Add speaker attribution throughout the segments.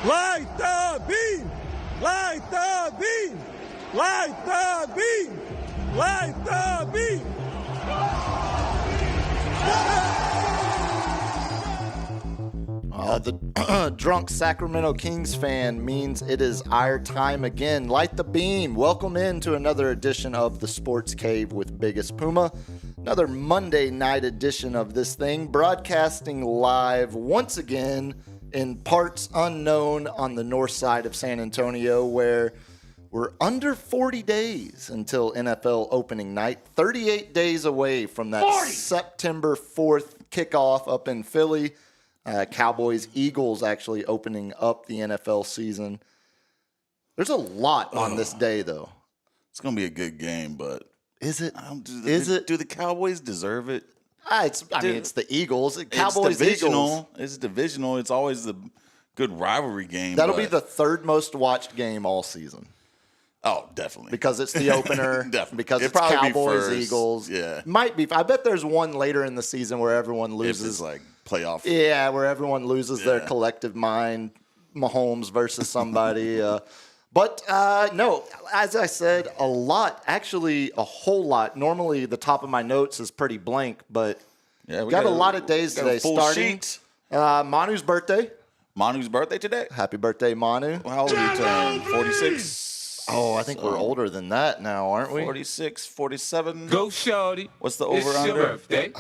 Speaker 1: Light the beam! Light the beam! Light the beam! Light the beam!
Speaker 2: The drunk Sacramento Kings fan means it is our time again. Light the beam. Welcome into another edition of the Sports Cave with Biggest Puma. Another Monday night edition of this thing, broadcasting live once again in parts unknown on the north side of San Antonio, where we're under 40 days until NFL opening night. 38 days away from that 40. September 4th kickoff up in Philly. Cowboys, Eagles actually opening up the NFL season. There's a lot on this day, though.
Speaker 3: It's going to be a good game, but
Speaker 2: is it?
Speaker 3: Do the Cowboys deserve it?
Speaker 2: It's the Eagles. Cowboys, Eagles.
Speaker 3: It's divisional. It's always a good rivalry game.
Speaker 2: That'll be the third most watched game all season.
Speaker 3: Oh, definitely.
Speaker 2: Because it's the opener.
Speaker 3: Definitely.
Speaker 2: Because it's Cowboys, Eagles.
Speaker 3: Yeah.
Speaker 2: Might be. I bet there's one later in the season where everyone loses.
Speaker 3: If it's like playoff.
Speaker 2: Yeah, where everyone loses their collective mind. Mahomes versus somebody. But no, as I said, a lot. Actually, a whole lot. Normally, the top of my notes is pretty blank, but we got a lot of days today. Starting Manu's birthday.
Speaker 3: Manu's birthday today?
Speaker 2: Happy birthday, Manu.
Speaker 3: How old are you turning? 46?
Speaker 2: Oh, I think we're older than that now, aren't we?
Speaker 3: 46, 47.
Speaker 1: Go, shorty.
Speaker 3: What's the over
Speaker 1: It's
Speaker 3: under?
Speaker 1: your birthday.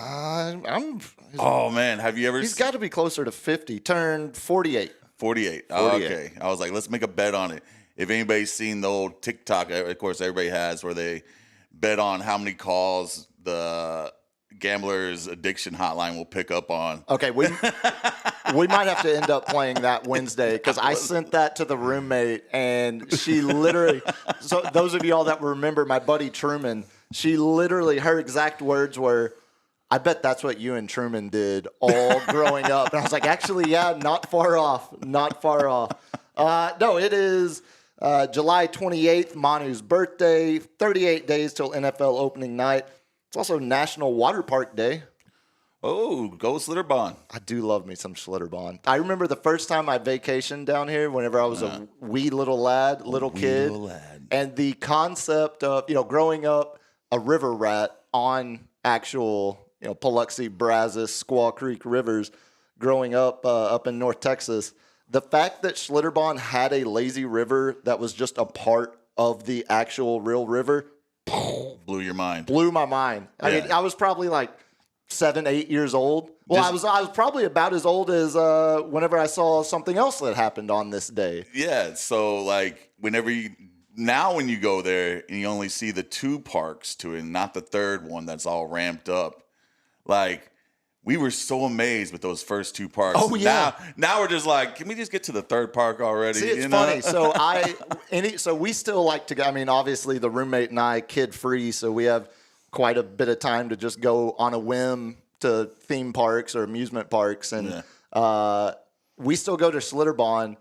Speaker 3: Oh man, have you ever?
Speaker 2: He's got to be closer to 50. Turned 48.
Speaker 3: 48. Oh, okay. I was like, let's make a bet on it. If anybody's seen the old TikTok, of course everybody has, where they bet on how many calls the gambler's addiction hotline will pick up on.
Speaker 2: Okay, we might have to end up playing that Wednesday because I sent that to the roommate and she literally. So those of y'all that remember my buddy Truman, she literally, her exact words were, "I bet that's what you and Truman did all growing up." And I was like, actually, yeah, not far off, not far off. No, it is July 28th, Manu's birthday. 38 days till NFL opening night. It's also National Water Park Day.
Speaker 3: Oh, go Schlitterbahn.
Speaker 2: I do love me some Schlitterbahn. I remember the first time I vacationed down here whenever I was a wee little kid. And the concept of, growing up a river rat on actual, Biloxi, Brazos, Squaw Creek rivers, growing up in North Texas, the fact that Schlitterbahn had a lazy river that was just a part of the actual real river
Speaker 3: blew your mind.
Speaker 2: Blew my mind. I mean, I was probably like 7, 8 years old. Well, I was probably about as old as whenever I saw something else that happened on this day.
Speaker 3: Yeah, so like when you go there and you only see the 2 parks to it, not the third one that's all ramped up. Like, we were so amazed with those first 2 parks.
Speaker 2: Oh yeah.
Speaker 3: Now we're just like, can we just get to the third park already?
Speaker 2: See, it's funny. So we still like to go. I mean, obviously the roommate and I kid free, so we have quite a bit of time to just go on a whim to theme parks or amusement parks, and we still go to Schlitterbahn,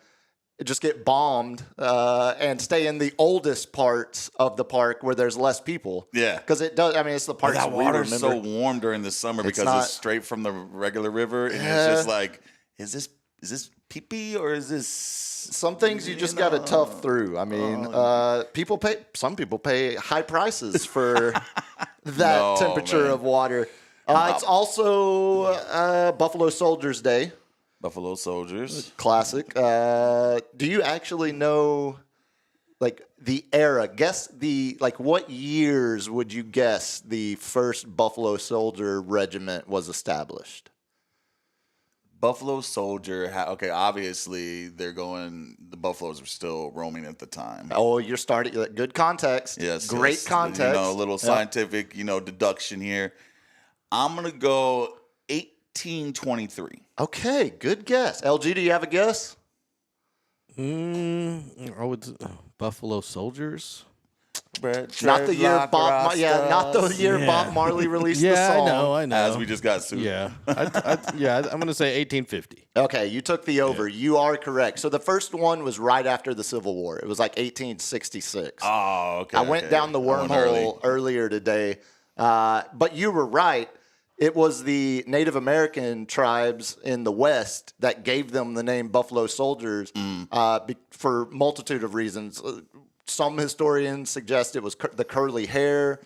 Speaker 2: just get bombed and stay in the oldest parts of the park where there's less people.
Speaker 3: Yeah,
Speaker 2: because it does. I mean, it's the parts
Speaker 3: that
Speaker 2: we remember.
Speaker 3: water's so warm during the summer because it's straight from the regular river, and it's just like, is this pee-pee or is this?
Speaker 2: Some things you just got to tough through. I mean, some people pay high prices for that temperature of water. It's also Buffalo Soldiers Day.
Speaker 3: Buffalo Soldiers.
Speaker 2: Classic. Do you actually know, like, the era? Guess what years would you guess the first Buffalo Soldier regiment was established?
Speaker 3: Buffalo Soldier. Obviously the Buffaloes were still roaming at the time.
Speaker 2: Oh, you're starting. Good context.
Speaker 3: Yes.
Speaker 2: Great context.
Speaker 3: A little scientific, deduction here. I'm going to go 1823.
Speaker 2: Okay, good guess. LG, do you have a guess?
Speaker 4: Buffalo Soldiers.
Speaker 2: Not the year Bob Marley released the song.
Speaker 4: I know.
Speaker 3: As we just got sued.
Speaker 4: Yeah. I'm going to say 1850.
Speaker 2: Okay, you took the over. Yeah. You are correct. So the first one was right after the Civil War. It was like 1866.
Speaker 3: Oh, okay.
Speaker 2: I went down the wormhole earlier today. But you were right. It was the Native American tribes in the West that gave them the name Buffalo Soldiers for multitude of reasons. Some historians suggest it was the curly hair.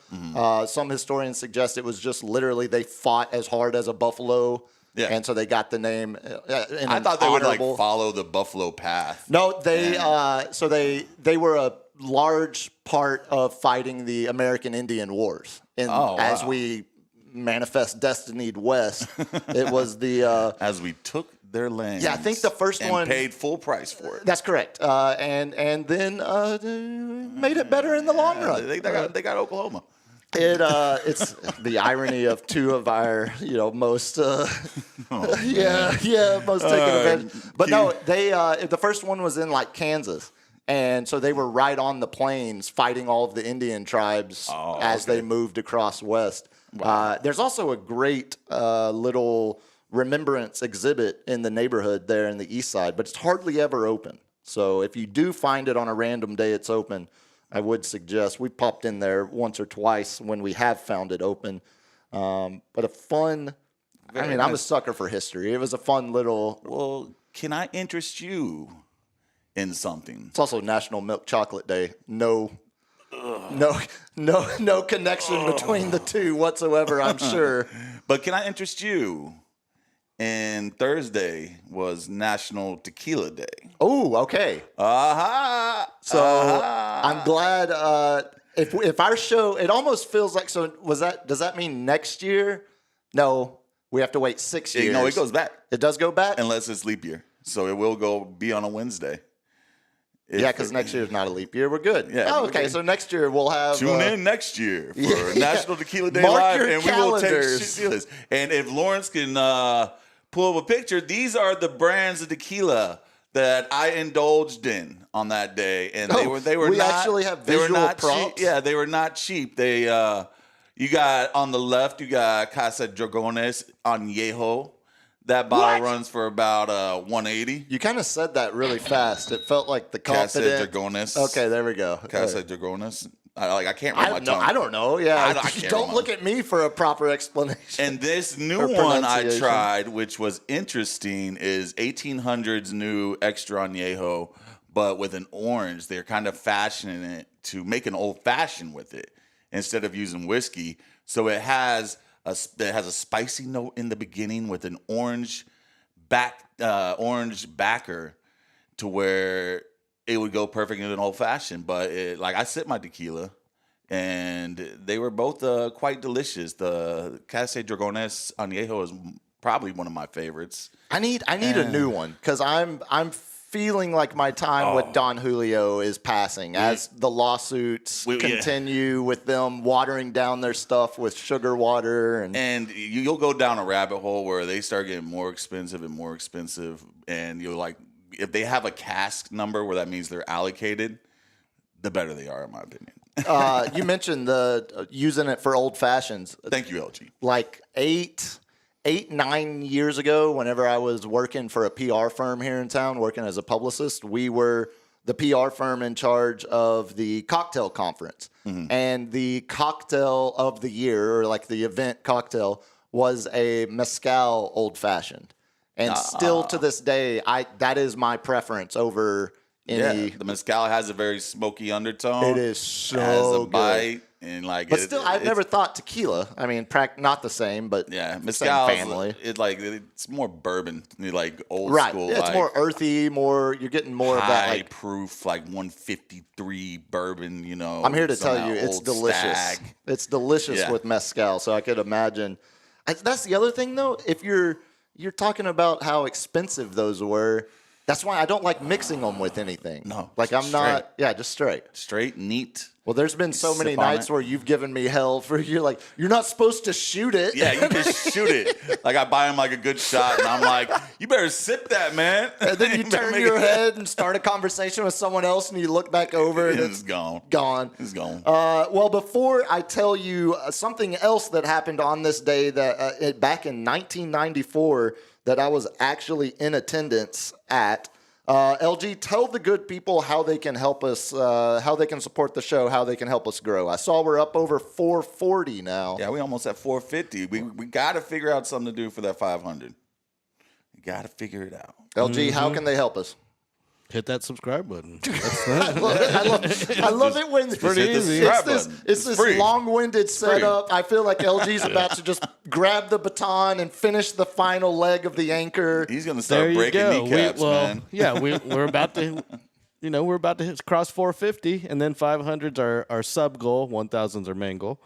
Speaker 2: Some historians suggest it was just literally they fought as hard as a buffalo. Yeah. And so they got the name.
Speaker 3: I thought they would like follow the buffalo path.
Speaker 2: No, they were a large part of fighting the American Indian Wars. As we manifest destined west, it was the
Speaker 3: as we took their land.
Speaker 2: Yeah, I think the first one
Speaker 3: paid full price for it.
Speaker 2: That's correct. And then made it better in the long run.
Speaker 3: They got Oklahoma.
Speaker 2: It's the irony of two of our most most taken advantage. But no, they the first one was in like Kansas. And so they were right on the plains fighting all of the Indian tribes as they moved across west. Wow. There's also a great little remembrance exhibit in the neighborhood there in the east side, but it's hardly ever open. So if you do find it on a random day it's open, I would suggest. We popped in there once or twice when we have found it open. But a fun, I'm a sucker for history. It was a fun little.
Speaker 3: Well, can I interest you in something?
Speaker 2: It's also National Milk Chocolate Day. No connection between the two whatsoever, I'm sure.
Speaker 3: But can I interest you? And Thursday was National Tequila Day.
Speaker 2: Oh, okay. So I'm glad. If our show, it almost feels like. So does that mean next year? No, we have to wait 6 years.
Speaker 3: No, it goes back.
Speaker 2: It does go back,
Speaker 3: unless it's leap year. So it will be on a Wednesday.
Speaker 2: Because next year is not a leap year. We're good.
Speaker 3: Yeah.
Speaker 2: Oh, okay. So next year we'll have.
Speaker 3: Tune in next year for National Tequila Day Live, and we will take tequilas. And if Lawrence can pull up a picture, these are the brands of tequila that I indulged in on that day, and they were
Speaker 2: we
Speaker 3: not.
Speaker 2: Actually have visual props.
Speaker 3: Cheap. Yeah, they were not cheap. They you got on the left, you got Casa Dragones Añejo. That bottle runs for about $180.
Speaker 2: You kind of said that really fast. It felt like the confident.
Speaker 3: Casa Dragones.
Speaker 2: Okay, there we go.
Speaker 3: Casa Dragones. I can't remember my tongue.
Speaker 2: I don't know. Yeah, don't look at me for a proper explanation.
Speaker 3: And this new one I tried, which was interesting, is 1800's new Extra Añejo, but with an orange. They're kind of fashioning it to make an old fashioned with it instead of using whiskey. So it has a spicy note in the beginning with an orange backer to where it would go perfect in an old fashioned. But I sip my tequila, and they were both quite delicious. The Casa Dragones Añejo is probably one of my favorites.
Speaker 2: I need a new one because I'm feeling like my time with Don Julio is passing as the lawsuits continue with them watering down their stuff with sugar water.
Speaker 3: And you'll go down a rabbit hole where they start getting more expensive and more expensive. And you're like, if they have a cask number where that means they're allocated, the better they are, in my opinion.
Speaker 2: You mentioned using it for old fashions.
Speaker 3: Thank you, LG.
Speaker 2: Like 9 years ago, whenever I was working for a PR firm here in town, working as a publicist, we were the PR firm in charge of the cocktail conference. Mm-hmm. And the cocktail of the year, or like the event cocktail, was a mezcal old fashioned. And still to this day, that is my preference over any.
Speaker 3: Yeah, the mezcal has a very smoky undertone.
Speaker 2: It is so
Speaker 3: has a
Speaker 2: good.
Speaker 3: Bite. And
Speaker 2: but still, I've never thought tequila. I mean, not the same, but
Speaker 3: mezcal
Speaker 2: same family.
Speaker 3: It's more bourbon, like old school.
Speaker 2: Yeah, it's more earthy. You're getting more of that
Speaker 3: high proof, like 153 bourbon.
Speaker 2: I'm here to tell you, it's delicious.
Speaker 3: Stag.
Speaker 2: It's delicious with mezcal. So I could imagine. That's the other thing, though. If you're talking about how expensive those were. That's why I don't like mixing them with anything.
Speaker 3: No,
Speaker 2: just straight.
Speaker 3: Straight, neat.
Speaker 2: Well, there's been so many nights where you've given me hell for you're not supposed to shoot it.
Speaker 3: Yeah, you can shoot it. Like I buy him like a good shot, and I'm like, you better sip that, man.
Speaker 2: And then you turn your head and start a conversation with someone else, and you look back over, and it's
Speaker 3: gone. It's gone.
Speaker 2: Well, before I tell you something else that happened on this day that back in 1994 that I was actually in attendance at. LG, tell the good people how they can help us, how they can support the show, how they can help us grow. I saw we're up over 440 now.
Speaker 3: Yeah, we almost at 450. We got to figure out something to do for that 500. We got to figure it out.
Speaker 2: LG, how can they help us?
Speaker 4: Hit that subscribe button.
Speaker 2: I love it when it's
Speaker 4: pretty easy.
Speaker 2: It's this long-winded setup. I feel like LG's about to just grab the baton and finish the final leg of the anchor.
Speaker 3: He's going to start breaking kneecaps, man.
Speaker 4: Yeah, we're about to, we're about to cross 450, and then 500's our sub goal, 1,000's our main goal.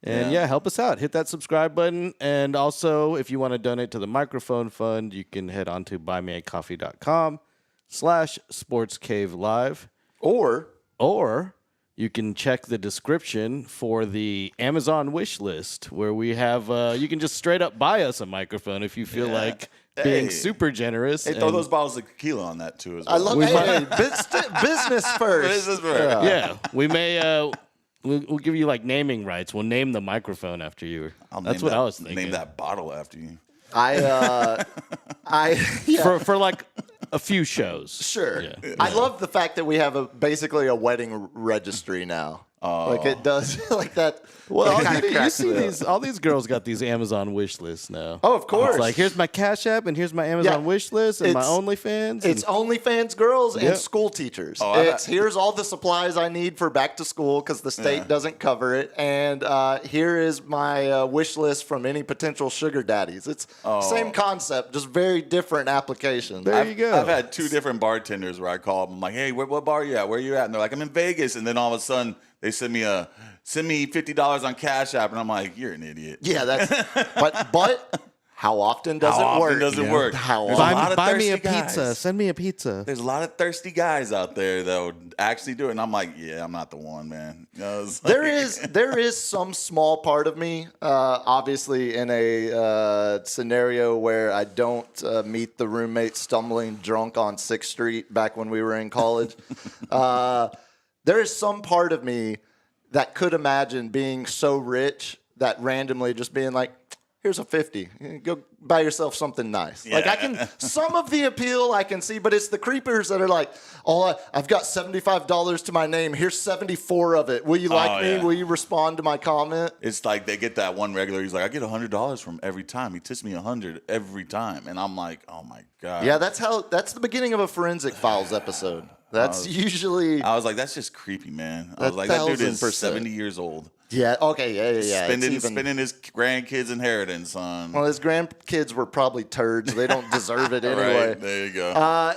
Speaker 4: And help us out. Hit that subscribe button. And also, if you want to donate to the microphone fund, you can head on to buymeacoffee.com/sportscavelive. Or you can check the description for the Amazon wish list, where we have, you can just straight up buy us a microphone if you feel like being super generous.
Speaker 3: Hey, throw those bottles of tequila on that too as well.
Speaker 2: I love business first.
Speaker 3: Business first.
Speaker 4: Yeah, we may... We'll give you like naming rights. We'll name the microphone after you. That's what I was thinking.
Speaker 3: Name that bottle after you.
Speaker 4: For like a few shows.
Speaker 2: Sure.
Speaker 4: Yeah.
Speaker 2: I love the fact that we have basically a wedding registry now. Like it does like that.
Speaker 4: Well, you see all these girls got these Amazon wish lists now.
Speaker 2: Oh, of course.
Speaker 4: It's like, here's my Cash App and here's my Amazon wish list and my OnlyFans.
Speaker 2: It's OnlyFans girls and school teachers. Here's all the supplies I need for back to school because the state doesn't cover it. And here is my wish list from any potential sugar daddies. It's same concept, just very different applications.
Speaker 4: There you go.
Speaker 3: I've had two different bartenders where I call them. I'm like, hey, what bar are you at? Where are you at? And they're like, I'm in Vegas. And then all of a sudden, they send me $50 on Cash App, and I'm like, you're an idiot.
Speaker 2: Yeah, that's but how often does it work? How often?
Speaker 4: Buy me a pizza. Send me a pizza.
Speaker 3: There's a lot of thirsty guys out there that would actually do it, and I'm like, yeah, I'm not the one, man.
Speaker 2: There is some small part of me, obviously, in a scenario where I don't meet the roommate stumbling drunk on 6th Street back when we were in college. There is some part of me that could imagine being so rich that randomly just being like, here's a 50. Go buy yourself something nice.
Speaker 3: Yeah.
Speaker 2: Like I can, some of the appeal I can see, but it's the creepers that are like, oh, I've got $75 to my name. Here's 74 of it. Will you like me?
Speaker 3: Yeah.
Speaker 2: Will you respond to my comment?
Speaker 3: It's like they get that one regular. He's like, I get $100 from every time. He tips me $100 every time. And I'm like, oh my God.
Speaker 2: Yeah, that's the beginning of a Forensic Files episode. That's usually.
Speaker 3: I was like, that's just creepy, man. I was like, that dude is 70 years old.
Speaker 2: Yeah. Okay. Yeah.
Speaker 3: Spending his grandkids' inheritance on.
Speaker 2: Well, his grandkids were probably turds. They don't deserve it anyway.
Speaker 3: Right, there you go.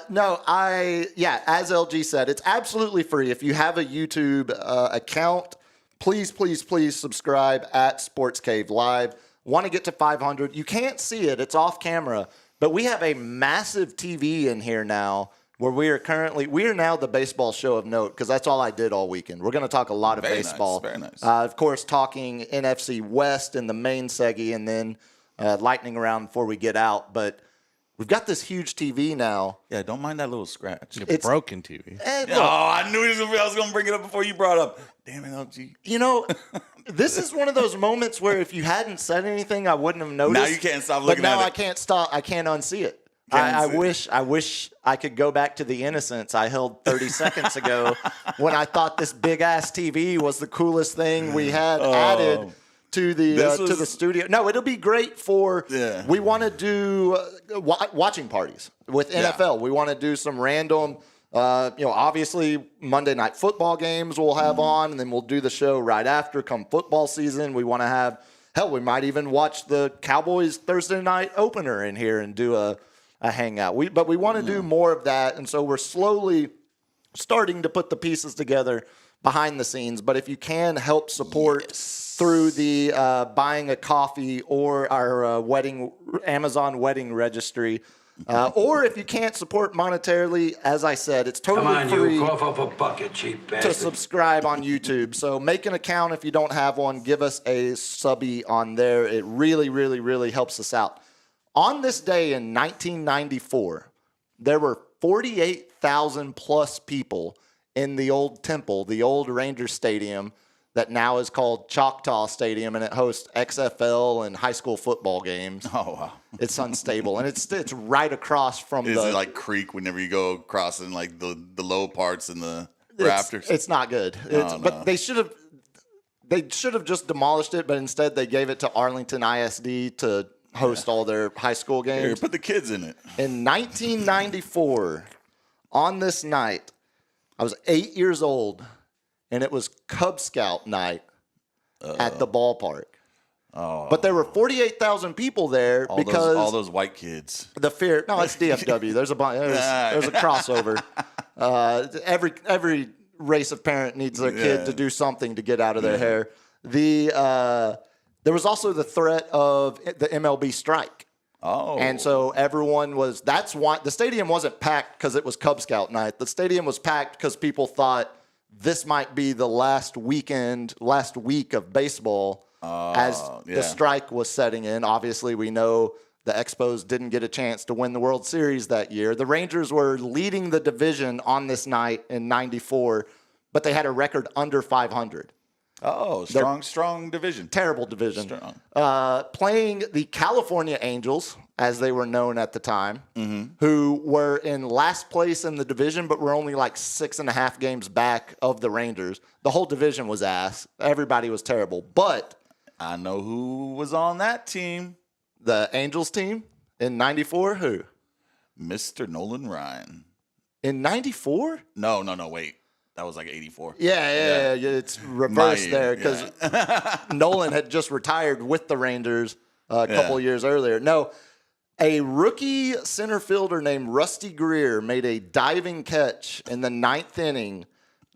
Speaker 2: No, as LG said, it's absolutely free. If you have a YouTube account, please subscribe at Sports Cave Live. Want to get to 500? You can't see it. It's off camera. But we have a massive TV in here now. Where we are now the baseball show of note because that's all I did all weekend. We're going to talk a lot of baseball.
Speaker 3: Very nice.
Speaker 2: Of course, talking NFC West in the main seggy and then lightning around before we get out. But we've got this huge TV now.
Speaker 3: Yeah, don't mind that little scratch.
Speaker 4: It's broken TV.
Speaker 3: I knew I was going to bring it up before you brought it up. Damn it, LG.
Speaker 2: You know, this is one of those moments where if you hadn't said anything, I wouldn't have noticed.
Speaker 3: Now you can't stop looking at it.
Speaker 2: But now I can't stop. I can't unsee it. I wish I could go back to the innocence I held 30 seconds ago when I thought this big ass TV was the coolest thing we had added to the studio. No, it'll be great for. Yeah. We want to do watching parties with NFL. Yeah. We want to do some random. Obviously Monday Night Football games we'll have on, and then we'll do the show right after. Come football season, we want to have. Hell, we might even watch the Cowboys Thursday night opener in here and do a hangout. But we want to do more of that, and so we're slowly starting to put the pieces together behind the scenes. But if you can help support through the buying a coffee or our Amazon wedding registry, or if you can't support monetarily, as I said, it's totally free.
Speaker 5: Cough up a bucket, cheap bastard.
Speaker 2: To subscribe on YouTube. So make an account if you don't have one. Give us a subby on there. It really, really, really helps us out. On this day in 1994, there were 48,000 plus people in the old Temple, the old Ranger Stadium, that now is called Choctaw Stadium, and it hosts XFL and high school football games.
Speaker 3: Oh, wow.
Speaker 2: It's unstable, and it's right across from
Speaker 3: Is it like creek whenever you go crossing like the low parts and the rafters?
Speaker 2: It's not good. But they should have just demolished it, but instead they gave it to Arlington ISD to host all their high school games.
Speaker 3: Here, put the kids in it.
Speaker 2: In 1994, on this night, I was 8 years old, and it was Cub Scout night at the ballpark.
Speaker 3: Oh.
Speaker 2: But there were 48,000 people there because
Speaker 3: all those white kids.
Speaker 2: the fear. No, it's DFW. There's a there's a crossover. Every race of parent needs their kid to do something to get out of their hair. There was also the threat of the MLB strike.
Speaker 3: Oh.
Speaker 2: And so everyone was, that's why the stadium wasn't packed because it was Cub Scout night. The stadium was packed because people thought this might be the last week of baseball as the strike was setting in. Obviously, we know the Expos didn't get a chance to win the World Series that year. The Rangers were leading the division on this night in 94, but they had a record under 500.
Speaker 3: Oh, strong division.
Speaker 2: Terrible division.
Speaker 3: Strong.
Speaker 2: Playing the California Angels, as they were known at the time, who were in last place in the division, but were only like 6.5 games back of the Rangers. The whole division was ass. Everybody was terrible. But
Speaker 3: I know who was on that team.
Speaker 2: the Angels team in 94, who?
Speaker 3: Mr. Nolan Ryan.
Speaker 2: In 94?
Speaker 3: No, wait. That was like 84.
Speaker 2: Yeah, it's reversed there because Nolan had just retired with the Rangers a couple years earlier. No, a rookie center fielder named Rusty Greer made a diving catch in the 9th inning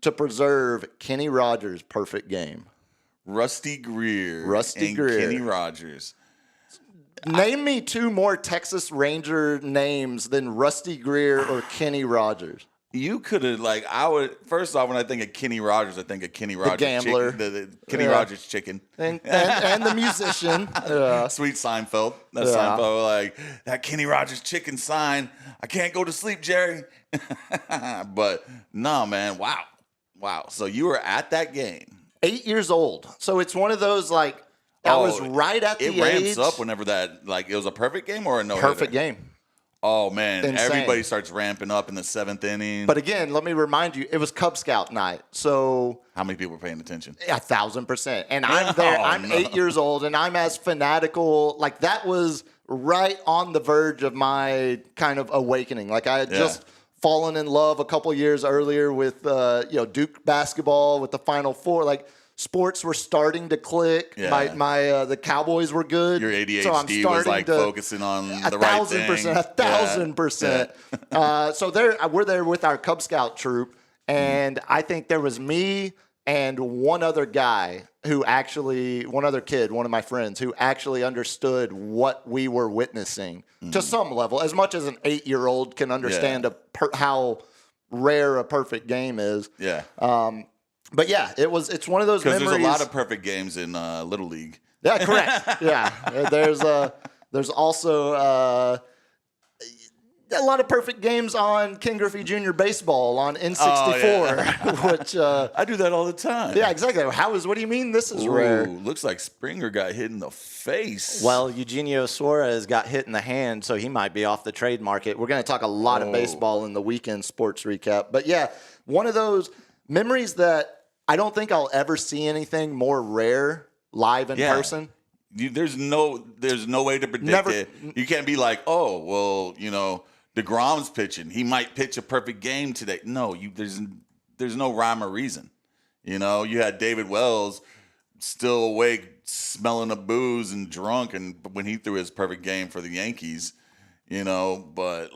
Speaker 2: to preserve Kenny Rogers' perfect game.
Speaker 3: Rusty Greer. Kenny Rogers.
Speaker 2: Name me two more Texas Ranger names than Rusty Greer or Kenny Rogers.
Speaker 3: You could have, first off, when I think of Kenny Rogers, I think of Kenny Rogers.
Speaker 2: The gambler.
Speaker 3: The Kenny Rogers chicken.
Speaker 2: And the musician.
Speaker 3: Sweet Seinfeld. That's Seinfeld, that Kenny Rogers chicken sign. I can't go to sleep, Jerry. But, no, man, wow. So you were at that game.
Speaker 2: 8 years old. So it's one of those, that was right at the age.
Speaker 3: It ramps up whenever that, it was a perfect game or a no-hitter?
Speaker 2: Perfect game.
Speaker 3: Oh, man.
Speaker 2: Insane.
Speaker 3: Everybody starts ramping up in the 7th inning.
Speaker 2: But again, let me remind you, it was Cub Scout night. So
Speaker 3: how many people were paying attention?
Speaker 2: 1,000%. And I'm there. I'm 8 years old, and I'm as fanatical. That was right on the verge of my kind of awakening. I had just fallen in love a couple years earlier with Duke basketball, with the Final Four. Sports were starting to click.
Speaker 3: Yeah.
Speaker 2: The Cowboys were good.
Speaker 3: Your ADHD
Speaker 2: so
Speaker 3: was focusing on the right thing.
Speaker 2: 1,000%.
Speaker 3: Yeah.
Speaker 2: So we're there with our Cub Scout troop, and I think there was me and one other kid, one of my friends, who actually understood what we were witnessing to some level, as much as an 8-year-old can understand how rare a perfect game is.
Speaker 3: Yeah.
Speaker 2: But yeah, it's one of those memories.
Speaker 3: Because there's a lot of perfect games in Little League.
Speaker 2: Yeah, correct. Yeah, there's also a lot of perfect games on Ken Griffey Jr. Baseball on N64, which
Speaker 3: I do that all the time.
Speaker 2: Yeah, exactly. What do you mean this is rare?
Speaker 3: Looks like Springer got hit in the face.
Speaker 5: Well, Eugenio Suarez got hit in the hand, so he might be off the trade market.
Speaker 2: We're going to talk a lot of baseball in the weekend sports recap. But yeah, one of those memories that I don't think I'll ever see anything more rare live in person.
Speaker 3: There's no way to predict it. You can't be like, DeGrom's pitching. He might pitch a perfect game today. No, there's no rhyme or reason. You had David Wells still awake, smelling of booze and drunk, and when he threw his perfect game for the Yankees, but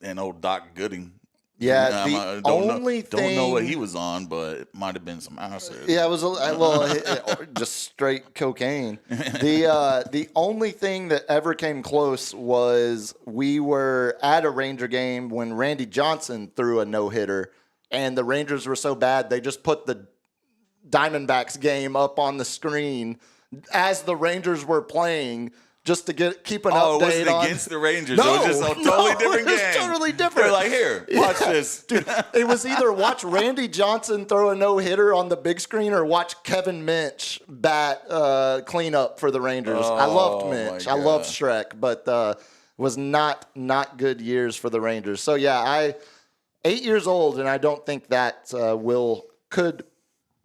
Speaker 3: and old Doc Gooding.
Speaker 2: Yeah,
Speaker 3: don't know what he was on, but it might have been some acid.
Speaker 2: Yeah, it was just straight cocaine. The only thing that ever came close was we were at a Ranger game when Randy Johnson threw a no-hitter, and the Rangers were so bad they just put the Diamondbacks game up on the screen as the Rangers were playing, just to keep an
Speaker 3: Oh, it
Speaker 2: update
Speaker 3: wasn't
Speaker 2: on.
Speaker 3: against the Rangers.
Speaker 2: No,
Speaker 3: it was just a totally different
Speaker 2: it was
Speaker 3: game.
Speaker 2: totally different.
Speaker 3: They're like, here, watch this.
Speaker 2: Dude, it was either watch Randy Johnson throw a no-hitter on the big screen or watch Kevin Minch bat clean up for the Rangers. I loved Minch. I loved Shrek, but was not good years for the Rangers. So, yeah, 8 years old, and I don't think that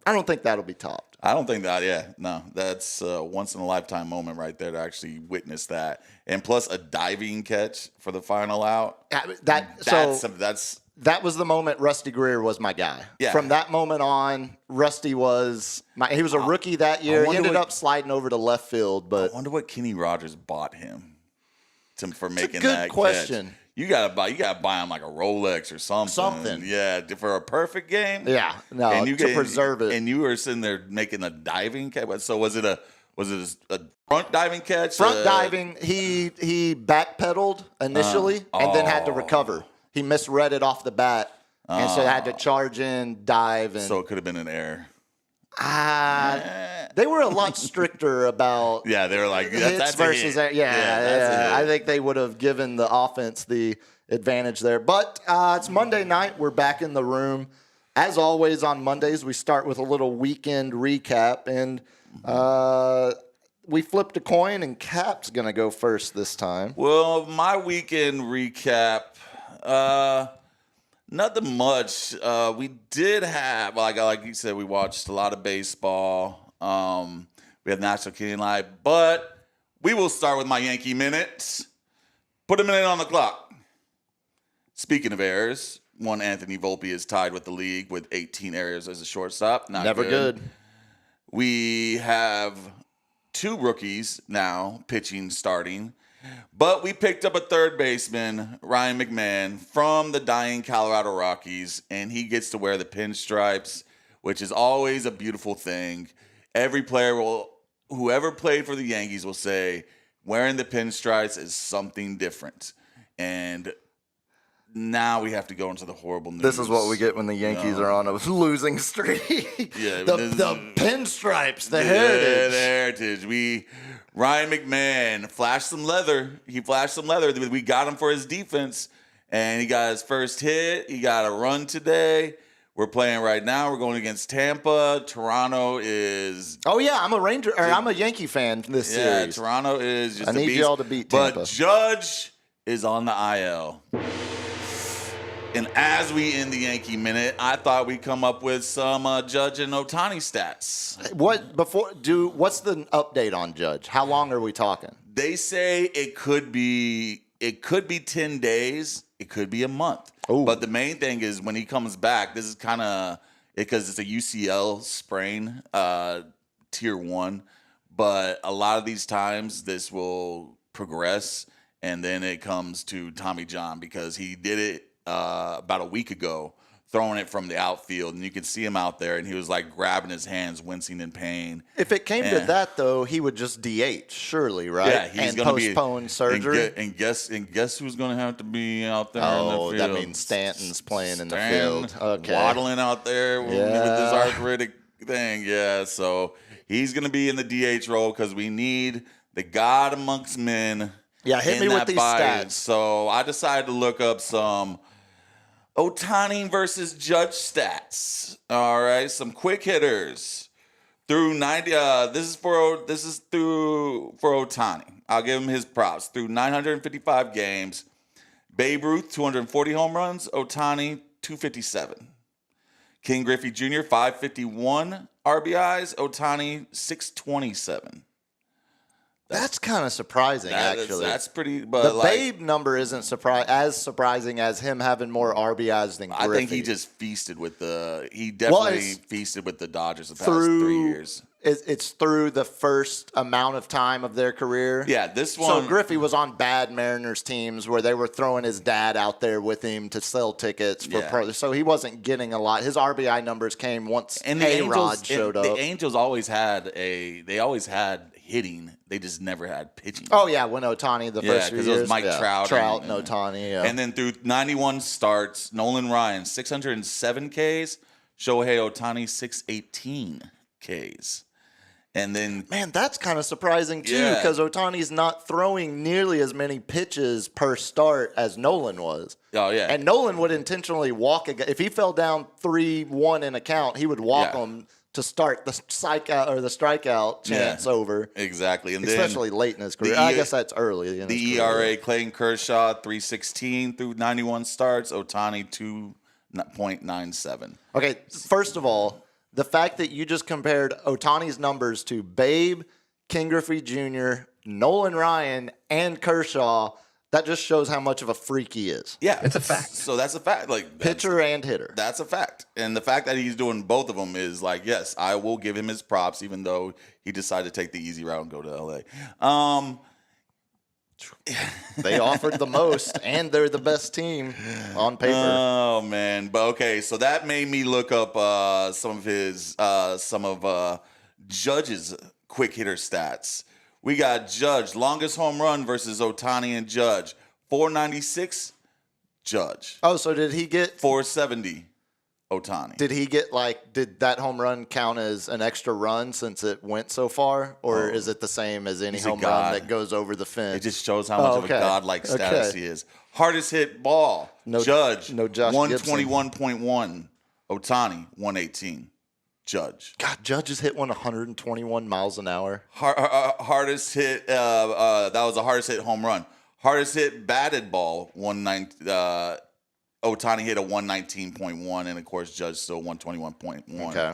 Speaker 2: I don't think that'll be topped.
Speaker 3: I don't think that, no. That's a once-in-a-lifetime moment right there to actually witness that. And plus a diving catch for the final out.
Speaker 2: That was the moment Rusty Greer was my guy.
Speaker 3: Yeah.
Speaker 2: From that moment on, Rusty he was a rookie that year. He ended up sliding over to left field. But
Speaker 3: I wonder what Kenny Rogers bought him for making
Speaker 2: good
Speaker 3: that
Speaker 2: question.
Speaker 3: catch. You gotta buy him like a Rolex or something. Yeah, for a perfect game.
Speaker 2: Yeah, no, to preserve it.
Speaker 3: And you were sitting there making a diving catch. So was it a front diving catch?
Speaker 2: Front diving. He backpedaled initially and then had to recover. He misread it off the bat, and so had to charge in, dive, and
Speaker 3: so it could have been an error.
Speaker 2: They were a lot stricter about
Speaker 3: they were like
Speaker 2: hits versus yeah. I think they would have given the offense the advantage there. But it's Monday night. We're back in the room. As always on Mondays, we start with a little weekend recap, and we flipped a coin, and Cap's going to go first this time.
Speaker 3: Well, my weekend recap, nothing much. We did have, like you said, we watched a lot of baseball. We had National Kidney Live, but we will start with my Yankee minutes. Put a minute on the clock. Speaking of errors, one Anthony Volpe is tied with the league with 18 errors as a shortstop.
Speaker 2: Never good.
Speaker 3: We have 2 rookies now pitching, starting. But we picked up a third baseman, Ryan McMahon, from the dying Colorado Rockies, and he gets to wear the pinstripes, which is always a beautiful thing. Every player whoever played for the Yankees will say, wearing the pinstripes is something different. And now we have to go into the horrible news.
Speaker 2: This is what we get when the Yankees are on a losing streak.
Speaker 3: Yeah,
Speaker 2: the pinstripes, the heritage.
Speaker 3: Ryan McMahon flashed some leather. He flashed some leather. We got him for his defense, and he got his first hit. He got a run today. We're playing right now. We're going against Tampa. Toronto is.
Speaker 2: Oh yeah, I'm a Yankee fan this series.
Speaker 3: Yeah, Toronto is just.
Speaker 2: I need y'all to beat Tampa.
Speaker 3: But Judge is on the IL. And as we end the Yankee minute, I thought we'd come up with some Judge and Ohtani stats.
Speaker 2: What's the update on Judge? How long are we talking?
Speaker 3: They say it could be 10 days. It could be a month.
Speaker 2: Ooh.
Speaker 3: But the main thing is when he comes back, this is kind of because it's a UCL sprain, tier 1. But a lot of these times this will progress, and then it comes to Tommy John because he did it about a week ago, throwing it from the outfield, and you could see him out there, and he was like grabbing his hands, wincing in pain.
Speaker 2: If it came to that, though, he would just DH, surely, right?
Speaker 3: Yeah, he's going to
Speaker 2: postpone surgery.
Speaker 3: And guess who's going to have to be out there in the field?
Speaker 2: That means Stanton's playing in the field. Okay,
Speaker 3: waddling out there with this arthritic thing. Yeah, so he's going to be in the DH role because we need the God amongst men.
Speaker 2: Yeah, hit me with these stats.
Speaker 3: So I decided to look up some Ohtani versus Judge stats. All right, some quick hitters through 90. This is for Ohtani. I'll give him his props through 955 games. Babe Ruth 240 home runs. Ohtani 257. King Griffey Jr. 551 RBIs. Ohtani 627.
Speaker 2: That's kind of surprising, actually.
Speaker 3: That's pretty. But
Speaker 2: the Babe number isn't as surprising as him having more RBIs than Griffey.
Speaker 3: I think he just feasted with feasted with the Dodgers the past 3 years.
Speaker 2: It's through the first amount of time of their career.
Speaker 3: Yeah, this one.
Speaker 2: So Griffey was on bad Mariners teams where they were throwing his dad out there with him to sell tickets for so he wasn't getting a lot. His RBI numbers came once A-Rod showed up.
Speaker 3: The Angels always had hitting. They just never had pitching.
Speaker 2: Oh, yeah, when Ohtani the first few years.
Speaker 3: because it was Mike Trout
Speaker 2: and Ohtani, yeah.
Speaker 3: And then through 91 starts, Nolan Ryan, 607 Ks. Shohei Ohtani, 618 Ks. And then,
Speaker 2: Man, that's kind of surprising, too, because Ohtani's not throwing nearly as many pitches per start as Nolan was.
Speaker 3: oh, yeah.
Speaker 2: And Nolan would intentionally walk a guy. If he fell down 3-1 in a count, he would walk him to start the strikeout chance over.
Speaker 3: Exactly. And
Speaker 2: especially
Speaker 3: then
Speaker 2: late in his career. I guess that's early. In
Speaker 3: the
Speaker 2: his
Speaker 3: ERA,
Speaker 2: career.
Speaker 3: Clayton Kershaw, 3.16 through 91 starts. Ohtani, 2.97.
Speaker 2: Okay, first of all, the fact that you just compared Ohtani's numbers to Babe, King Griffey Jr., Nolan Ryan, and Kershaw, that just shows how much of a freak he is.
Speaker 3: Yeah.
Speaker 6: It's a fact.
Speaker 3: So that's a fact. Like
Speaker 2: Pitcher and hitter.
Speaker 3: That's a fact. And the fact that he's doing both of them is like, yes, I will give him his props, even though he decided to take the easy route and go to LA.
Speaker 2: They offered the most, and they're the best team on paper.
Speaker 3: Oh man, but okay, so that made me look up some of Judge's quick hitter stats. We got Judge longest home run versus Ohtani and Judge, 496. Judge.
Speaker 2: Oh, so did he get
Speaker 3: 470. Ohtani.
Speaker 2: Did he get did that home run count as an extra run since it went so far? Or is it the same as any home run that goes over the fence?
Speaker 3: It just shows how much of a godlike status he is. Hardest hit ball. Judge.
Speaker 2: No Josh
Speaker 3: 121.1. Ohtani, 118. Judge.
Speaker 2: God, Judge has hit 121 miles an hour.
Speaker 3: Hardest hit, that was the hardest hit home run. Hardest hit batted ball, Ohtani hit a 119.1, and of course, Judge still 121.1.
Speaker 2: Okay.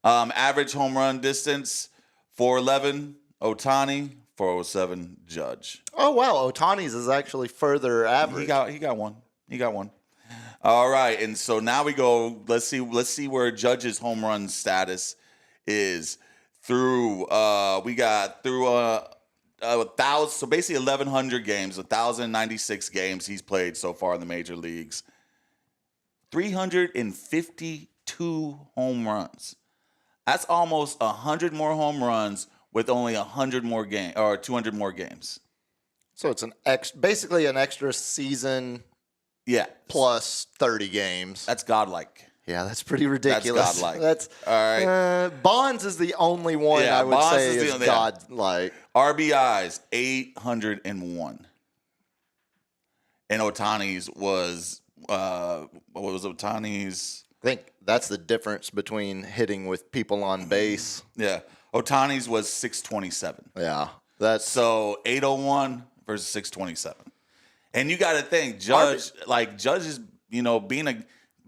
Speaker 3: Average home run distance, 411. Ohtani, 407. Judge.
Speaker 2: Oh wow, Ohtani's is actually further average.
Speaker 3: He got one. All right, and so now we go. Let's see where Judge's home run status is through. We got through 1,000. So basically 1,100 games, 1,096 games he's played so far in the major leagues. 352 home runs. That's almost 100 more home runs with only 100 more game or 200 more games.
Speaker 2: So it's basically an extra season.
Speaker 3: Yeah,
Speaker 2: plus 30 games.
Speaker 3: That's godlike.
Speaker 2: Yeah, that's pretty ridiculous.
Speaker 3: That's godlike.
Speaker 2: That's
Speaker 3: all right.
Speaker 2: Bonds is the only one I would say is godlike.
Speaker 3: RBIs 801, and Ohtani's was what was Ohtani's?
Speaker 2: I think that's the difference between hitting with people on base.
Speaker 3: Yeah, Ohtani's was 627.
Speaker 2: Yeah, that's
Speaker 3: so 801 versus 627. And you got to think, Judge is,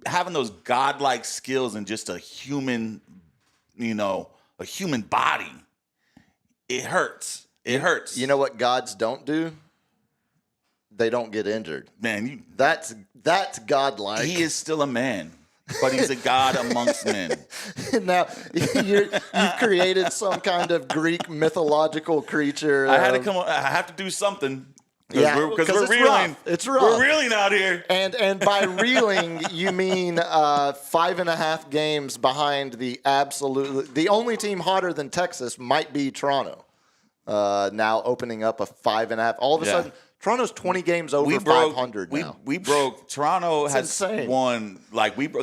Speaker 3: having those godlike skills and just a human body. It hurts. It hurts.
Speaker 2: You know what gods don't do? They don't get injured.
Speaker 3: Man,
Speaker 2: that's godlike.
Speaker 3: He is still a man, but he's a god amongst men.
Speaker 2: Now you've created some kind of Greek mythological creature.
Speaker 3: I have to do something.
Speaker 2: Yeah,
Speaker 3: because we're reeling.
Speaker 2: Rough. It's rough.
Speaker 3: We're reeling out here.
Speaker 2: And by reeling, you mean 5.5 games behind the only team hotter than Texas might be Toronto. Now opening up a 5.5. All of a sudden, Toronto's 20 games over 500 now.
Speaker 3: We broke. Toronto has
Speaker 2: insane.
Speaker 3: Won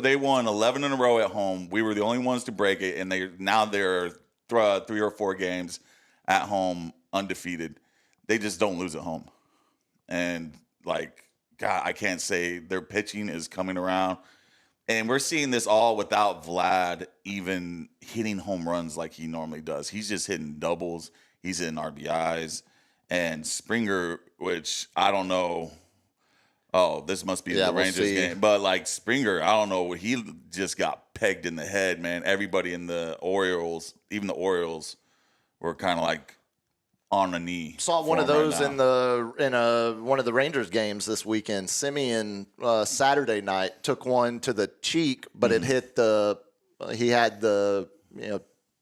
Speaker 3: they won 11 in a row at home. We were the only ones to break it, and they're 3 or 4 games at home undefeated. They just don't lose at home. And, God, I can't say their pitching is coming around. And we're seeing this all without Vlad even hitting home runs like he normally does. He's just hitting doubles. He's hitting RBIs. And Springer, which I don't know. Oh, this must be the Rangers game. But, Springer, I don't know. He just got pegged in the head, man. Everybody in the Orioles, even the Orioles, were kind of on a knee.
Speaker 2: Saw one of those in one of the Rangers games this weekend. Simeon Saturday night took one to the cheek, but it hit he had the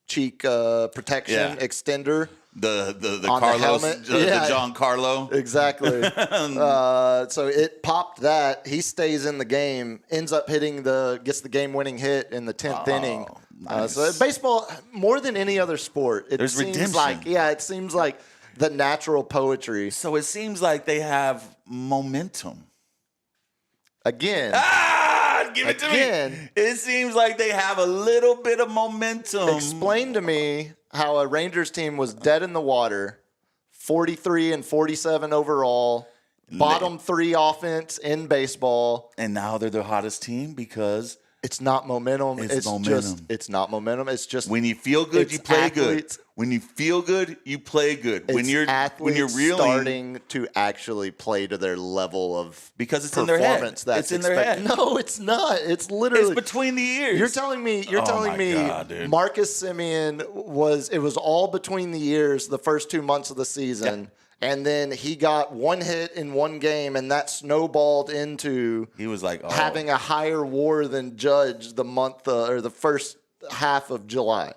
Speaker 2: cheek protection extender.
Speaker 3: The
Speaker 2: on
Speaker 3: Carlos,
Speaker 2: the helmet.
Speaker 3: The John Carlo.
Speaker 2: Exactly. So it popped that. He stays in the game, ends up gets the game-winning hit in the 10th inning.
Speaker 3: Nice.
Speaker 2: So baseball, more than any other sport,
Speaker 3: There's
Speaker 2: seems
Speaker 3: redemption.
Speaker 2: it seems like the natural poetry.
Speaker 3: So it seems like they have momentum.
Speaker 2: Again.
Speaker 3: Give it to
Speaker 2: Again,
Speaker 3: me. It seems like they have a little bit of momentum.
Speaker 2: Explain to me how a Rangers team was dead in the water, 43 and 47 overall, bottom 3 offense in baseball.
Speaker 3: And now they're the hottest team because
Speaker 2: it's not momentum. It's
Speaker 3: momentum.
Speaker 2: It's not momentum. It's just
Speaker 3: when you feel good, you play
Speaker 2: athletes.
Speaker 3: good. When you feel good, you play good. When you're reeling,
Speaker 2: starting to actually play to their level of
Speaker 3: because it's
Speaker 2: performance
Speaker 3: in their head.
Speaker 2: That's
Speaker 3: it's in their head.
Speaker 2: No, it's not. It's literally
Speaker 3: it's between the ears.
Speaker 2: You're telling me
Speaker 3: God,
Speaker 2: Marcus Semien was all between the ears the first 2 months of the season. Yeah. And then he got 1 hit in 1 game, and that snowballed into
Speaker 3: he was like
Speaker 2: having a higher WAR than Judge the month or the first half of July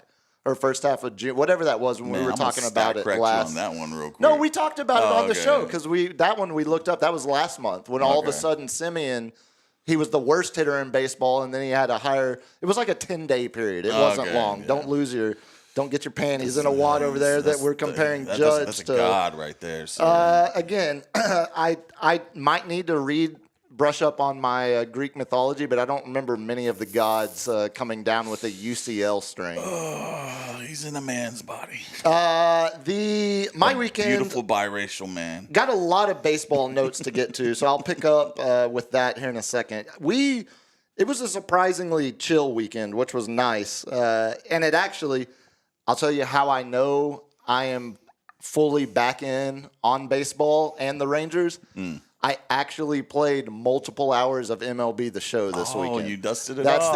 Speaker 2: or first half of June, whatever that was when we were talking about it last.
Speaker 3: On that one real quick.
Speaker 2: No, we talked about it on the show because that one we looked up. That was last month when all of a sudden Semien. He was the worst hitter in baseball, and then he had a higher. It was like a 10-day period. It wasn't long. Yeah. Don't get your panties in a wad over there that we're comparing Judge
Speaker 3: that's
Speaker 2: to.
Speaker 3: a god right there. So.
Speaker 2: Again, I might need to brush up on my Greek mythology, but I don't remember many of the gods coming down with a UCL strain.
Speaker 3: Oh, he's in a man's body.
Speaker 2: My weekend.
Speaker 3: Beautiful biracial man.
Speaker 2: Got a lot of baseball notes to get to, so I'll pick up with that here in a second. It was a surprisingly chill weekend, which was nice, and it actually. I'll tell you how I know I am fully back in on baseball and the Rangers. I actually played multiple hours of MLB The Show this weekend.
Speaker 3: Oh, you dusted it off.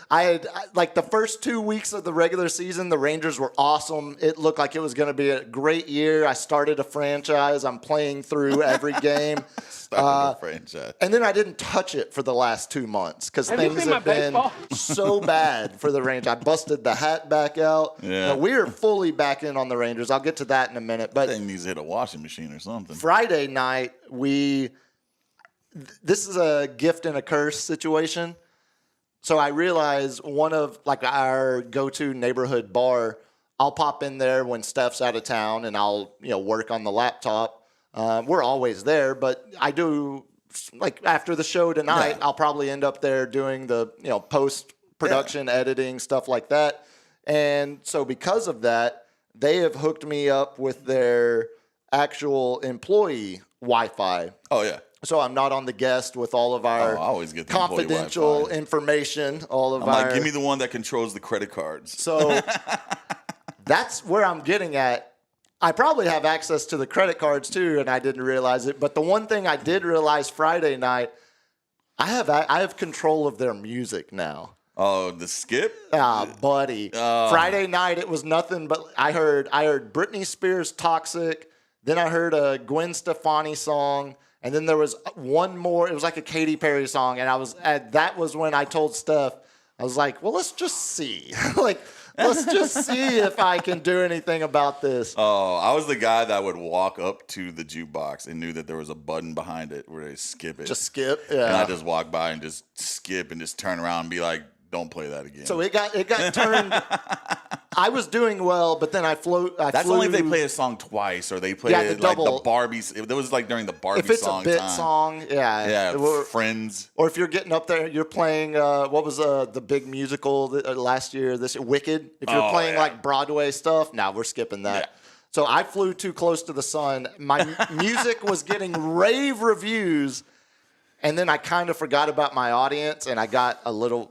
Speaker 2: I had the first 2 weeks of the regular season, the Rangers were awesome. It looked like it was going to be a great year. I started a franchise. I'm playing through every game.
Speaker 3: A franchise.
Speaker 2: And then I didn't touch it for the last 2 months because things have been so bad for the Rangers. I busted the hat back out.
Speaker 3: Yeah.
Speaker 2: No, we are fully back in on the Rangers. I'll get to that in a minute. But
Speaker 3: I think needs to hit a washing machine or something.
Speaker 2: Friday night, this is a gift and a curse situation. So I realize one of our go-to neighborhood bar, I'll pop in there when Steph's out of town and I'll work on the laptop. We're always there, but I do after the show tonight, I'll probably end up there doing the post-production editing, stuff like that. And so because of that, they have hooked me up with their actual employee Wi-Fi.
Speaker 3: Oh, yeah.
Speaker 2: So I'm not on the guest with all of our
Speaker 3: I always get the
Speaker 2: confidential information.
Speaker 3: Give me the one that controls the credit cards.
Speaker 2: So that's where I'm getting at. I probably have access to the credit cards too, and I didn't realize it. But the one thing I did realize Friday night, I have control of their music now.
Speaker 3: Oh, the skip?
Speaker 2: Buddy. Friday night it was nothing but I heard Britney Spears' Toxic. Then I heard a Gwen Stefani song, and then there was one more. It was like a Katy Perry song, and that was when I told Steph, I was like, well, let's just see. Let's just see if I can do anything about this.
Speaker 3: Oh, I was the guy that would walk up to the jukebox and knew that there was a button behind it where they skip it.
Speaker 2: Just skip, yeah.
Speaker 3: And I just walk by and just skip and just turn around and be like, don't play that again.
Speaker 2: So it got turned. I was doing well, but then I flew.
Speaker 3: That's only if they play a song twice or they play it like the Barbies. It was like during the Barbie song.
Speaker 2: If it's a bit song,
Speaker 3: yeah, Friends.
Speaker 2: Or if you're getting up there, you're playing. What was the big musical last year? Wicked. If you're playing like Broadway stuff, we're skipping that. Yeah. So I flew too close to the sun. My music was getting rave reviews, and then I kind of forgot about my audience, and I got a little.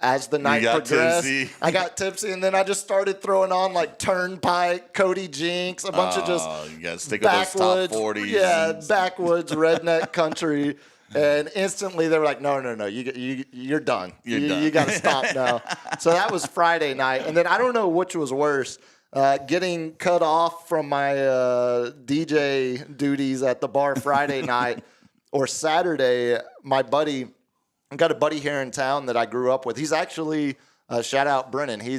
Speaker 2: As the night progressed, I got tipsy, and then I just started throwing on like Turnpike, Cody Jinks, a bunch of just
Speaker 3: you gotta stick with those top 40s.
Speaker 2: Yeah, backwoods redneck country. And instantly they were like, no, you're done. You got to stop now. So that was Friday night. And then I don't know which was worse, getting cut off from my DJ duties at the bar Friday night or Saturday. I got a buddy here in town that I grew up with. He's actually, shout out Brennan. He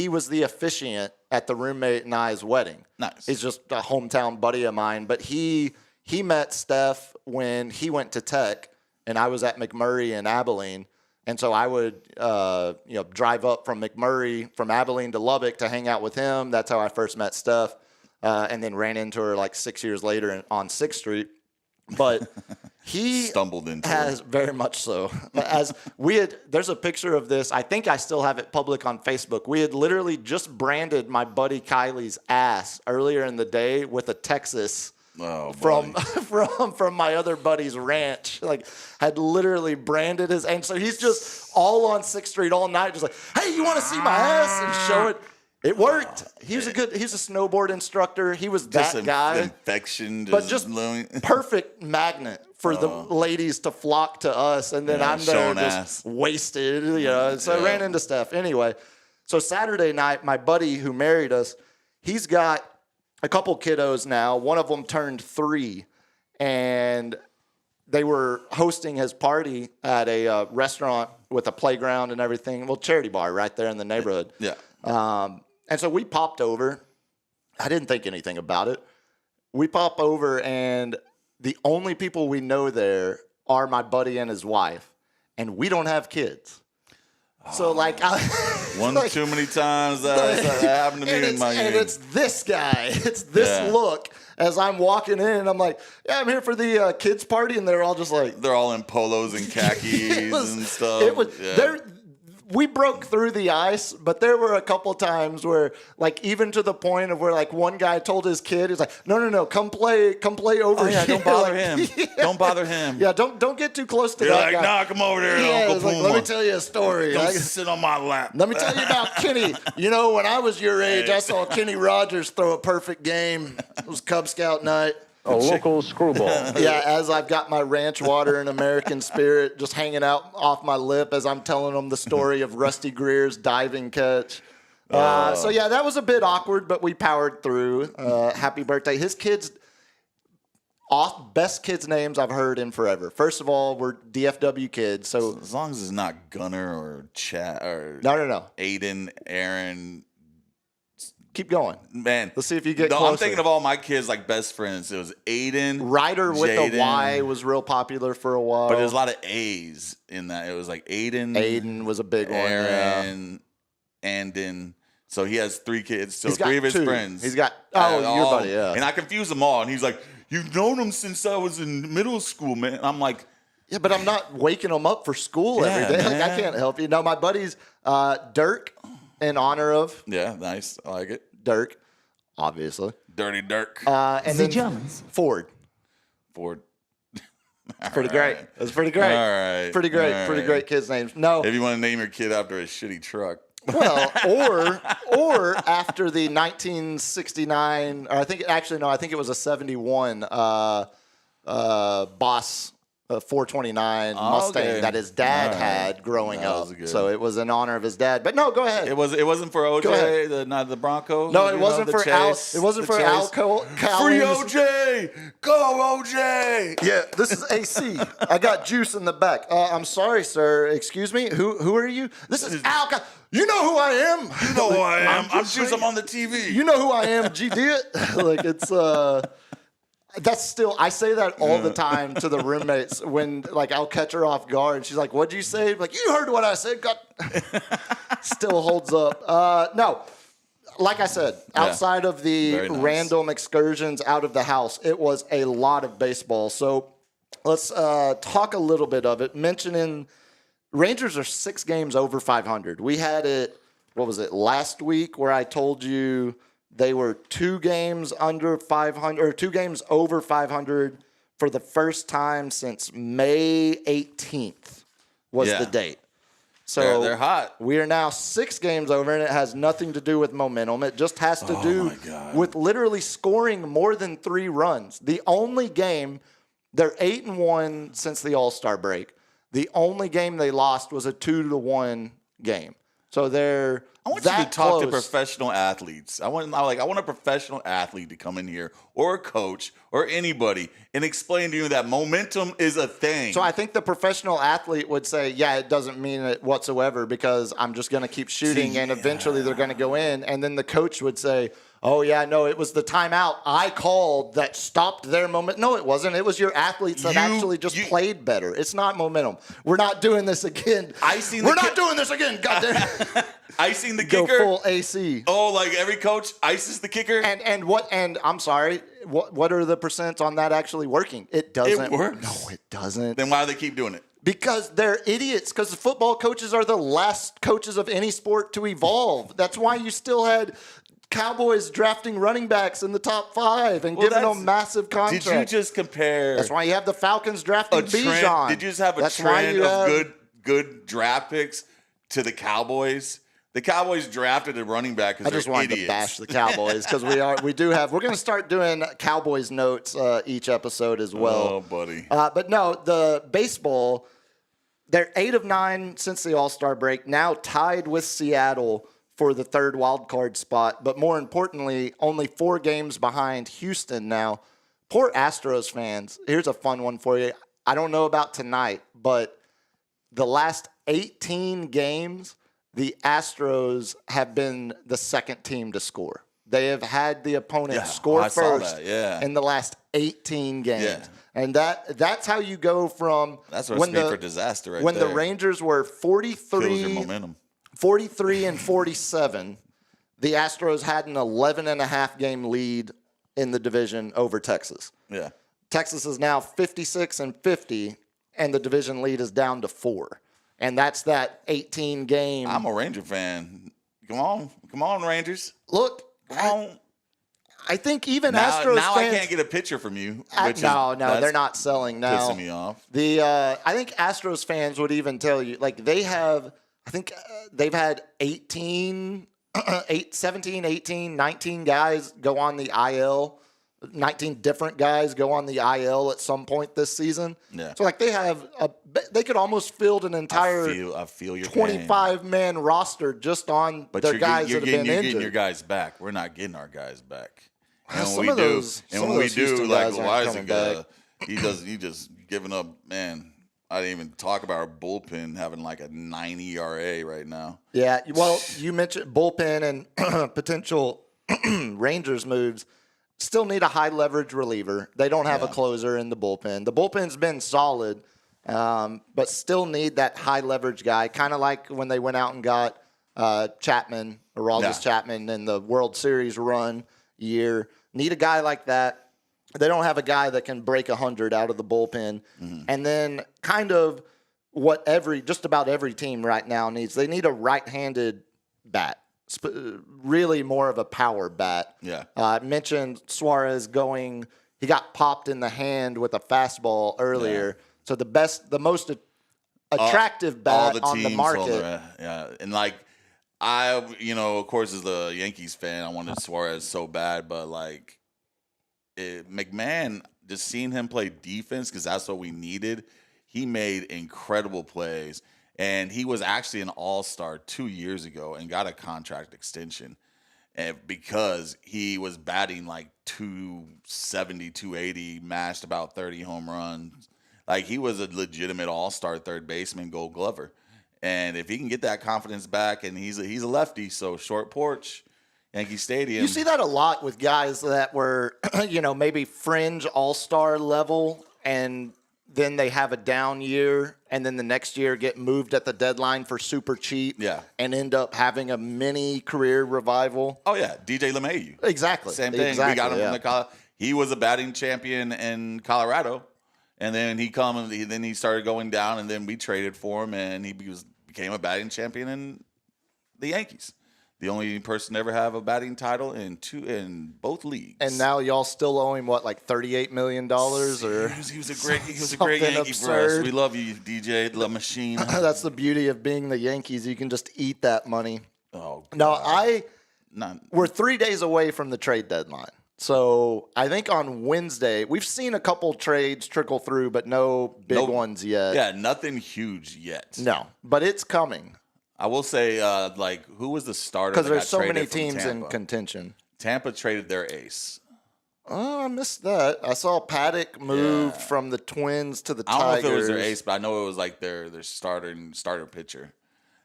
Speaker 2: was the officiant at the roommate and I's wedding.
Speaker 3: Nice.
Speaker 2: He's just a hometown buddy of mine. But he met Steph when he went to Tech, and I was at McMurray in Abilene. And so I would, drive up from McMurray, from Abilene to Lubbock to hang out with him. That's how I first met Steph, and then ran into her like 6 years later on 6th Street. But He
Speaker 3: stumbled into
Speaker 2: has
Speaker 3: it.
Speaker 2: very much so. There's a picture of this. I think I still have it public on Facebook. We had literally just branded my buddy Kylie's ass earlier in the day with a Texas from my other buddy's ranch. Like, had literally branded his, and so he's just all on 6th Street all night, just like, hey, you want to see my ass? And show it. It worked. He's a snowboard instructor. He was that guy.
Speaker 3: Infection,
Speaker 2: but just perfect magnet for the ladies to flock to us, and then I'm there just wasted, So I ran into Steph. Anyway, so Saturday night, my buddy who married us, he's got a couple kiddos now. One of them turned 3, and they were hosting his party at a restaurant with a playground and everything. Well, charity bar right there in the neighborhood.
Speaker 3: Yeah.
Speaker 2: And so we popped over. I didn't think anything about it. We pop over, and the only people we know there are my buddy and his wife, and we don't have kids. So,
Speaker 3: one too many times that happened to me in my
Speaker 2: and it's this guy. It's this look as I'm walking in, and I'm like, yeah, I'm here for the kids' party, and they're all just like.
Speaker 3: They're all in polos and khakis and stuff.
Speaker 2: We broke through the ice, but there were a couple times where, even to the point of where, one guy told his kid, he's like, no, come play over here.
Speaker 3: Don't bother him.
Speaker 2: Yeah.
Speaker 3: Don't bother him.
Speaker 2: Yeah, don't get too close to that guy.
Speaker 3: Nah, come over there, Uncle Puma.
Speaker 2: Let me tell you a story.
Speaker 3: Come sit on my lap.
Speaker 2: Let me tell you about Kenny. When I was your age, I saw Kenny Rogers throw a perfect game. It was Cub Scout night.
Speaker 6: A local screwball.
Speaker 2: Yeah, as I've got my ranch water and American Spirit just hanging out off my lip as I'm telling them the story of Rusty Greer's diving catch. So, yeah, that was a bit awkward, but we powered through. Happy birthday. His kids, best kids' names I've heard in forever. First of all, we're DFW kids. So
Speaker 3: as long as it's not Gunner or Chad or
Speaker 2: No.
Speaker 3: Aiden, Aaron.
Speaker 2: Keep going.
Speaker 3: Man.
Speaker 2: Let's see if you get closer.
Speaker 3: I'm thinking of all my kids like best friends. It was Aiden.
Speaker 2: Ryder with
Speaker 3: Jaden,
Speaker 2: a Y was real popular for a while.
Speaker 3: But there's a lot of A's in that. It was like Aiden.
Speaker 2: Aiden was a big one.
Speaker 3: Aaron. Andon. So he has 3 kids. So 3 of his friends.
Speaker 2: He's got, your buddy, yeah.
Speaker 3: And I confused them all. And he's like, you've known him since I was in middle school, man. And I'm like.
Speaker 2: Yeah, but I'm not waking them up for school every day.
Speaker 3: Man.
Speaker 2: I can't help you. No, my buddy's Dirk in honor of.
Speaker 3: Yeah, nice. I like it.
Speaker 2: Dirk, obviously.
Speaker 3: Dirty Dirk.
Speaker 2: And then Germans. Ford. Pretty great.
Speaker 3: Right.
Speaker 2: That's pretty great.
Speaker 3: All right.
Speaker 2: Pretty great.
Speaker 3: All
Speaker 2: pretty
Speaker 3: right.
Speaker 2: great kids' names. No.
Speaker 3: If you want to name your kid after a shitty truck.
Speaker 2: Well, or after the 1969, or I think it was a 71 Boss 429 Mustang that his dad had growing up. So it was in honor of his dad. But no, go ahead.
Speaker 3: It wasn't for OJ, not the Bronco.
Speaker 2: No, it wasn't for Al. It wasn't for Al
Speaker 3: Free OJ, go OJ.
Speaker 2: Yeah, this is AC. I got juice in the back. I'm sorry, sir. Excuse me. Who are you? This is Al. You know who I am.
Speaker 3: You know who I am. I'm on the TV.
Speaker 2: You know who I am. G did. It's That's still, I say that all the time to the roommates when, I'll catch her off guard. And she's like, what'd you say? Like, you heard what I said. God. Still holds up. No, like I said, outside of the random excursions out of the house, it was a lot of baseball. So let's talk a little bit of it. Mentioning Rangers are 6 games over 500. We had it, last week where I told you they were 2 games under 500 or 2 games over 500 for the first time since May 18th was the date. So
Speaker 3: they're hot.
Speaker 2: We are now 6 games over, and it has nothing to do with momentum. It just has to do with literally scoring more than 3 runs. The only game, they're 8-1 since the All-Star break. The only game they lost was a 2-1 game. So they're
Speaker 3: I want you to talk to professional athletes. I want a professional athlete to come in here, or a coach, or anybody, and explain to you that momentum is a thing.
Speaker 2: So I think the professional athlete would say, yeah, it doesn't mean it whatsoever because I'm just going to keep shooting and eventually they're going to go in. And then the coach would say, oh, yeah, no, it was the timeout I called that stopped their moment. No, it wasn't. It was your athletes that actually just played better. It's not momentum. We're not doing this again. We're not doing this again, goddamn.
Speaker 3: Icing the
Speaker 2: Go
Speaker 3: kicker.
Speaker 2: full AC.
Speaker 3: Oh, like every coach ices the kicker.
Speaker 2: And I'm sorry. What are the percents on that actually working? It doesn't.
Speaker 3: It works.
Speaker 2: No, it doesn't.
Speaker 3: Then why do they keep doing it?
Speaker 2: Because they're idiots. Because the football coaches are the last coaches of any sport to evolve. That's why you still had Cowboys drafting running backs in the top 5 and giving them massive contracts.
Speaker 3: Did you just compare?
Speaker 2: That's why you have the Falcons drafting Bijan.
Speaker 3: Did you just have a trend of good draft picks to the Cowboys? The Cowboys drafted a running back because they're idiots.
Speaker 2: To bash the Cowboys because we're going to start doing Cowboys notes each episode as well.
Speaker 3: Oh, buddy.
Speaker 2: But no, the baseball, they're 8 of 9 since the All-Star break, now tied with Seattle for the 3rd wild card spot. But more importantly, only 4 games behind Houston now. Poor Astros fans. Here's a fun one for you. I don't know about tonight, but the last 18 games, the Astros have been the second team to score. They have had the opponent score first in the last 18 games. Yeah. And that's how you go from
Speaker 3: that's what's made for disaster right
Speaker 2: when
Speaker 3: there.
Speaker 2: The Rangers were 43 and 47, the Astros had an 11.5 game lead in the division over Texas.
Speaker 3: Yeah.
Speaker 2: Texas is now 56 and 50, and the division lead is down to 4. And that's that 18 game.
Speaker 3: I'm a Ranger fan. Come on, Rangers.
Speaker 2: Look,
Speaker 3: come on.
Speaker 2: I think even Astros fans.
Speaker 3: Now I can't get a picture from you.
Speaker 2: No, they're not selling now.
Speaker 3: Pissing me off.
Speaker 2: I think Astros fans would even tell you, like they've had 17, 18, 19 guys go on the IL. 19 different guys go on the IL at some point this season.
Speaker 3: Yeah.
Speaker 2: So like they could almost field an entire
Speaker 3: I feel your
Speaker 2: 25-man roster just on their guys that have been injured.
Speaker 3: You're getting your guys back. We're not getting our guys back. And
Speaker 2: when we do,
Speaker 3: like Loizaga, he just giving up. Man, I didn't even talk about our bullpen having like a 9 ERA right now.
Speaker 2: Yeah. Well, you mentioned bullpen and potential Rangers moves. Still need a high leverage reliever. They don't have a closer in the bullpen. The bullpen's been solid, but still need that high leverage guy. Kind of like when they went out and got Chapman, Aroldis Chapman in the World Series run year. Need a guy like that. They don't have a guy that can break 100 out of the bullpen. Mm-hmm. And then kind of what just about every team right now needs. They need a right-handed bat. Really more of a power bat.
Speaker 3: Yeah.
Speaker 2: I mentioned Suarez he got popped in the hand with a fastball earlier. Yeah. So the most attractive bat on the market.
Speaker 3: And like, of course, as the Yankees fan, I wanted Suarez so bad, but like, McMahon, just seeing him play defense, because that's what we needed, he made incredible plays. And he was actually an all-star 2 years ago and got a contract extension because he was batting like 270, 280, mashed about 30 home runs. Like, he was a legitimate all-star third baseman, Gold Glover. And if he can get that confidence back, and he's a lefty, so short porch, Yankee Stadium.
Speaker 2: You see that a lot with guys that were, maybe fringe all-star level, and then they have a down year, and then the next year get moved at the deadline for super cheap and end up having a mini career revival.
Speaker 3: Oh, yeah. DJ LeMahieu.
Speaker 2: Exactly.
Speaker 3: Same thing. We got him from he was a batting champion in Colorado, and then he started going down, and then we traded for him, and he became a batting champion in the Yankees. The only person to ever have a batting title in both leagues.
Speaker 2: And now y'all still owe him like $38 million, or
Speaker 3: he was a great Yankee for us. We love you, DJ La Machine.
Speaker 2: That's the beauty of being the Yankees. You can just eat that money.
Speaker 3: Oh,
Speaker 2: God. We're 3 days away from the trade deadline. So I think on Wednesday we've seen a couple trades trickle through, but no big ones yet.
Speaker 3: Yeah, nothing huge yet.
Speaker 2: No, but it's coming.
Speaker 3: I will say, who was the starter?
Speaker 2: Because there's so many teams in contention.
Speaker 3: Tampa traded their ace.
Speaker 2: Oh, I missed that. I saw Paddock moved from the Twins to the Tigers.
Speaker 3: I don't know if it was their ace, but I know it was like their starter pitcher.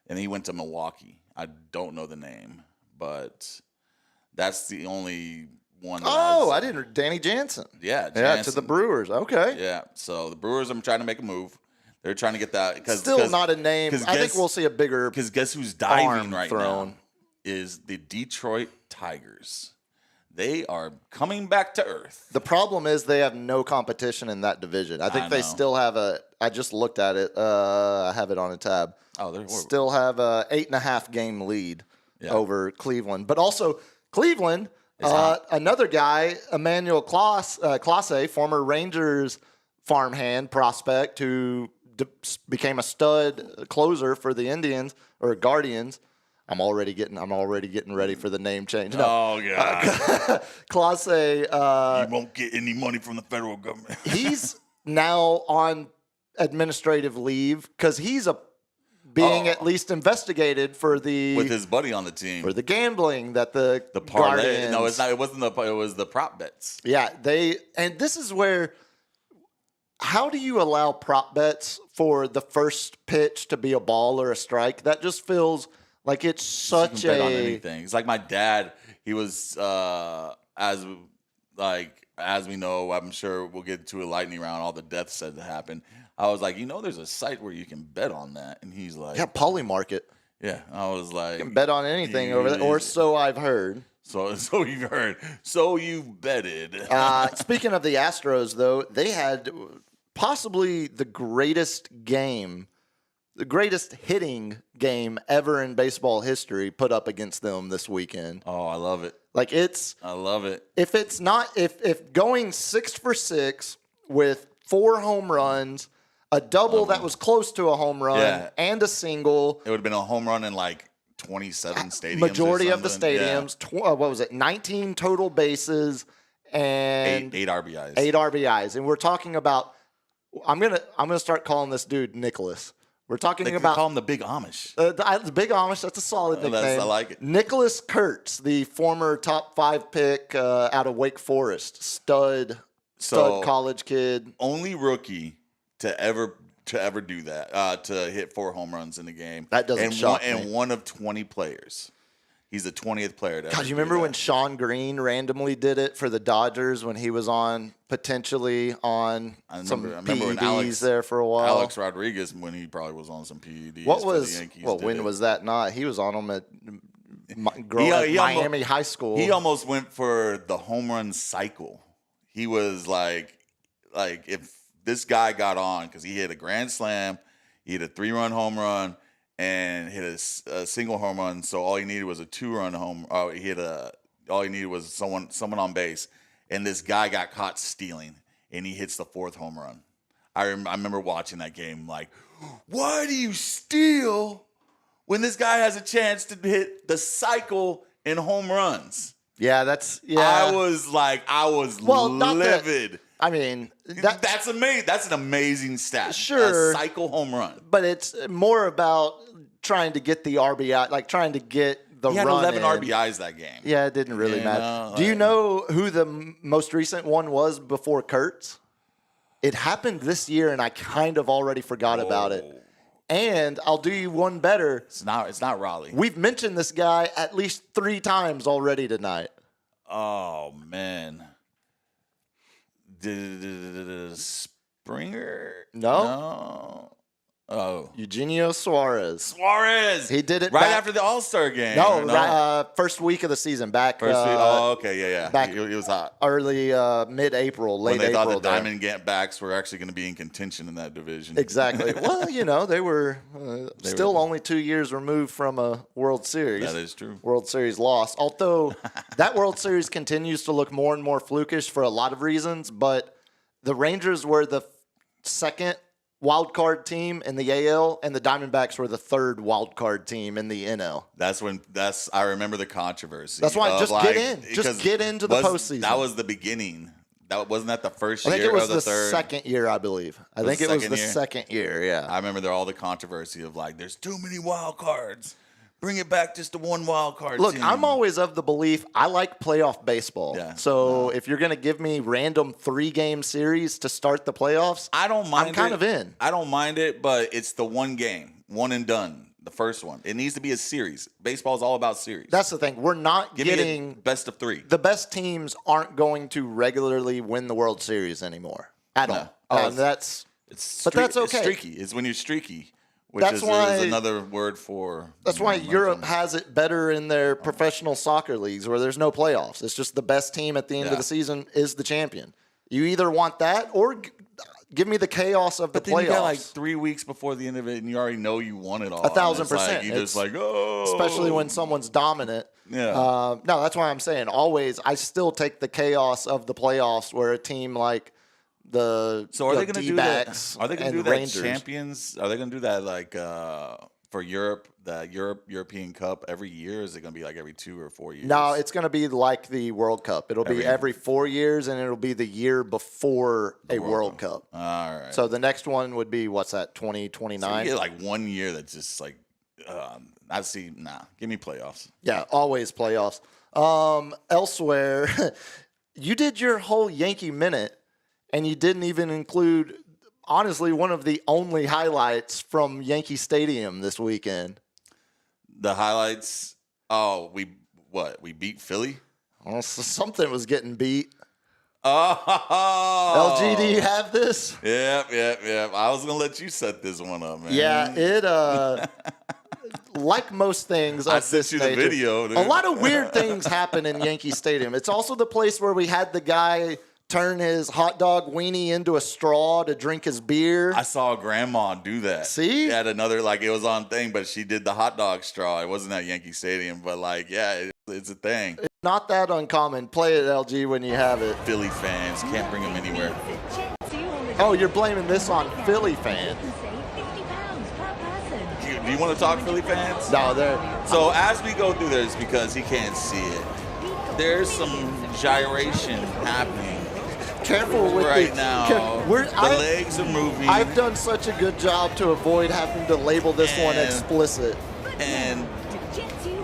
Speaker 3: And he went to Milwaukee. I don't know the name, but That's the only one.
Speaker 2: I didn't. Danny Jansen.
Speaker 3: Yeah,
Speaker 2: to the Brewers. Okay.
Speaker 3: Yeah, so the Brewers are trying to make a move. They're trying to get that because
Speaker 2: still not a name. I think we'll see a bigger.
Speaker 3: Because guess who's diving right
Speaker 2: thrown.
Speaker 3: now is the Detroit Tigers. They are coming back to earth.
Speaker 2: The problem is they have no competition in that division. I think they still have I just looked at it. I have it on a tab.
Speaker 3: Oh, they're horrible.
Speaker 2: Still have a 8.5 game lead over Cleveland. But also Cleveland, another guy, Emmanuel Clase, former Rangers farmhand prospect who became a stud closer for the Indians or Guardians. I'm already getting ready for the name change. No.
Speaker 3: Oh God,
Speaker 2: Clase.
Speaker 3: You won't get any money from the federal government.
Speaker 2: He's now on administrative leave because he's being at least investigated for
Speaker 3: with his buddy on the team
Speaker 2: for the gambling that the
Speaker 3: parlay.
Speaker 2: Guardians,
Speaker 3: No, it's not. It wasn't it was the prop bets.
Speaker 2: Yeah, and this is where. How do you allow prop bets for the first pitch to be a ball or a strike? That just feels like it's such
Speaker 3: you can bet on anything. It's like my dad. He was as we know. I'm sure we'll get to a lightning round. All the deaths that happened. I was like, there's a site where you can bet on that, and he's like,
Speaker 2: yeah, Polymarket.
Speaker 3: Yeah, I was like,
Speaker 2: you can bet on anything over there, or so I've heard.
Speaker 3: So you've heard. So you've betted.
Speaker 2: Speaking of the Astros, though, they had possibly the greatest hitting game ever in baseball history put up against them this weekend.
Speaker 3: Oh, I love it.
Speaker 2: I
Speaker 3: love it.
Speaker 2: If it's not, if going 6 for 6 with 4 home runs, a double that was close to a home run, and a single,
Speaker 3: it would have been a home run in like 27 stadiums.
Speaker 2: Majority of the stadiums. What was it? 19 total bases and
Speaker 3: 8 RBIs.
Speaker 2: 8 RBIs, and we're talking about. I'm gonna start calling this dude Nicholas. We're talking about
Speaker 3: call him the Big Amish.
Speaker 2: The Big Amish. That's a solid nickname.
Speaker 3: I like it.
Speaker 2: Nicholas Kurtz, the former top 5 pick out of Wake Forest, stud college kid.
Speaker 3: Only rookie to ever do that. To hit 4 home runs in the game.
Speaker 2: That doesn't shock me.
Speaker 3: And one of 20 players. He's the 20th player to ever
Speaker 2: you remember when Sean Green randomly did it for the Dodgers when he was potentially on some PEDs there for a while?
Speaker 3: Alex Rodriguez, when he probably was on some PEDs for the Yankees.
Speaker 2: When was that not? He was on them at Miami High School.
Speaker 3: He almost went for the home run cycle. He was like if this guy got on, because he hit a grand slam, he hit a 3-run home run, and hit a single home run. So all he needed was a 2-run home. All he needed was someone on base, and this guy got caught stealing, and he hits the 4th home run. I remember watching that game. Like, why do you steal when this guy has a chance to hit the cycle in home runs?
Speaker 2: Yeah,
Speaker 3: I was livid.
Speaker 2: I mean,
Speaker 3: that's amazing. That's an amazing stat.
Speaker 2: Sure,
Speaker 3: a cycle home run.
Speaker 2: But it's more about trying to get the RBI, like trying to get the run. He had
Speaker 3: 11 RBIs that game.
Speaker 2: Yeah, it didn't really matter. Do you know who the most recent one was before Kurtz? It happened this year, and I kind of already forgot about it. And I'll do you one better.
Speaker 3: It's not Raleigh.
Speaker 2: We've mentioned this guy at least 3 times already tonight.
Speaker 3: Oh man. Springer?
Speaker 2: No.
Speaker 3: Oh.
Speaker 2: Eugenio Suarez.
Speaker 3: He
Speaker 2: did it
Speaker 3: right after the All-Star game.
Speaker 2: No, first week of the season. First week?
Speaker 3: Oh, okay, yeah.
Speaker 2: Back
Speaker 3: he was hot.
Speaker 2: Early, mid-April, late April.
Speaker 3: When they thought the Diamondbacks were actually going to be in contention in that division.
Speaker 2: Exactly. Well, they were still only 2 years removed from a World Series.
Speaker 3: That is true.
Speaker 2: World Series loss. Although that World Series continues to look more and more flukish for a lot of reasons, but the Rangers were the second wild card team in the AL, and the Diamondbacks were the 3rd wild card team in the NL.
Speaker 3: I remember the controversy.
Speaker 2: That's why get into the postseason.
Speaker 3: That was the beginning. Wasn't that the first year?
Speaker 2: I think it was
Speaker 3: the third?
Speaker 2: Second year, I believe. I think it was the second year. Yeah,
Speaker 3: I remember all the controversy of there's too many wild cards. Bring it back just to one wild card.
Speaker 2: Look,
Speaker 3: team.
Speaker 2: I'm always of the belief I like playoff baseball.
Speaker 3: Yeah.
Speaker 2: So if you're going to give me random 3-game series to start the playoffs,
Speaker 3: I don't mind.
Speaker 2: I'm kind of in.
Speaker 3: I don't mind it, but it's the one game, one and done. The first one. It needs to be a series. Baseball is all about series.
Speaker 2: That's the thing. We're not
Speaker 3: Give me
Speaker 2: getting
Speaker 3: a best of 3.
Speaker 2: the best teams aren't going to regularly win the World Series anymore at all.
Speaker 3: Oh,
Speaker 2: And that's
Speaker 3: but
Speaker 2: that's okay.
Speaker 3: It's streaky. It's when you're streaky, which
Speaker 2: That's
Speaker 3: is
Speaker 2: why-
Speaker 3: another word for.
Speaker 2: That's why Europe has it better in their professional soccer leagues where there's no playoffs. It's just the best team at the end of the season is the champion. You either want that or give me the chaos of the
Speaker 3: But then
Speaker 2: playoffs.
Speaker 3: you got like 3 weeks before the end of it, and you already know you won it all.
Speaker 2: 1,000%.
Speaker 3: You're just like, oh.
Speaker 2: Especially when someone's dominant.
Speaker 3: Yeah.
Speaker 2: No, that's why I'm saying always. I still take the chaos of the playoffs where a team like the
Speaker 3: So are they going to do that?
Speaker 2: D-backs
Speaker 3: Are they going to
Speaker 2: and
Speaker 3: do that
Speaker 2: Rangers.
Speaker 3: champions? Are they going to do that like for Europe, the European Cup every year? Or is it going to be like every 2 or 4 years?
Speaker 2: No, it's going to be like the World Cup. It'll be every 4 years, and it'll be the year before a World Cup.
Speaker 3: All right.
Speaker 2: So the next one would be, what's that,
Speaker 3: So
Speaker 2: 2029?
Speaker 3: you get like 1 year that's just like, give me playoffs.
Speaker 2: Yeah, always playoffs. Elsewhere, you did your whole Yankee Minute, and you didn't even include, honestly, one of the only highlights from Yankee Stadium this weekend.
Speaker 3: The highlights. Oh, we beat Philly.
Speaker 2: Well, something was getting beat.
Speaker 3: Oh,
Speaker 2: LG, do you have this?
Speaker 3: Yep. I was gonna let you set this one up, man.
Speaker 2: Yeah, it like most things
Speaker 3: I
Speaker 2: of
Speaker 3: sent
Speaker 2: this
Speaker 3: you the
Speaker 2: nature,
Speaker 3: video, dude.
Speaker 2: a lot of weird things happen in Yankee Stadium. It's also the place where we had the guy turn his hot dog weenie into a straw to drink his beer.
Speaker 3: I saw grandma do that.
Speaker 2: See?
Speaker 3: At another, like, it was on thing, but she did the hot dog straw. It wasn't at Yankee Stadium, but like, yeah, it's a thing.
Speaker 2: It's not that uncommon. Play it, LG, when you have it.
Speaker 3: Philly fans can't bring them anywhere.
Speaker 2: Oh, you're blaming this on Philly fans.
Speaker 3: Do you want to talk Philly fans?
Speaker 2: No, they're...
Speaker 3: So as we go through this, because he can't see it, there's some gyration happening
Speaker 2: Careful with
Speaker 3: right
Speaker 2: the,
Speaker 3: now. The legs are moving.
Speaker 2: I've done such a good job to avoid having to label this one explicit.
Speaker 3: And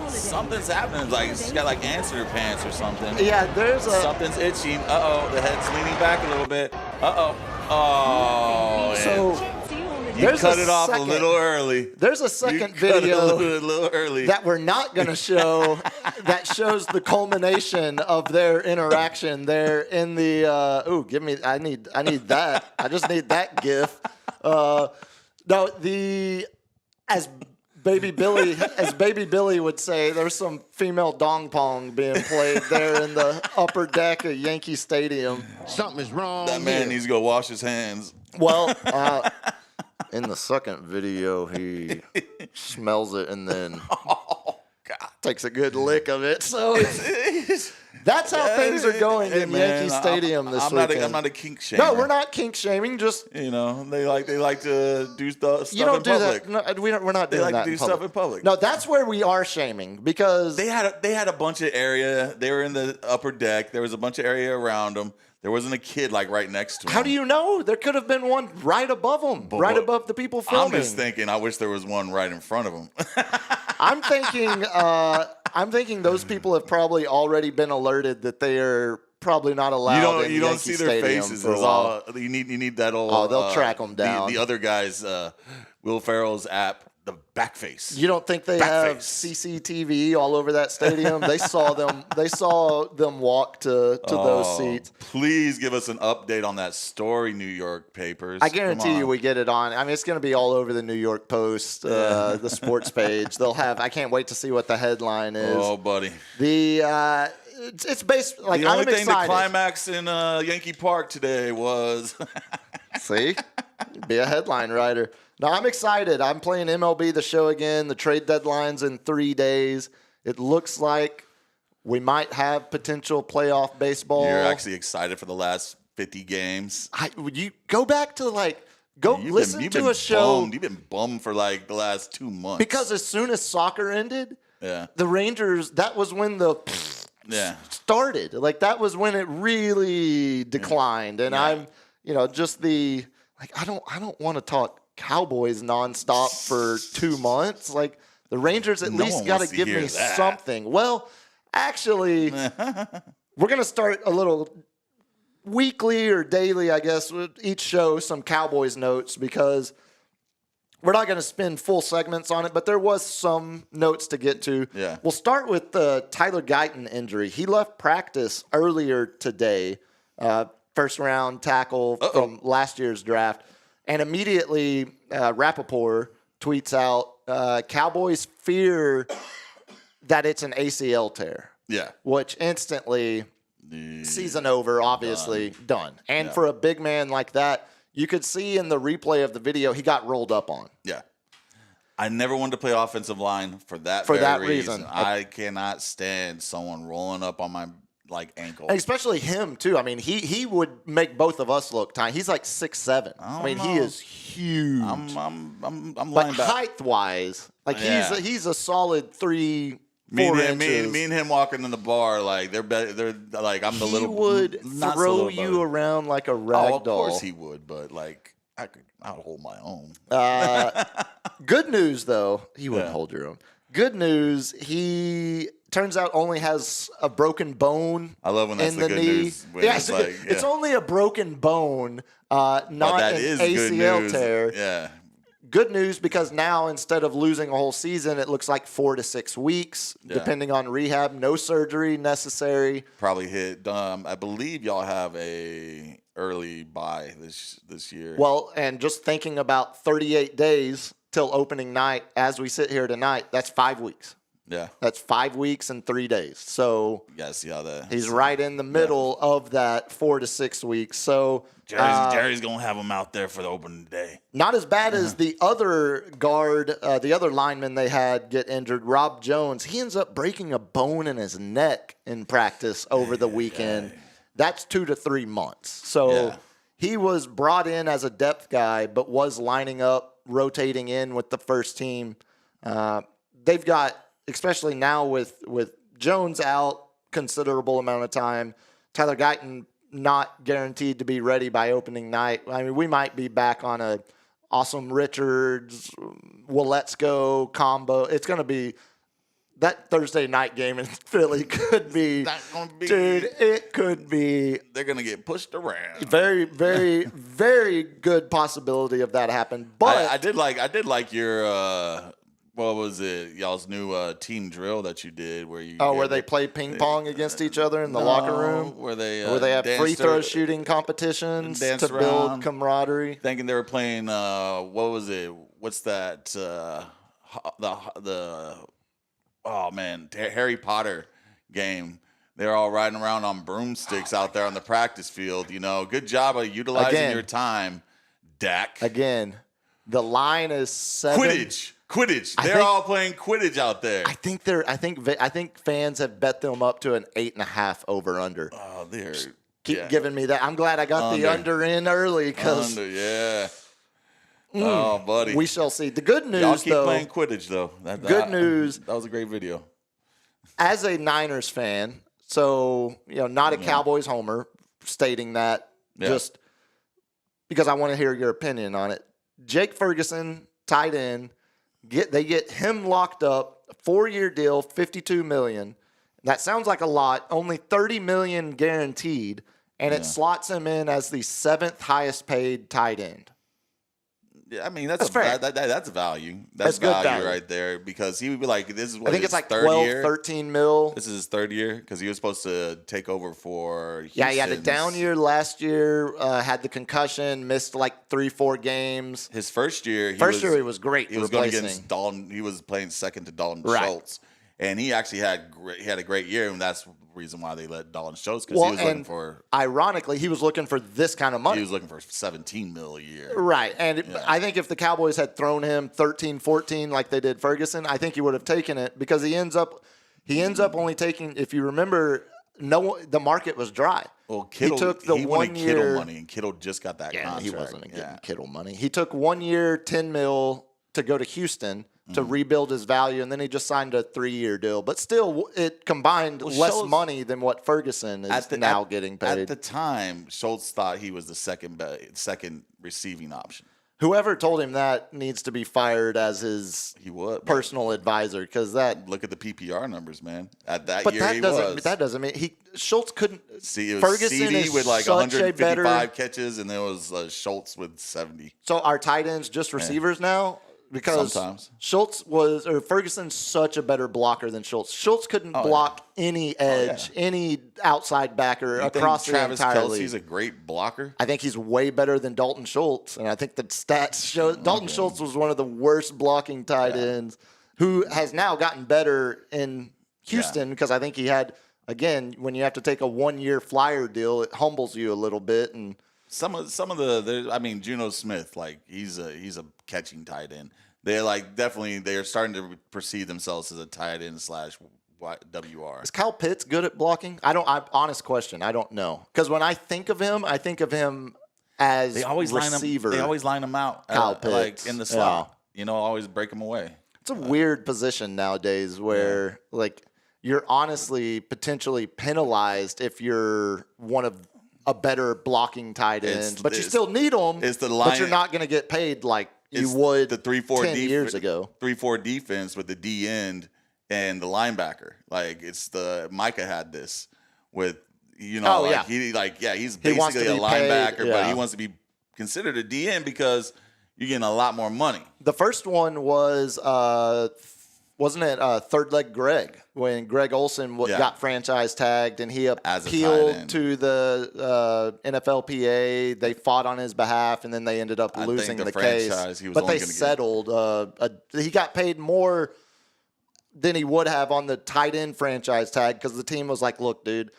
Speaker 3: something's happening. Like she's got like ants in her pants or something.
Speaker 2: Yeah, there's a...
Speaker 3: Something's itching. Uh-oh, the head's leaning back a little bit. Uh-oh. Oh,
Speaker 2: So...
Speaker 3: You cut it off a little early.
Speaker 2: There's a second video
Speaker 3: a little early
Speaker 2: that we're not going to show that shows the culmination of their interaction there in the I need that. I just need that gif. No, as Baby Billy would say, there's some female dong pong being played there in the upper deck of Yankee Stadium.
Speaker 1: Something is wrong.
Speaker 3: That man needs to go wash his hands.
Speaker 2: Well, in the second video, he smells it and then takes a good lick of it. So that's how things are going in Yankee Stadium this weekend.
Speaker 3: I'm not a kink shamer.
Speaker 2: No, we're not kink shaming. Just
Speaker 3: they like to do stuff
Speaker 2: you don't
Speaker 3: in
Speaker 2: do
Speaker 3: public.
Speaker 2: that. No, we're not doing
Speaker 3: like
Speaker 2: that
Speaker 3: to do
Speaker 2: in
Speaker 3: stuff
Speaker 2: public.
Speaker 3: in public.
Speaker 2: No, that's where we are shaming because
Speaker 3: They had a bunch of area. They were in the upper deck. There was a bunch of area around them. There wasn't a kid like right next to him.
Speaker 2: How do you know? There could have been one right above them, right above the people filming.
Speaker 3: I'm just thinking. I wish there was one right in front of him.
Speaker 2: I'm thinking those people have probably already been alerted that they are probably not allowed.
Speaker 3: You don't see their faces. It's all you need that old.
Speaker 2: Oh, they'll track them down.
Speaker 3: The other guys, Will Ferrell's app, the back face.
Speaker 2: You don't think they have CCTV all over that stadium? They saw them. They saw them walk to those seats.
Speaker 3: Please give us an update on that story, New York papers.
Speaker 2: I guarantee you, we get it on. I mean, it's going to be all over the New York Post, the sports page. They'll have. I can't wait to see what the headline is.
Speaker 3: Oh, buddy.
Speaker 2: It's based like
Speaker 3: the only
Speaker 2: I'm
Speaker 3: thing
Speaker 2: excited.
Speaker 3: to climax in Yankee Park today was.
Speaker 2: See, be a headline writer. No, I'm excited. I'm playing MLB The Show again. The trade deadline's in 3 days. It looks like we might have potential playoff baseball.
Speaker 3: You're actually excited for the last 50 games.
Speaker 2: You go back to listen to a show.
Speaker 3: You've been bummed for like the last 2 months.
Speaker 2: Because as soon as soccer ended,
Speaker 3: yeah,
Speaker 2: the Rangers, that was when the started. Like that was when it really declined. And I'm, just I don't want to talk Cowboys nonstop for 2 months. Like the Rangers at least got to give me something. Well, actually, we're going to start a little weekly or daily, I guess, with each show some Cowboys notes because we're not going to spend full segments on it, but there was some notes to get to.
Speaker 3: Yeah.
Speaker 2: We'll start with the Tyler Guyton injury. He left practice earlier today, first-round tackle from last year's draft. And immediately, Rappaport tweets out, Cowboys fear that it's an ACL tear.
Speaker 3: Yeah.
Speaker 2: Which instantly, season over, obviously, done. And for a big man like that, you could see in the replay of the video, he got rolled up on.
Speaker 3: Yeah. I never wanted to play offensive line for that reason. I cannot stand someone rolling up on my ankle.
Speaker 2: And especially him, too. I mean, he would make both of us look tiny. He's like 6'7". I mean, he is huge.
Speaker 3: I'm
Speaker 2: but height-wise, he's a solid 3-4 inches.
Speaker 3: Me and him walking in the bar, they're like I'm the little.
Speaker 2: He would throw you around like a rag
Speaker 3: of
Speaker 2: doll.
Speaker 3: Of course he would, but I'll hold my own.
Speaker 2: Good news, though, he wouldn't hold your own. Good news, he turns out only has a broken bone.
Speaker 3: I love when that's
Speaker 2: in
Speaker 3: the
Speaker 2: the
Speaker 3: good
Speaker 2: knee.
Speaker 3: news.
Speaker 2: It's only a broken bone, not an ACL tear.
Speaker 3: Yeah.
Speaker 2: Good news because now instead of losing a whole season, it looks like 4 to 6 weeks, depending on rehab. No surgery necessary.
Speaker 3: Probably hit. I believe y'all have a early bye this year.
Speaker 2: Well, and just thinking about 38 days till opening night, as we sit here tonight, that's 5 weeks.
Speaker 3: Yeah.
Speaker 2: That's 5 weeks and 3 days. So
Speaker 3: you gotta see how that.
Speaker 2: He's right in the middle of that 4 to 6 weeks. So
Speaker 3: Jerry's gonna have him out there for the opening day.
Speaker 2: Not as bad as the other guard, the other lineman they had get injured, Rob Jones. He ends up breaking a bone in his neck in practice over the weekend. That's 2 to 3 months. So he was brought in as a depth guy, but was lining up, rotating in with the first team. They've got, especially now with Jones out considerable amount of time, Tyler Guyton not guaranteed to be ready by opening night. I mean, we might be back on a Awesome Richards, let's go combo. It's going to be that Thursday night game in Philly could be, dude, it could be.
Speaker 3: They're going to get pushed around.
Speaker 2: Very, very, very good possibility of that happening. But
Speaker 3: I did like your, what was it? Y'all's new team drill that you did, where
Speaker 2: they play ping pong against each other in the locker room,
Speaker 3: where they
Speaker 2: have free throw shooting competitions to build camaraderie.
Speaker 3: Thinking they were playing, what was it? What's that? Harry Potter game. They're all riding around on broomsticks out there on the practice field. You know, good job of utilizing your time, Dak.
Speaker 2: Again, the line is 7.
Speaker 3: Quidditch. They're all playing Quidditch out there.
Speaker 2: I think fans have bet them up to an 8.5 over under.
Speaker 3: Oh, they're
Speaker 2: keep giving me that. I'm glad I got the under in early because
Speaker 3: oh, buddy,
Speaker 2: we shall see. The good news,
Speaker 3: y'all keep playing Quidditch though.
Speaker 2: Good news.
Speaker 3: That was a great video.
Speaker 2: As a Niners fan, so not a Cowboys homer, stating that just because I want to hear your opinion on it. Jake Ferguson, tight end. They get him locked up, 4-year deal, $52 million. That sounds like a lot. Only $30 million guaranteed, and it slots him in as the 7th highest paid tight end.
Speaker 3: Yeah, I mean that's
Speaker 2: fair.
Speaker 3: That's value. That's
Speaker 2: good
Speaker 3: value right there because he would be like, this is what
Speaker 2: I think it's like
Speaker 3: 12,
Speaker 2: 13 mil.
Speaker 3: This is his 3rd year because he was supposed to take over for Houston.
Speaker 2: Yeah, he had a down year last year. Had the concussion, missed like 3-4 games.
Speaker 3: His first year,
Speaker 2: he was great.
Speaker 3: He was going against Dalton. He was playing second to Dalton Schultz, and he actually had a great year, and that's the reason why they let Dalton Schultz because he was looking for.
Speaker 2: Ironically, he was looking for this kind of money.
Speaker 3: He was looking for $17 million a year.
Speaker 2: Right, and I think if the Cowboys had thrown him 13, 14 like they did Ferguson, I think he would have taken it because he ends up only taking. If you remember, the market was dry.
Speaker 3: Well, Kittle,
Speaker 2: he took the
Speaker 3: he
Speaker 2: 1
Speaker 3: wanted
Speaker 2: year
Speaker 3: Kittle money, and Kittle just got that contract.
Speaker 2: He wasn't getting Kittle money. He took 1 year, $10 million to go to Houston to rebuild his value, and then he just signed a 3-year deal. But still, it combined less money than what Ferguson is now getting paid.
Speaker 3: At the time, Schultz thought he was the second receiving option.
Speaker 2: Whoever told him that needs to be fired as his personal advisor because that.
Speaker 3: Look at the PPR numbers, man. At that
Speaker 2: but
Speaker 3: year,
Speaker 2: that doesn't mean Schultz couldn't.
Speaker 3: See, it was
Speaker 2: Ferguson
Speaker 3: CD with like 155 catches, and there was Schultz with 70.
Speaker 2: So our tight ends just receivers now. because
Speaker 3: Sometimes.
Speaker 2: Ferguson's such a better blocker than Schultz. Schultz couldn't block any edge, any outside backer across the entire
Speaker 3: Travis
Speaker 2: league.
Speaker 3: Kelce's a great blocker?
Speaker 2: I think he's way better than Dalton Schultz, and I think the stats show Dalton Schultz was one of the worst blocking tight ends, who has now gotten better in Houston because I think he had, again, when you have to take a 1-year flyer deal, it humbles you a little bit. And
Speaker 3: some of the Geno Smith, like he's a catching tight end. They're like they're starting to perceive themselves as a tight end / WR.
Speaker 2: Is Kyle Pitts good at blocking? Honest question. I don't know. Because when I think of him as receiver.
Speaker 3: They always line him out.
Speaker 2: Kyle Pitts.
Speaker 3: Like in the slot. Always break him away.
Speaker 2: It's a weird position nowadays where like you're honestly potentially penalized if you're one of a better blocking tight end, but you still need them. But you're not going to get paid like you would
Speaker 3: the 3-4
Speaker 2: 10 years ago.
Speaker 3: 3-4 defense with the D end and the linebacker. Like Micah had this with he's basically a linebacker, but he wants to be considered a D end because you're getting a lot more money.
Speaker 2: The first one was wasn't it Third Leg Greg, when Greg Olson got franchise tagged and he appealed to the NFLPA. They fought on his behalf and then they ended up losing the case. But they settled. He got paid more than he would have on the tight end franchise tag because the team was like, look, dude,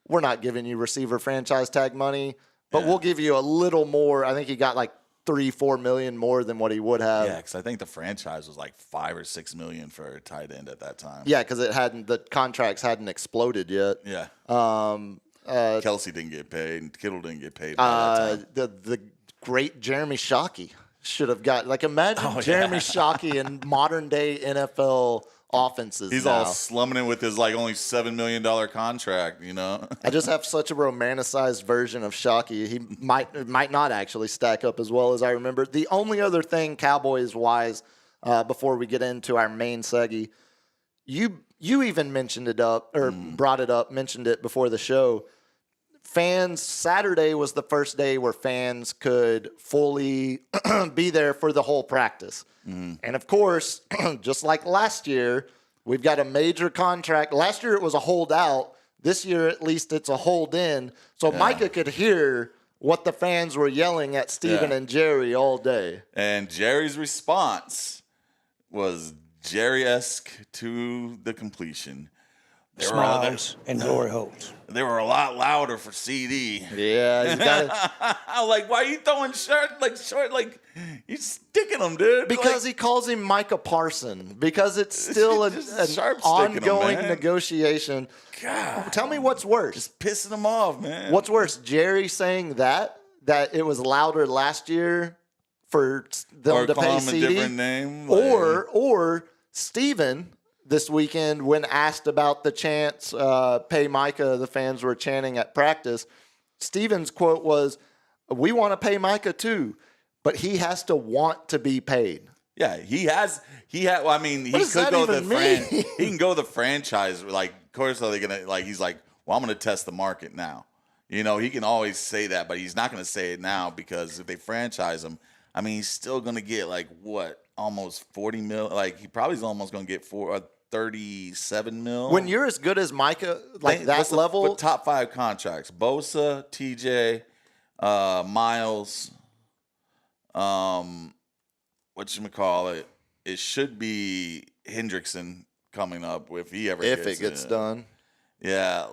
Speaker 2: we're not giving you receiver franchise tag money, but we'll give you a little more. I think he got like $3-4 million more than what he would have.
Speaker 3: Yeah, because I think the franchise was like $5 or $6 million for a tight end at that time.
Speaker 2: Yeah, because the contracts hadn't exploded yet.
Speaker 3: Yeah. Kelce didn't get paid, and Kittle didn't get paid. By that time.
Speaker 2: The great Jeremy Shockey should have got imagine Jeremy Shockey in modern day NFL offenses.
Speaker 3: He's all slumming it with his only $7 million contract,
Speaker 2: I just have such a romanticized version of Shockey. He might not actually stack up as well as I remember. The only other thing Cowboys wise, before we get into our main seggy, you even mentioned it brought it up, mentioned it before the show. Saturday was the first day where fans could fully be there for the whole practice. And of course, just like last year, we've got a major contract. Last year it was a holdout. This year, at least, it's a hold in. So Micah could hear what the fans were yelling at Steven and Jerry all day.
Speaker 3: And Jerry's response was Jerry-esque to the completion.
Speaker 1: Smiles and glory holes.
Speaker 3: They were a lot louder for CD.
Speaker 2: Yeah, you got
Speaker 3: I'm like, why are you throwing short? You sticking them, dude.
Speaker 2: Because he calls him Micah Parson. Because it's still an ongoing negotiation.
Speaker 3: God,
Speaker 2: tell me what's worse.
Speaker 3: Just pissing them off, man.
Speaker 2: What's worse, Jerry saying that it was louder last year for them to pay CD,
Speaker 3: a different name,
Speaker 2: or Steven this weekend, when asked about the chants, pay Micah, the fans were chanting at practice. Steven's quote was, "We want to pay Micah too, but he has to want to be paid."
Speaker 3: Yeah, he has. Well, I mean, he could go he can go the franchise. Like, of course, are they gonna he's like, well, I'm gonna test the market now. He can always say that, but he's not gonna say it now because if they franchise him, I mean, he's still gonna get almost $40 million. He probably is almost gonna get 37 mil.
Speaker 2: When you're as good as Micah, that level,
Speaker 3: with top 5 contracts: Bosa, TJ, Miles. Whatchamacallit? It should be Hendrickson coming up if he ever
Speaker 2: if it gets done.
Speaker 3: Yeah,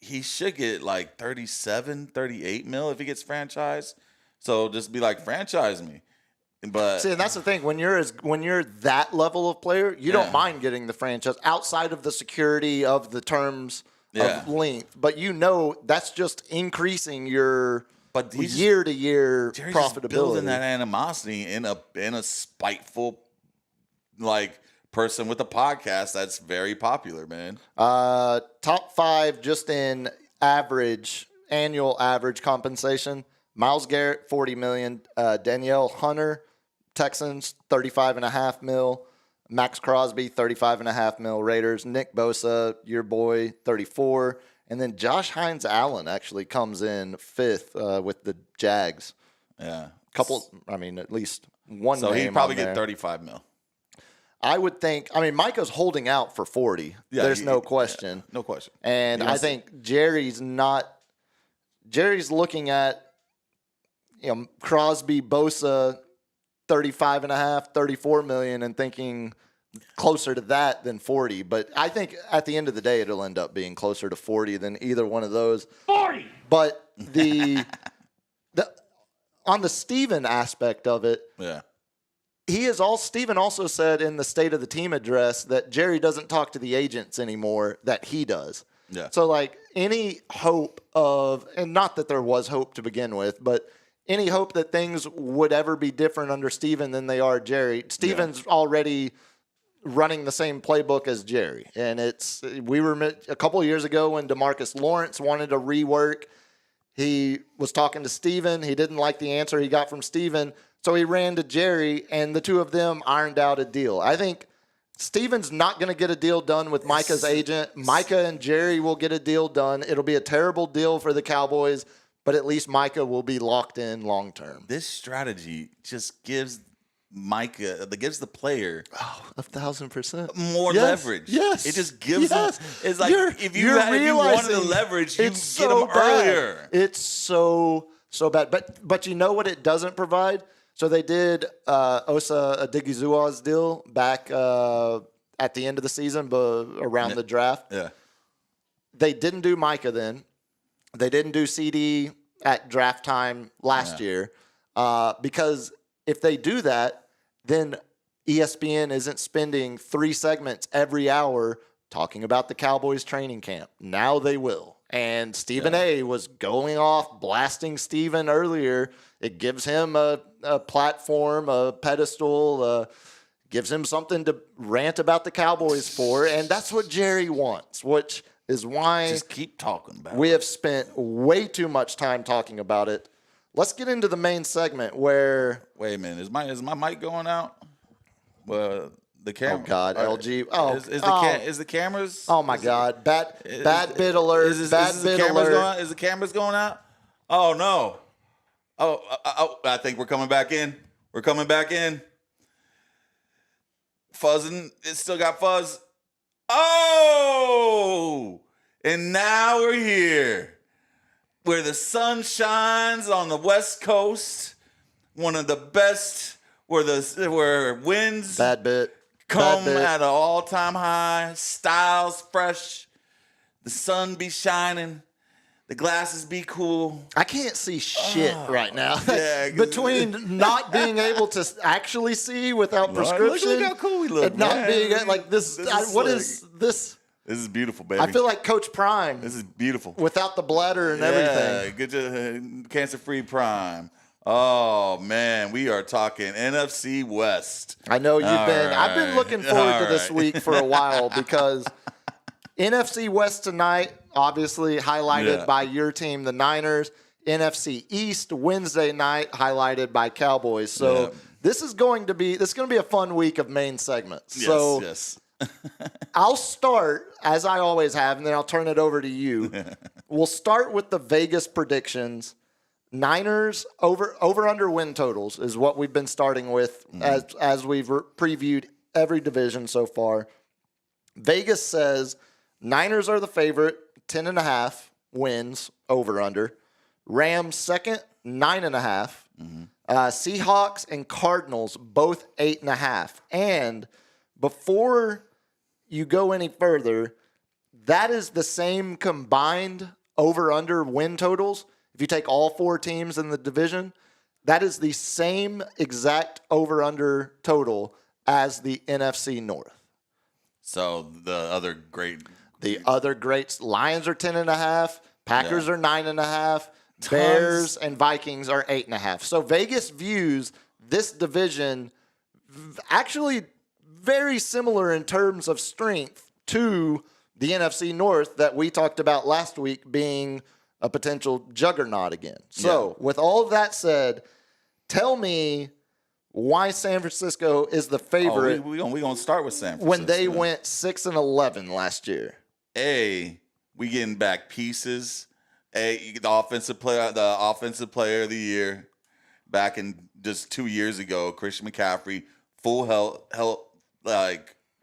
Speaker 3: he should get 37, 38 mil if he gets franchised. So just be franchise me. But
Speaker 2: see, and that's the thing. When you're that level of player, you don't mind getting the franchise outside of the security of the terms of length. But that's just increasing your year to year profitability.
Speaker 3: Building that animosity in a spiteful person with a podcast that's very popular, man.
Speaker 2: Top 5 just in annual average compensation. Myles Garrett, $40 million. Danielle Hunter, Texans, $35.5 million. Max Crosby, $35.5 million. Raiders. Nick Bosa, your boy, $34 million. And then Josh Hines Allen actually comes in 5th with the Jags.
Speaker 3: Yeah.
Speaker 2: At least one
Speaker 3: So
Speaker 2: name
Speaker 3: he'd probably
Speaker 2: on
Speaker 3: get
Speaker 2: there.
Speaker 3: $35 million.
Speaker 2: I would think. I mean, Micah's holding out for 40.
Speaker 3: Yeah,
Speaker 2: There's no question.
Speaker 3: No question.
Speaker 2: And I think Jerry's looking at, Crosby, Bosa, 35 and a half, 34 million, and thinking closer to that than 40. But I think at the end of the day, it'll end up being closer to 40 than either one of those. 40. But the on the Steven aspect of it,
Speaker 3: yeah.
Speaker 2: Steven also said in the State of the Team address that Jerry doesn't talk to the agents anymore, that he does.
Speaker 3: Yeah.
Speaker 2: So, like, any hope of, and not that there was hope to begin with, but any hope that things would ever be different under Steven than they are Jerry. Steven's already running the same playbook as Jerry. And we were a couple of years ago when DeMarcus Lawrence wanted to rework. He was talking to Steven. He didn't like the answer he got from Steven. So he ran to Jerry, and the two of them ironed out a deal. I think Steven's not going to get a deal done with Micah's agent. Micah and Jerry will get a deal done. It'll be a terrible deal for the Cowboys, but at least Micah will be locked in long term.
Speaker 3: This strategy just gives gives the player
Speaker 2: 1,000%
Speaker 3: more leverage.
Speaker 2: Yes,
Speaker 3: it just gives them. It's like if you wanted the leverage, you get
Speaker 2: so
Speaker 3: them earlier.
Speaker 2: It's so bad. But you know what it doesn't provide? So they did Osa Odighizuwa's deal back at the end of the season, around the draft.
Speaker 3: Yeah.
Speaker 2: They didn't do Micah then. They didn't do CD at draft time last year because if they do that, then ESPN isn't spending 3 segments every hour talking about the Cowboys training camp. Now they will. And Stephen A. was going off, blasting Stephen earlier. It gives him a platform, a pedestal, gives him something to rant about the Cowboys for. And that's what Jerry wants, which is why
Speaker 3: just keep talking about
Speaker 2: we have spent way too much time talking about it. Let's get into the main segment where...
Speaker 3: Wait a minute. Is my mic going out? Well, the camera.
Speaker 2: Oh, God, LG. Oh,
Speaker 3: is the cameras...
Speaker 2: Oh, my God. Bad bit alert. Bad bit alert.
Speaker 3: Is the cameras going out? Oh, no. Oh, I think we're coming back in. We're coming back in. Fuzzing. It still got fuzz. Oh! And now we're here. Where the sun shines on the West Coast. One of the best where winds
Speaker 2: Bad bit.
Speaker 3: come at an all-time high. Styles fresh. The sun be shining. The glasses be cool.
Speaker 2: I can't see shit right now.
Speaker 3: Yeah,
Speaker 2: between not being able to actually see without prescription,
Speaker 3: look how cool we look,
Speaker 2: and not
Speaker 3: man.
Speaker 2: being like this. What is this?
Speaker 3: This is beautiful, baby.
Speaker 2: I feel like Coach Prime.
Speaker 3: This is beautiful.
Speaker 2: Without the bladder and everything.
Speaker 3: Get your cancer-free Prime. Oh man, we are talking NFC West.
Speaker 2: I know you've been. I've been looking forward to this week for a while because NFC West tonight, obviously highlighted by your team, the Niners. NFC East Wednesday night, highlighted by Cowboys. So this is going to be a fun week of main segments.
Speaker 3: Yes.
Speaker 2: I'll start, as I always have, and then I'll turn it over to you. We'll start with the Vegas predictions. Niners over under win totals is what we've been starting with as we've previewed every division so far. Vegas says Niners are the favorite, 10.5 wins over under. Rams second, 9.5. Seahawks and Cardinals both 8.5. And before you go any further, that is the same combined over-under win totals. If you take all 4 teams in the division, that is the same exact over-under total as the NFC North.
Speaker 3: So the other greats,
Speaker 2: Lions are 10.5, Packers are 9.5, Bears and Vikings are 8.5. So Vegas views this division actually very similar in terms of strength to the NFC North that we talked about last week being a potential juggernaut again. So with all of that said, tell me why San Francisco is the favorite.
Speaker 3: We're going to start with San Francisco.
Speaker 2: When they went 6-11 last year.
Speaker 3: We getting back pieces. You get the offensive player of the year back in just 2 years ago. Christian McCaffrey, full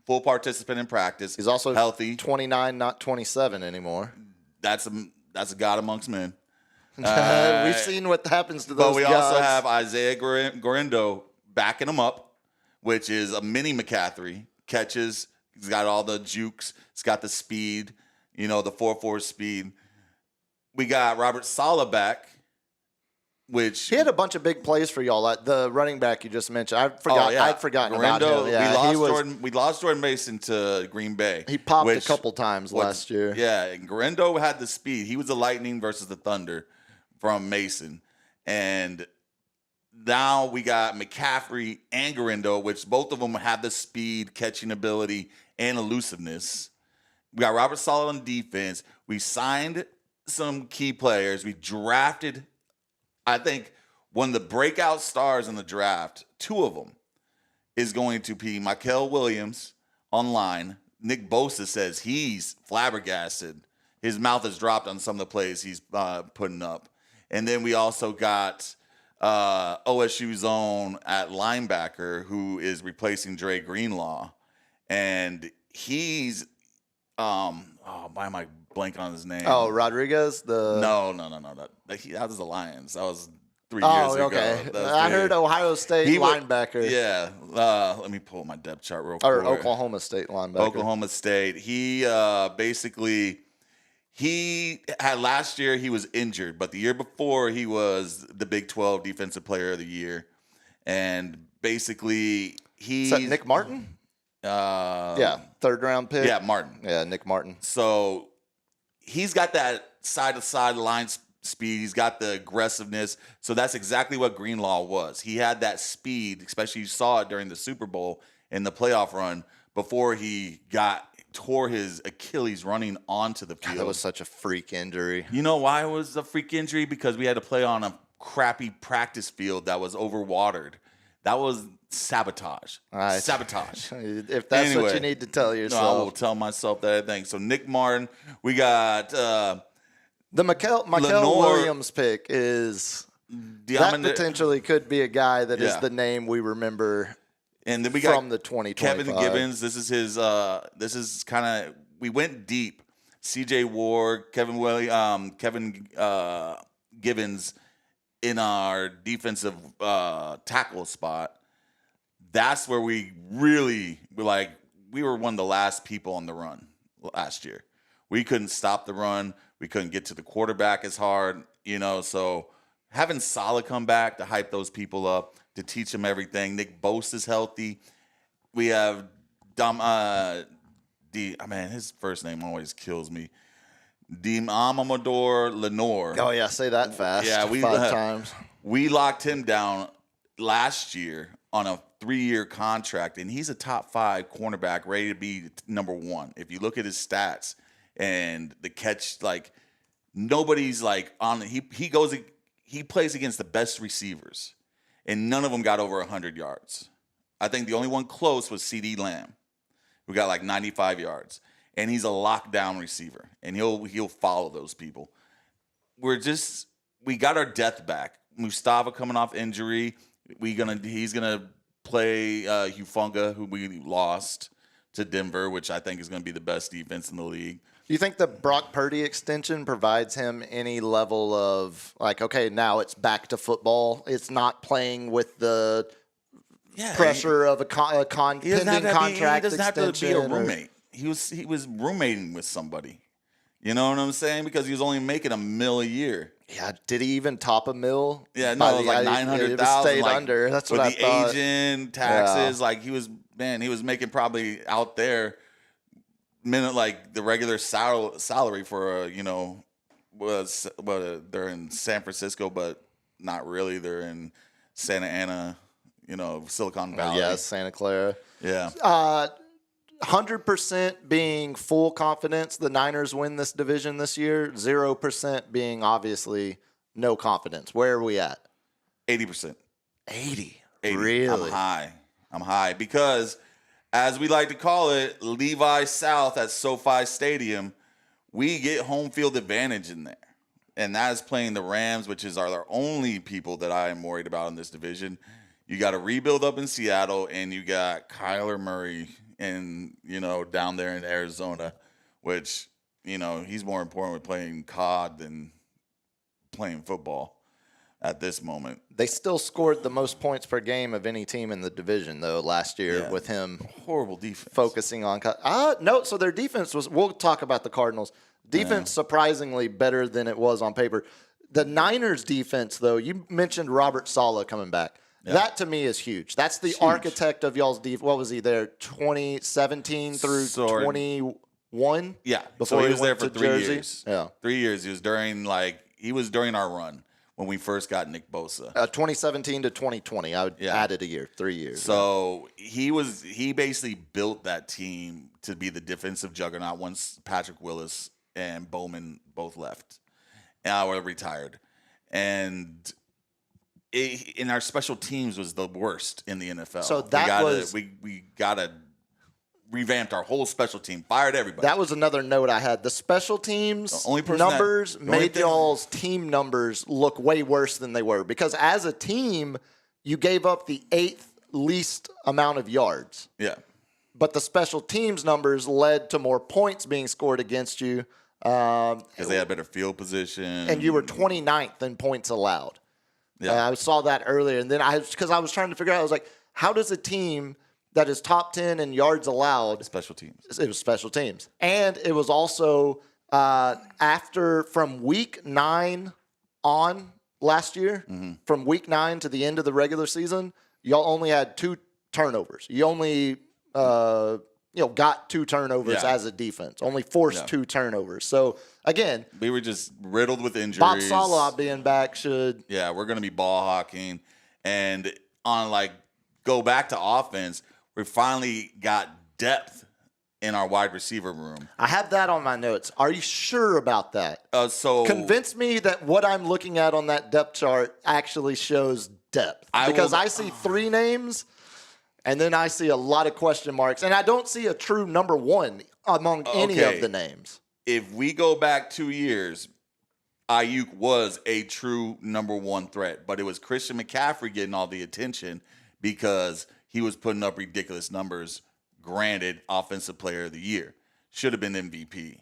Speaker 3: full participant in practice.
Speaker 2: He's also
Speaker 3: healthy,
Speaker 2: 29, not 27 anymore.
Speaker 3: That's a god amongst men.
Speaker 2: We've seen what happens to those
Speaker 3: But we
Speaker 2: gods.
Speaker 3: also have Isaiah Guerrero backing him up, which is a mini McCaffrey. Catches. He's got all the jukes. He's got the speed, the 4.4 speed. We got Robert Saleh back, which
Speaker 2: he had a bunch of big plays for y'all. The running back you just mentioned. I'd forgotten about him. Yeah,
Speaker 3: we lost Jordan Mason to Green Bay.
Speaker 2: He popped a couple times last year.
Speaker 3: Yeah, and Guerrero had the speed. He was the Lightning versus the Thunder from Mason. And now we got McCaffrey and Guerrero, which both of them have the speed, catching ability, and elusiveness. We got Robert Saleh on defense. We signed some key players. We drafted, I think, one of the breakout stars in the draft, 2 of them, is going to be Michael Williams online. Nick Bosa says he's flabbergasted. His mouth has dropped on some of the plays he's putting up. And then we also got OSU's own at linebacker who is replacing Dre Greenlaw. And he's, why am I blank on his name?
Speaker 2: Oh, Rodriguez?
Speaker 3: No. That was the Lions. That was 3 years ago.
Speaker 2: Okay. I heard Ohio State linebacker.
Speaker 3: Yeah. Let me pull my depth chart real quick.
Speaker 2: Or Oklahoma State linebacker.
Speaker 3: Oklahoma State. He he had last year he was injured, but the year before he was the Big 12 Defensive Player of the Year. And basically
Speaker 2: Is that Nick Martin? Yeah, 3rd round pick.
Speaker 3: Yeah, Martin.
Speaker 2: Yeah, Nick Martin.
Speaker 3: So he's got that side-to-side line speed. He's got the aggressiveness. So that's exactly what Greenlaw was. He had that speed, especially you saw it during the Super Bowl in the playoff run before he tore his Achilles running onto the field.
Speaker 2: That was such a freak injury.
Speaker 3: You know why it was a freak injury? Because we had to play on a crappy practice field that was overwatered. That was sabotage. Sabotage.
Speaker 2: If that's what you need to tell yourself.
Speaker 3: No, I will tell myself that, I think. So Nick Martin, we got
Speaker 2: the Michael Williams pick is that potentially could be a guy that is the name we remember.
Speaker 3: And then we got
Speaker 2: from the 2025.
Speaker 3: Kevin Gibbons. This is his. This is kind of, we went deep. C.J. Ward, Kevin Gibbons in our defensive tackle spot. That's where we really we were one of the last people on the run last year. We couldn't stop the run. We couldn't get to the quarterback as hard, So having Saleh come back to hype those people up, to teach them everything. Nick Bosa's healthy. We have his first name always kills me. Amador Lenore.
Speaker 2: Oh yeah, say that fast.
Speaker 3: Yeah,
Speaker 2: 5 times.
Speaker 3: We locked him down last year on a 3-year contract, and he's a top 5 cornerback, ready to be number 1. If you look at his stats and the catch, nobody's on. He plays against the best receivers. And none of them got over 100 yards. I think the only one close was C.D. Lamb, who got 95 yards. And he's a lockdown receiver, and he'll follow those people. We got our depth back. Mustafa coming off injury. He's gonna play Hufanga, who we lost to Denver, which I think is going to be the best defense in the league.
Speaker 2: Do you think the Brock Purdy extension provides him any level of now it's back to football? It's not playing with the pressure of a pending contract extension. He doesn't have to be a
Speaker 3: roommate. He was roommating with somebody. You know what I'm saying? Because he was only making $1 million a year.
Speaker 2: Yeah, did he even top $1 million?
Speaker 3: Yeah, no, it was $900,000.
Speaker 2: Stayed under. That's what I thought.
Speaker 3: With the agent, taxes, he was making probably out there the regular salary for they're in San Francisco, but not really. They're in Santa Ana, Silicon Valley.
Speaker 2: Yeah, Santa Clara.
Speaker 3: Yeah.
Speaker 2: 100% being full confidence the Niners win this division this year. 0% being obviously no confidence. Where are we at?
Speaker 3: 80%.
Speaker 2: 80.
Speaker 3: 80.
Speaker 2: Really?
Speaker 3: I'm high because, as we like to call it, Levi South at SoFi Stadium, we get home field advantage in there. and that is playing the Rams, which is our only people that I am worried about in this division. You got to rebuild up in Seattle, and you got Kyler Murray down there in Arizona, which, he's more important with playing COD than playing football at this moment.
Speaker 2: They still scored the most points per game of any team in the division, though, last year with him.
Speaker 3: Horrible defense.
Speaker 2: Focusing on no, so their defense was – we'll talk about the Cardinals. Defense surprisingly better than it was on paper. The Niners defense, though, you mentioned Robert Saleh coming back. Yeah. That, to me, is huge. That's the architect of y'all's defense. What was he there, 2017 through 21?
Speaker 3: Yeah.
Speaker 2: Before
Speaker 3: he was there for 3
Speaker 2: Jersey?
Speaker 3: years.
Speaker 2: Yeah.
Speaker 3: 3 years. He was during our run when we first got Nick Bosa.
Speaker 2: 2017 to 2020. I added a year, 3 years.
Speaker 3: So he basically built that team to be the defensive juggernaut once Patrick Willis and Bowman both left. And were retired. And in our special teams was the worst in the NFL.
Speaker 2: So
Speaker 3: we gotta revamped our whole special team, fired everybody.
Speaker 2: That was another note I had. The special teams numbers made y'all's team numbers look way worse than they were, because as a team, you gave up the 8th least amount of yards.
Speaker 3: Yeah.
Speaker 2: But the special teams numbers led to more points being scored against you.
Speaker 3: Because they had better field position.
Speaker 2: And you were 29th in points allowed.
Speaker 3: Yeah.
Speaker 2: I saw that earlier. And then because I was trying to figure out, I was like, how does a team that is top 10 in yards allowed?
Speaker 3: Special teams.
Speaker 2: It was special teams. And it was also from week 9 on last year, from week 9 to the end of the regular season, y'all only had 2 turnovers. You only got 2 turnovers as a defense. Only forced 2 turnovers. So, again,
Speaker 3: we were just riddled with injuries.
Speaker 2: Bob Saleh being back should.
Speaker 3: Yeah, we're going to be ball hawking. And go back to offense, we finally got depth in our wide receiver room.
Speaker 2: I have that on my notes. Are you sure about that?
Speaker 3: Convince
Speaker 2: me that what I'm looking at on that depth chart actually shows depth. I see 3 names. And then I see a lot of question marks. And I don't see a true number 1 among any of the names.
Speaker 3: If we go back 2 years, Ayuk was a true number 1 threat. But it was Christian McCaffrey getting all the attention because he was putting up ridiculous numbers. Granted, Offensive Player of the Year. Should have been MVP,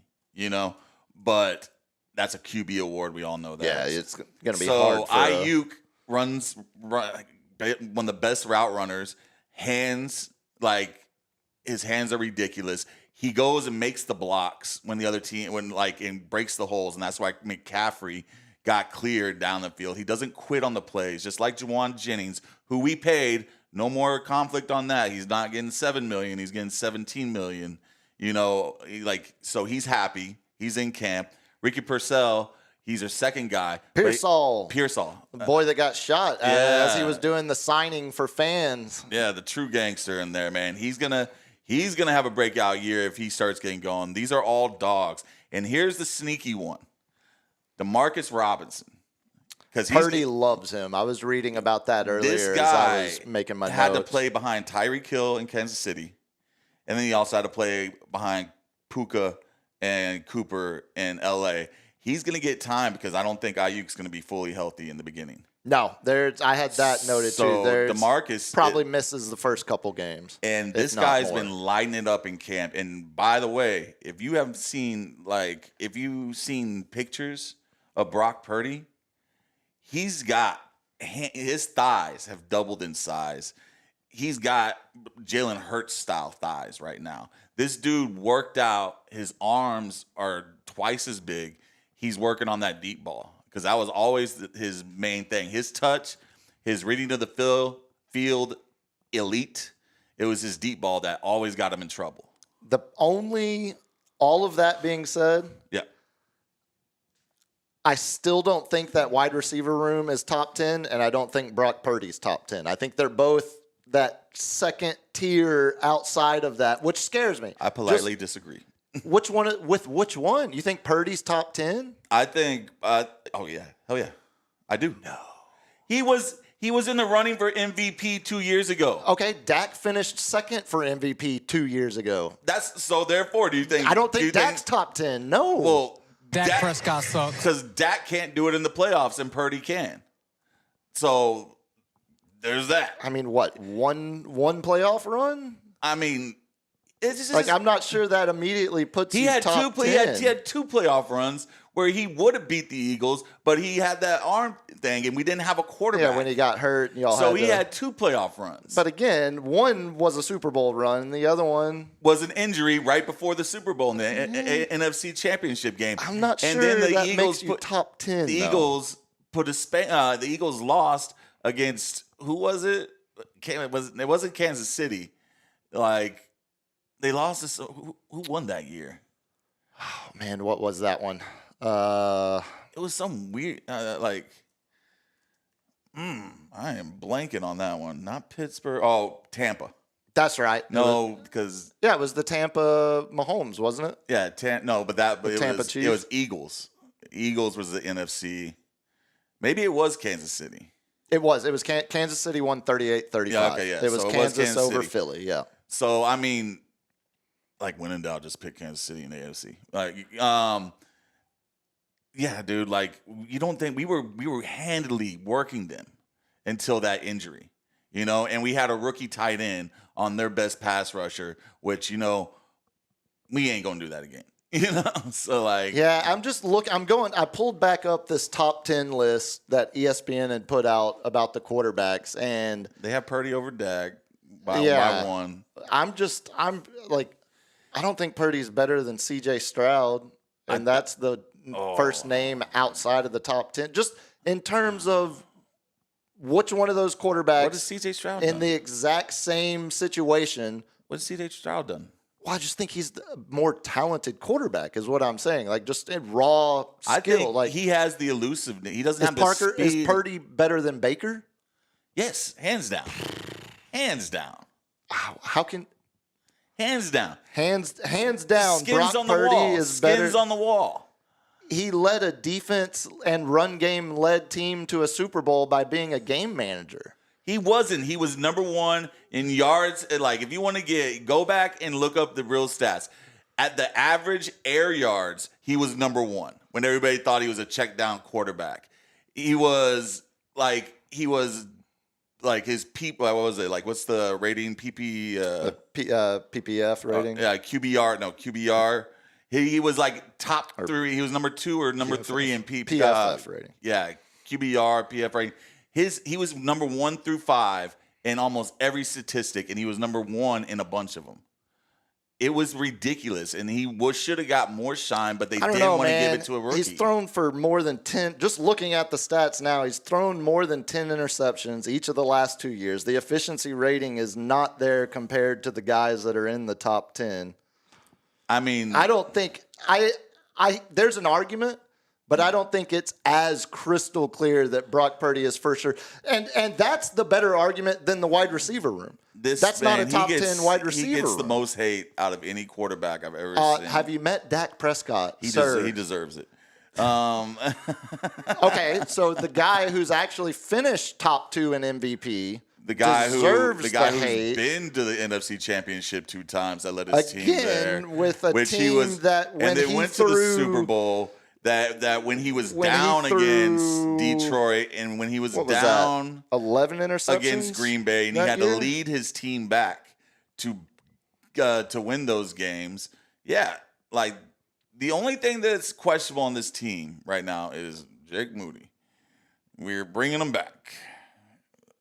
Speaker 3: But that's a QB award. We all know that.
Speaker 2: Yeah, it's going to be hard.
Speaker 3: So Ayuk runs one of the best route runners. His hands are ridiculous. He goes and makes the blocks when the other team and breaks the holes, and that's why McCaffrey got cleared down the field. He doesn't quit on the plays, just like Juwan Jennings, who we paid. No more conflict on that. He's not getting $7 million. He's getting $17 million. So he's happy. He's in camp. Ricky Purcell. He's our second guy.
Speaker 2: Pearsall.
Speaker 3: The
Speaker 2: boy that got shot as he was doing the signing for fans.
Speaker 3: Yeah, the true gangster in there, man. He's gonna have a breakout year if he starts getting going. These are all dogs. And here's the sneaky one. DeMarcus Robinson. Because
Speaker 2: Purdy loves him. I was reading about that earlier
Speaker 3: this guy
Speaker 2: as I was making my
Speaker 3: had
Speaker 2: notes.
Speaker 3: To play behind Tyreek Hill in Kansas City. And then he also had to play behind Puka and Cooper in L.A. He's going to get time because I don't think Ayuk's going to be fully healthy in the beginning.
Speaker 2: No, I had that noted too.
Speaker 3: DeMarcus
Speaker 2: probably misses the first couple games.
Speaker 3: And this guy's been lighting it up in camp. And by the way, if you've seen pictures of Brock Purdy, his thighs have doubled in size. He's got Jalen Hurts style thighs right now. This dude worked out. His arms are twice as big. He's working on that deep ball because that was always his main thing. His touch, his reading of the field, elite. It was his deep ball that always got him in trouble.
Speaker 2: All of that being said, I still don't think that wide receiver room is top 10, and I don't think Brock Purdy's top 10. I think they're both that second tier outside of that, which scares me.
Speaker 3: I politely disagree.
Speaker 2: Which one? You think Purdy's top 10?
Speaker 3: I think. Hell yeah, I do. No, he was in the running for MVP 2 years ago.
Speaker 2: Okay, Dak finished second for MVP 2 years ago.
Speaker 3: Therefore, do you think?
Speaker 2: I don't think Dak's top 10. No.
Speaker 3: Well,
Speaker 6: Dak Prescott sucks.
Speaker 3: Because Dak can't do it in the playoffs and Purdy can. So there's that.
Speaker 2: I mean, what, one playoff run?
Speaker 3: I mean, it's just
Speaker 2: Like, I'm not sure that immediately puts you top 10.
Speaker 3: He had 2 playoff runs where he would have beat the Eagles, but he had that arm thing, and we didn't have a quarterback.
Speaker 2: Yeah, when he got hurt. Y'all
Speaker 3: so he had 2 playoff runs.
Speaker 2: But again, one was a Super Bowl run, and the other one
Speaker 3: was an injury right before the Super Bowl in the NFC Championship game.
Speaker 2: I'm not sure
Speaker 3: and then the
Speaker 2: that
Speaker 3: Eagles
Speaker 2: makes you top 10.
Speaker 3: The
Speaker 2: though.
Speaker 3: Eagles put the Eagles lost against, who was it? It wasn't Kansas City. Like, they lost this. Who won that year?
Speaker 2: Oh, man, what was that one?
Speaker 3: It was some weird, I am blanking on that one. Not Pittsburgh. Oh, Tampa.
Speaker 2: That's right.
Speaker 3: No, because
Speaker 2: it was the Tampa Mahomes, wasn't it?
Speaker 3: Yeah, but
Speaker 2: Tampa Chiefs.
Speaker 3: It was Eagles. Eagles was the NFC. Maybe it was Kansas City.
Speaker 2: It was. Kansas City won 38-35.
Speaker 3: Yeah, okay, yeah.
Speaker 2: It was
Speaker 3: So
Speaker 2: Kansas over
Speaker 3: City.
Speaker 2: Philly, yeah.
Speaker 3: So, I mean, like, when in doubt, just pick Kansas City in the AFC. Like, yeah, dude, like, you don't think we were handily working them until that injury, you know? And we had a rookie tight end on their best pass rusher, which, you know, we ain't going to do that again. You know, so like,
Speaker 2: yeah, I pulled back up this top 10 list that ESPN had put out about the quarterbacks, and
Speaker 3: they have Purdy over Dak by one.
Speaker 2: I'm like, I don't think Purdy's better than CJ Stroud, and that's the first name outside of the top 10. Just in terms of which one of those quarterbacks
Speaker 3: what has CJ Stroud
Speaker 2: in
Speaker 3: done?
Speaker 2: the exact same situation.
Speaker 3: What has CJ Stroud done?
Speaker 2: Well, I just think he's the more talented quarterback, is what I'm saying. Like, just in raw skill.
Speaker 3: I think
Speaker 2: like,
Speaker 3: he has the elusiveness. He doesn't have the speed.
Speaker 2: Is Purdy better than Baker?
Speaker 3: Yes, hands down. Hands down.
Speaker 2: How can
Speaker 3: hands down.
Speaker 2: Hands down.
Speaker 3: Skins
Speaker 2: Brock
Speaker 3: on the
Speaker 2: Purdy
Speaker 3: wall.
Speaker 2: is
Speaker 3: Skins
Speaker 2: better.
Speaker 3: on the wall.
Speaker 2: He led a defense and run game led team to a Super Bowl by being a game manager.
Speaker 3: He wasn't. He was number 1 in yards. Like, if you want to go back and look up the real stats. At the average air yards, he was number 1 when everybody thought he was a check down quarterback. He was like his what was it? Like, what's the rating?
Speaker 2: PPF rating?
Speaker 3: Yeah, QBR. He was like top 3. He was number 2 or number 3 in
Speaker 2: PFF rating.
Speaker 3: Yeah, QBR, PF rating. He was number 1 through 5 in almost every statistic, and he was number 1 in a bunch of them. It was ridiculous, and he should have got more shine, but they didn't want to give it to a rookie.
Speaker 2: He's thrown for more than 10. Just looking at the stats now, he's thrown more than 10 interceptions each of the last 2 years. The efficiency rating is not there compared to the guys that are in the top 10.
Speaker 3: I mean,
Speaker 2: I don't think there's an argument, but I don't think it's as crystal clear that Brock Purdy is for sure. And that's the better argument than the wide receiver room. That's not a top 10 wide receiver.
Speaker 3: He gets
Speaker 2: room.
Speaker 3: the most hate out of any quarterback I've ever seen.
Speaker 2: Have you met Dak Prescott?
Speaker 3: He deserves it.
Speaker 2: Okay, so the guy who's actually finished top 2 in MVP,
Speaker 3: the guy
Speaker 2: deserves
Speaker 3: who's
Speaker 2: hate.
Speaker 3: been to the NFC Championship 2 times, that led his team there.
Speaker 2: Again, with a team that when
Speaker 3: and they
Speaker 2: he
Speaker 3: went
Speaker 2: threw,
Speaker 3: to the Super Bowl. That when he was down against Detroit, and when he was down
Speaker 2: 11 interceptions
Speaker 3: against Green Bay, and he had to lead his team back to win those games. Yeah, like, the only thing that's questionable on this team right now is Jake Moody. We're bringing him back.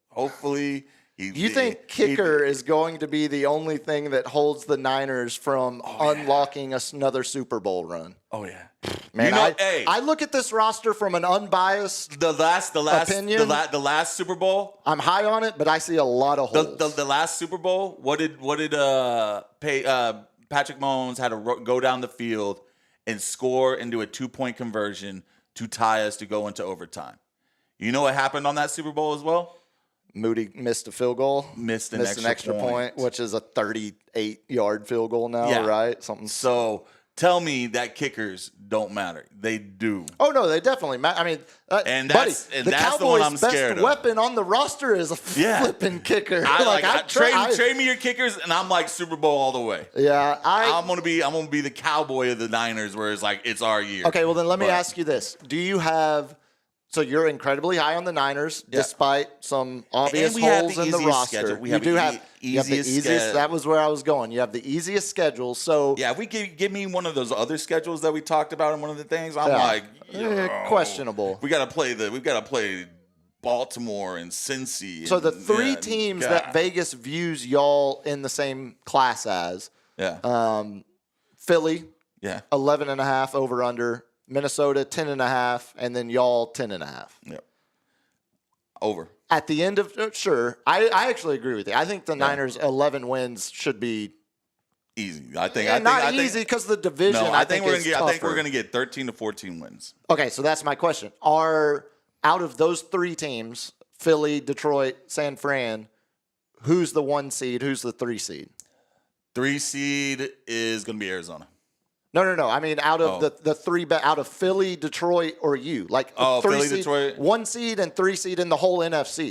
Speaker 3: Hopefully.
Speaker 2: You think kicker is going to be the only thing that holds the Niners from unlocking another Super Bowl run?
Speaker 3: Oh yeah,
Speaker 2: man! I look at this roster from an unbiased
Speaker 3: the last
Speaker 2: opinion.
Speaker 3: The last Super Bowl.
Speaker 2: I'm high on it, but I see a lot of holes.
Speaker 3: The last Super Bowl. What did Patrick Mahomes had to go down the field and score and do a 2-point conversion to tie us to go into overtime? You know what happened on that Super Bowl as well?
Speaker 2: Moody missed a field goal.
Speaker 3: Missed an extra
Speaker 2: point, which is a 38-yard field goal now, right? Something.
Speaker 3: So tell me that kickers don't matter. They do.
Speaker 2: Oh, no, they definitely matter. I mean,
Speaker 3: And
Speaker 2: buddy,
Speaker 3: that's
Speaker 2: the
Speaker 3: the
Speaker 2: Cowboys'
Speaker 3: one I'm
Speaker 2: best
Speaker 3: scared of.
Speaker 2: weapon on the roster is a flipping kicker.
Speaker 3: Trade me your kickers, and I'm like Super Bowl all the way.
Speaker 2: Yeah,
Speaker 3: I'm gonna be the cowboy of the Niners, where it's like it's our year.
Speaker 2: Okay, well then let me ask you this: do you have? So you're incredibly high on the Niners, despite some obvious holes in the roster.
Speaker 3: Schedule. You do have the easiest.
Speaker 2: That was where I was going. You have the easiest schedule. So
Speaker 3: yeah, if we give me one of those other schedules that we talked about in one of the things, I'm like,
Speaker 2: questionable.
Speaker 3: We've got to play Baltimore and Cincy.
Speaker 2: So the three teams that Vegas views y'all in the same class as, Philly, 11.5 over under. Minnesota 10.5, and then y'all 10.5.
Speaker 3: Yep. Over.
Speaker 2: At the end of sure, I actually agree with you. I think the Niners 11 wins should be
Speaker 3: easy. I think
Speaker 2: easy because the division.
Speaker 3: No, I think we're gonna get 13 to 14 wins.
Speaker 2: Okay, so that's my question. Are out of those three teams, Philly, Detroit, San Fran, who's the 1 seed? Who's the 3 seed?
Speaker 3: 3 seed is gonna be Arizona.
Speaker 2: No. I mean, out of the three, out of Philly, Detroit, or you, like
Speaker 3: Philly, Detroit,
Speaker 2: 1 seed and 3 seed in the whole NFC.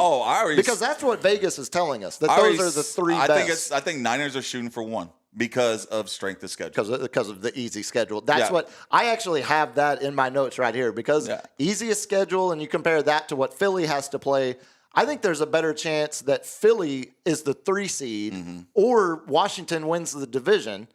Speaker 3: Because
Speaker 2: that's what Vegas is telling us that those are the three best.
Speaker 3: I think Niners are shooting for 1 because of strength of schedule.
Speaker 2: Because of the easy schedule. That's what I actually have that in my notes right here because easiest schedule, and you compare that to what Philly has to play. I think there's a better chance that Philly is the 3 seed or Washington wins the division.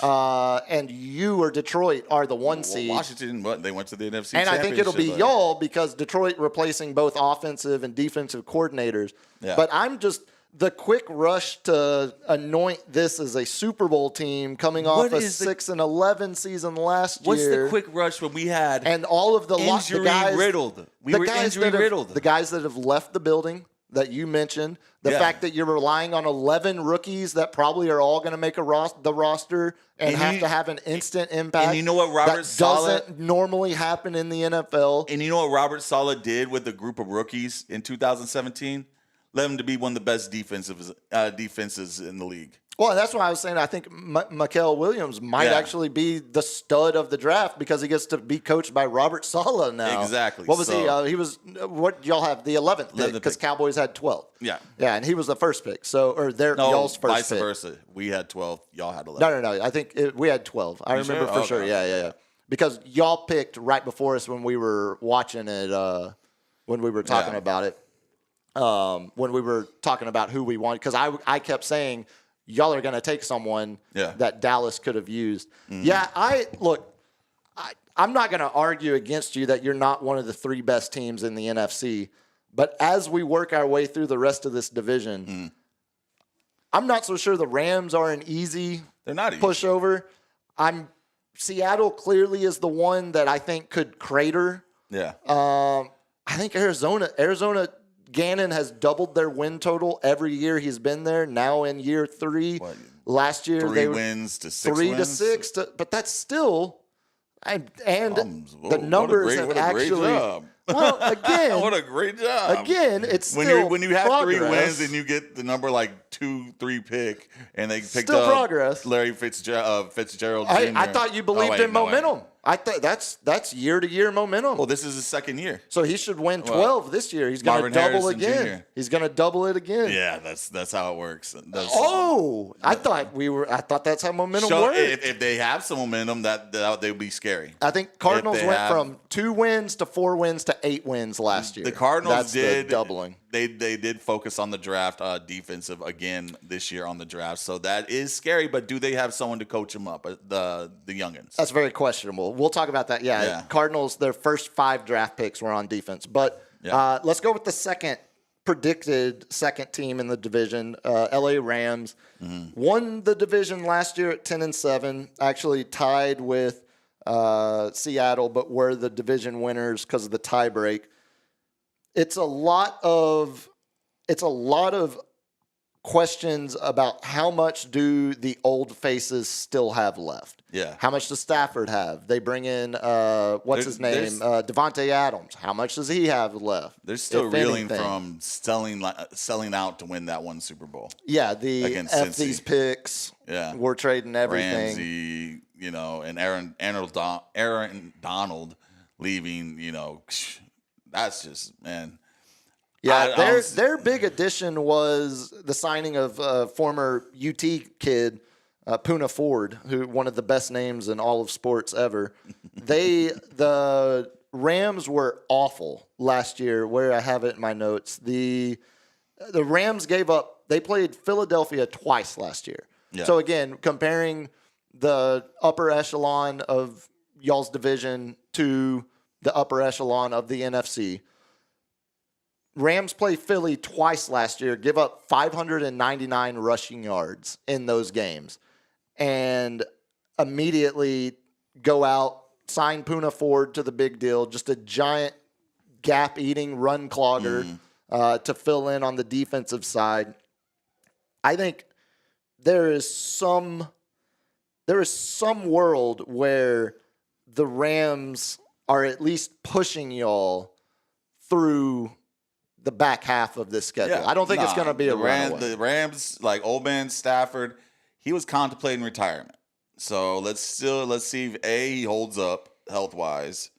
Speaker 2: And you or Detroit are the 1 seed.
Speaker 3: Washington, they went to the NFC
Speaker 2: and I think it'll be
Speaker 3: like.
Speaker 2: y'all because Detroit replacing both offensive and defensive coordinators. Yeah. But I'm just the quick rush to anoint this as a Super Bowl team coming off a 6-11 season last year.
Speaker 3: What's the quick rush when we had
Speaker 2: and all of the
Speaker 3: injury riddled? We were injury riddled.
Speaker 2: The guys that have left the building that you mentioned, the fact that you're relying on 11 rookies that probably are all going to make the roster and have to have an instant impact.
Speaker 3: And you know what Robert Saleh
Speaker 2: doesn't normally happen in the NFL.
Speaker 3: And you know what Robert Saleh did with a group of rookies in 2017? Led him to be one of the best defenses in the league.
Speaker 2: Well, that's why I was saying I think Mikael Williams might actually be the stud of the draft because he gets to be coached by Robert Saleh now.
Speaker 3: Exactly.
Speaker 2: What was he? He was what y'all have the 11th pick because Cowboys had 12.
Speaker 3: Yeah.
Speaker 2: Yeah, and he was the first pick. So y'all's first
Speaker 3: vice
Speaker 2: pick.
Speaker 3: versa. We had 12. Y'all had 11.
Speaker 2: No. I think we had 12. I remember for sure. Yeah. Because y'all picked right before us when we were watching it. When we were talking about it. When we were talking about who we wanted, because I kept saying. Y'all are going to take someone that Dallas could have used. Mm-hmm. Yeah, I'm not going to argue against you that you're not one of the 3 best teams in the NFC. But as we work our way through the rest of this division, I'm not so sure the Rams are an easy pushover. Seattle clearly is the one that I think could crater.
Speaker 3: Yeah.
Speaker 2: I think Arizona Gannon has doubled their win total every year he's been there. Now in year 3, last year
Speaker 3: 3 wins to 6
Speaker 2: 3 to 6, but that's still the numbers have actually. Well, again,
Speaker 3: what a great job!
Speaker 2: Again, it's still
Speaker 3: when you have
Speaker 2: progress.
Speaker 3: 3 wins and you get the number like 2-3 pick, and they picked
Speaker 2: still
Speaker 3: up
Speaker 2: progress.
Speaker 3: Larry Fitzgerald Jr.
Speaker 2: I thought you believed in momentum. I thought that's year-to-year momentum.
Speaker 3: Well, this is his second year,
Speaker 2: so he should win 12 this year. He's going to double again. He's going to double it again.
Speaker 3: Yeah, that's how it works.
Speaker 2: I thought that's how momentum works.
Speaker 3: If they have some momentum, that they would be scary.
Speaker 2: I think Cardinals went from 2 wins to 4 wins to 8 wins last year.
Speaker 3: The Cardinals did
Speaker 2: doubling.
Speaker 3: They did focus on the draft defensive again this year on the draft, so that is scary. But do they have someone to coach them up? The youngins.
Speaker 2: That's very questionable. We'll talk about that. Yeah. Cardinals, their first 5 draft picks were on defense. But let's go with the predicted second team in the division, LA Rams. Won the division last year at 10-7, actually tied with Seattle, but were the division winners because of the tie break. It's a lot of questions about how much do the old faces still have left.
Speaker 3: Yeah.
Speaker 2: How much does Stafford have? They bring in what's his name? Devontae Adams. How much does he have left?
Speaker 3: They're still reeling from selling out to win that one Super Bowl.
Speaker 2: Yeah, the these picks.
Speaker 3: Yeah.
Speaker 2: We're trading everything.
Speaker 3: Ramsey, and Aaron Donald leaving, that's just, man.
Speaker 2: Yeah, their big addition was the signing of former UT kid, Puna Ford, who one of the best names in all of sports ever. The Rams were awful last year. Where I have it in my notes, the Rams gave up. They played Philadelphia twice last year. Yeah. So again, comparing the upper echelon of y'all's division to the upper echelon of the NFC. Rams play Philly twice last year, give up 599 rushing yards in those games, and immediately go out, sign Puna Ford to the big deal, just a giant gap-eating run clogger to fill in on the defensive side. I think there is some world where the Rams are at least pushing y'all through the back half of this schedule. Yeah, I don't think it's going to be a runaway.
Speaker 3: The Rams, like old man Stafford, he was contemplating retirement. So let's see if he holds up health-wise,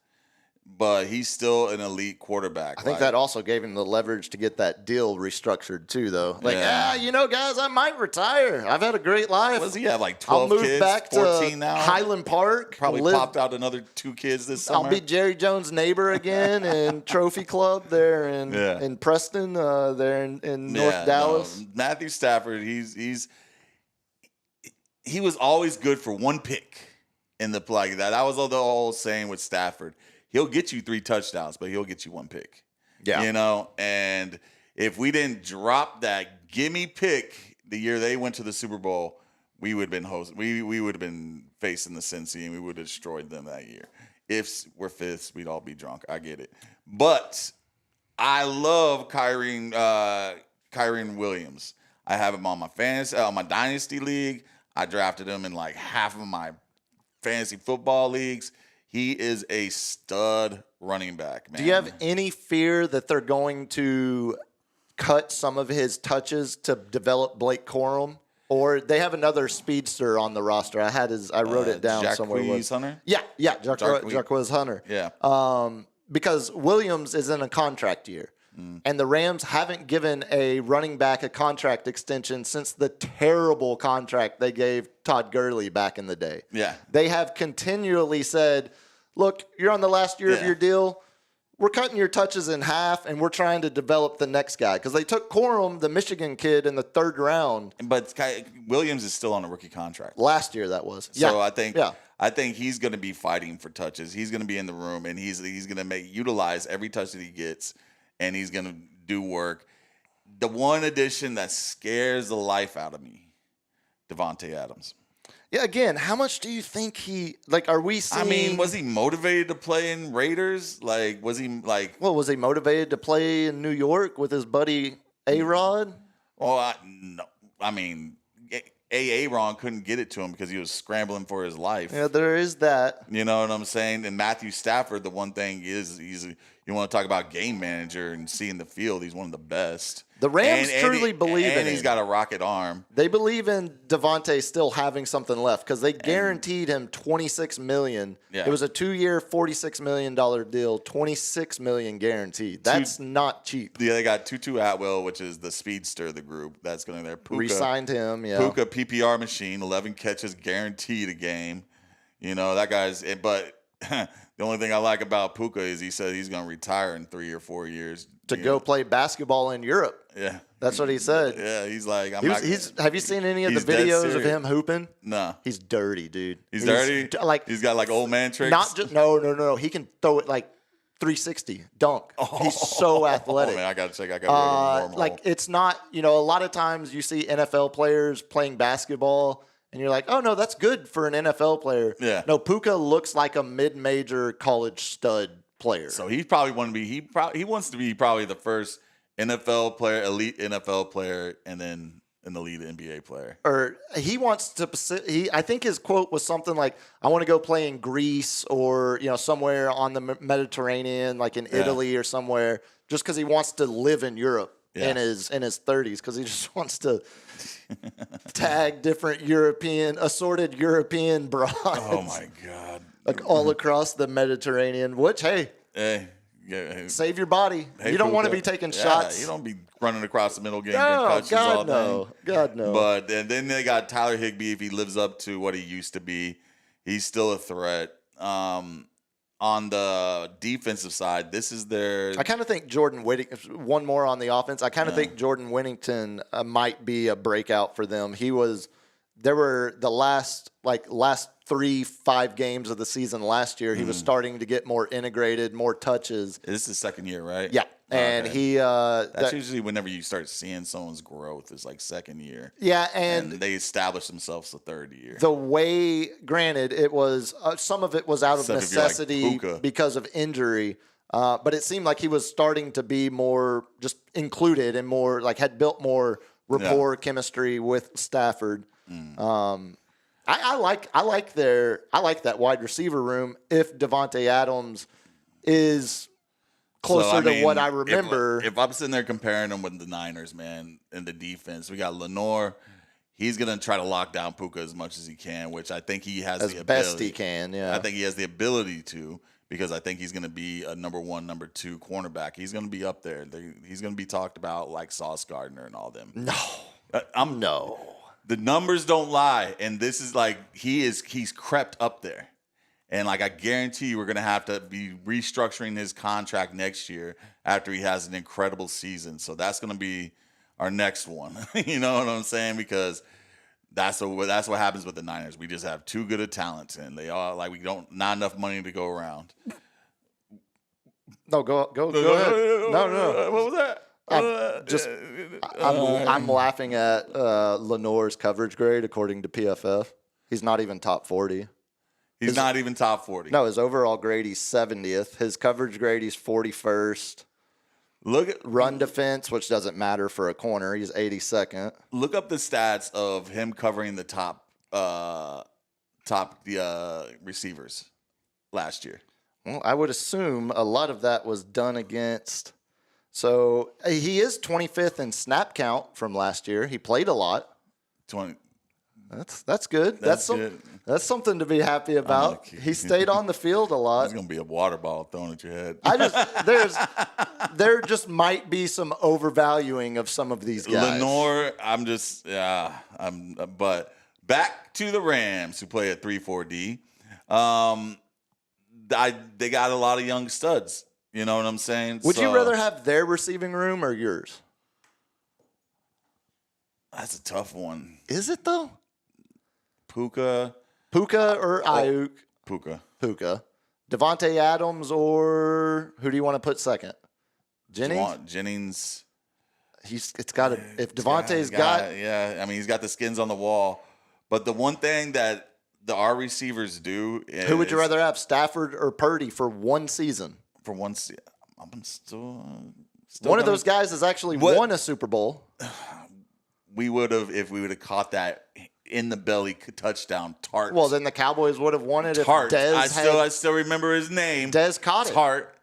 Speaker 3: but he's still an elite quarterback.
Speaker 2: I think that also gave him the leverage to get that deal restructured too, though. Like, guys, I might retire. I've had a great life.
Speaker 3: What does he have, like 12
Speaker 2: kids? I'll
Speaker 3: kids,
Speaker 2: move back
Speaker 3: 14
Speaker 2: to
Speaker 3: now?
Speaker 2: Highland Park.
Speaker 3: Probably popped out another 2 kids this summer.
Speaker 2: I'll be Jerry Jones' neighbor again in Trophy Club there in Preston, there in North Dallas.
Speaker 3: No. Matthew Stafford, he was always good for one pick in the play. That was the whole saying with Stafford. He'll get you 3 touchdowns, but he'll get you 1 pick. Yeah. And if we didn't drop that gimme pick the year they went to the Super Bowl, we would have been hosting. We would have been facing the Cincy, and we would have destroyed them that year. If we're fifths, we'd all be drunk. I get it. But I love Kyren Williams. I have him on my dynasty league. I drafted him in like half of my fantasy football leagues. He is a stud running back, man.
Speaker 2: Do you have any fear that they're going to cut some of his touches to develop Blake Corum? Or they have another speedster on the roster. I wrote it down somewhere.
Speaker 3: Jarquez Hunter?
Speaker 2: Yeah, Jarquez Hunter.
Speaker 3: Yeah.
Speaker 2: Because Williams is in a contract year. And the Rams haven't given a running back a contract extension since the terrible contract they gave Todd Gurley back in the day.
Speaker 3: Yeah.
Speaker 2: They have continually said, look, you're on the last year of your deal. We're cutting your touches in half, and we're trying to develop the next guy. Because they took Corum, the Michigan kid, in the 3rd round.
Speaker 3: But Williams is still on a rookie contract.
Speaker 2: Last year, that was.
Speaker 3: So I think he's going to be fighting for touches. He's going to be in the room, and he's going to utilize every touch that he gets. And he's going to do work. The one addition that scares the life out of me, Devontae Adams.
Speaker 2: Yeah, again, how much do you think are we seeing?
Speaker 3: I mean, was he motivated to play in Raiders? Like, was he like...
Speaker 2: Well, was he motivated to play in New York with his buddy A-Rod?
Speaker 3: Well, no. I mean, A-Ron couldn't get it to him because he was scrambling for his life.
Speaker 2: Yeah, there is that.
Speaker 3: You know what I'm saying? And Matthew Stafford, the one thing is you want to talk about game manager and seeing the field, he's one of the best.
Speaker 2: The Rams truly believe in him.
Speaker 3: And he's got a rocket arm.
Speaker 2: They believe in Devontae still having something left because they guaranteed him $26 million. Yeah. It was a 2-year, $46 million deal, $26 million guaranteed. That's not cheap.
Speaker 3: Yeah, they got Tutu Atwell, which is the speedster of the group. That's going to there. Puka
Speaker 2: re-signed him. Yeah.
Speaker 3: Puka PPR machine, 11 catches guaranteed a game. That guy's. But the only thing I like about Puka is he said he's going to retire in 3 or 4 years
Speaker 2: to go play basketball in Europe.
Speaker 3: Yeah,
Speaker 2: that's what he said.
Speaker 3: Yeah, he's like,
Speaker 2: have you seen any of the videos of him hooping?
Speaker 3: No,
Speaker 2: he's dirty, dude.
Speaker 3: He's dirty. He's got like old man tricks.
Speaker 2: Not just no. He can throw it like 360 dunk. He's so athletic.
Speaker 3: Oh, man, I gotta check. I gotta
Speaker 2: it's not. A lot of times you see NFL players playing basketball. And you're like, oh, no, that's good for an NFL player.
Speaker 3: Yeah.
Speaker 2: No, Puka looks like a mid-major college stud player.
Speaker 3: So he probably want to be he wants to be probably the first NFL player, elite NFL player, and then an elite NBA player.
Speaker 2: Or he wants to. I think his quote was something like, "I want to go play in Greece or somewhere on the Mediterranean, like in Italy or somewhere, just because he wants to live in Europe in his 30s because he just wants to tag different assorted European broads.
Speaker 3: Oh my God!
Speaker 2: Like all across the Mediterranean. Which
Speaker 3: hey,
Speaker 2: save your body. You don't want to be taking shots.
Speaker 3: You don't be running across the middle getting
Speaker 2: No,
Speaker 3: concussions all day.
Speaker 2: God no.
Speaker 3: But then they got Tyler Higbee. If he lives up to what he used to be, he's still a threat. On the defensive side, this is their.
Speaker 2: I kind of think Jordan Whittington. One more on the offense. I kind of think Jordan Whittington might be a breakout for them. There were the last 3-5 games of the season last year. He was starting to get more integrated, more touches.
Speaker 3: This is his second year, right?
Speaker 2: Yeah. And
Speaker 3: he that's usually whenever you start seeing someone's growth is like second year.
Speaker 2: Yeah, and
Speaker 3: they establish themselves the third year.
Speaker 2: The way, granted, it was some of it was out of necessity because of injury, but it seemed like he was starting to be more just included and more had built more rapport, chemistry with Stafford. I like that wide receiver room if Devontae Adams is closer to what I remember.
Speaker 3: If I'm sitting there comparing them with the Niners, man, in the defense, we got Lenore. He's going to try to lock down Puka as much as he can, which I think he has the ability.
Speaker 2: As best he can, yeah.
Speaker 3: I think he has the ability to because I think he's going to be a number 1, number 2 cornerback. He's going to be up there. He's going to be talked about like Sauce Gardner and all them.
Speaker 2: No.
Speaker 3: The numbers don't lie, and this is he's crept up there. And I guarantee you we're going to have to be restructuring his contract next year after he has an incredible season. So that's going to be our next one. You know what I'm saying? Because that's what happens with the Niners. We just have too good of talent, and they all not enough money to go around.
Speaker 2: No, go ahead. No.
Speaker 3: What was that?
Speaker 2: I'm laughing at Lenore's coverage grade according to PFF. He's not even top 40.
Speaker 3: He's not even top 40.
Speaker 2: No, his overall grade, he's 70th. His coverage grade, he's 41st.
Speaker 3: Look at
Speaker 2: run defense, which doesn't matter for a corner. He's 82nd.
Speaker 3: Look up the stats of him covering the top receivers last year.
Speaker 2: Well, I would assume a lot of that was done against. So he is 25th in snap count from last year. He played a lot.
Speaker 3: 20.
Speaker 2: That's good. That's
Speaker 3: good.
Speaker 2: That's something to be happy about. He stayed on the field a lot.
Speaker 3: There's gonna be a water ball thrown at your head.
Speaker 2: There just might be some overvaluing of some of these guys.
Speaker 3: Lenore, but back to the Rams who play at 3-4-D. They got a lot of young studs. You know what I'm saying?
Speaker 2: Would you rather have their receiving room or yours?
Speaker 3: That's a tough one.
Speaker 2: Is it though?
Speaker 3: Puka
Speaker 2: or Ayuk?
Speaker 3: Puka.
Speaker 2: Devontae Adams or who do you want to put second?
Speaker 3: Jennings.
Speaker 2: If Devontae's got.
Speaker 3: Yeah, I mean, he's got the skins on the wall. But the one thing that our receivers do is.
Speaker 2: Who would you rather have, Stafford or Purdy for one season?
Speaker 3: For one season. I'm still
Speaker 2: one of those guys has actually won a Super Bowl.
Speaker 3: We would have, if we would have caught that in the belly touchdown, Tart.
Speaker 2: Well, then the Cowboys would have won it
Speaker 3: Tart.
Speaker 2: If Dez
Speaker 3: I still remember his name.
Speaker 2: Dez caught it.
Speaker 3: Tart.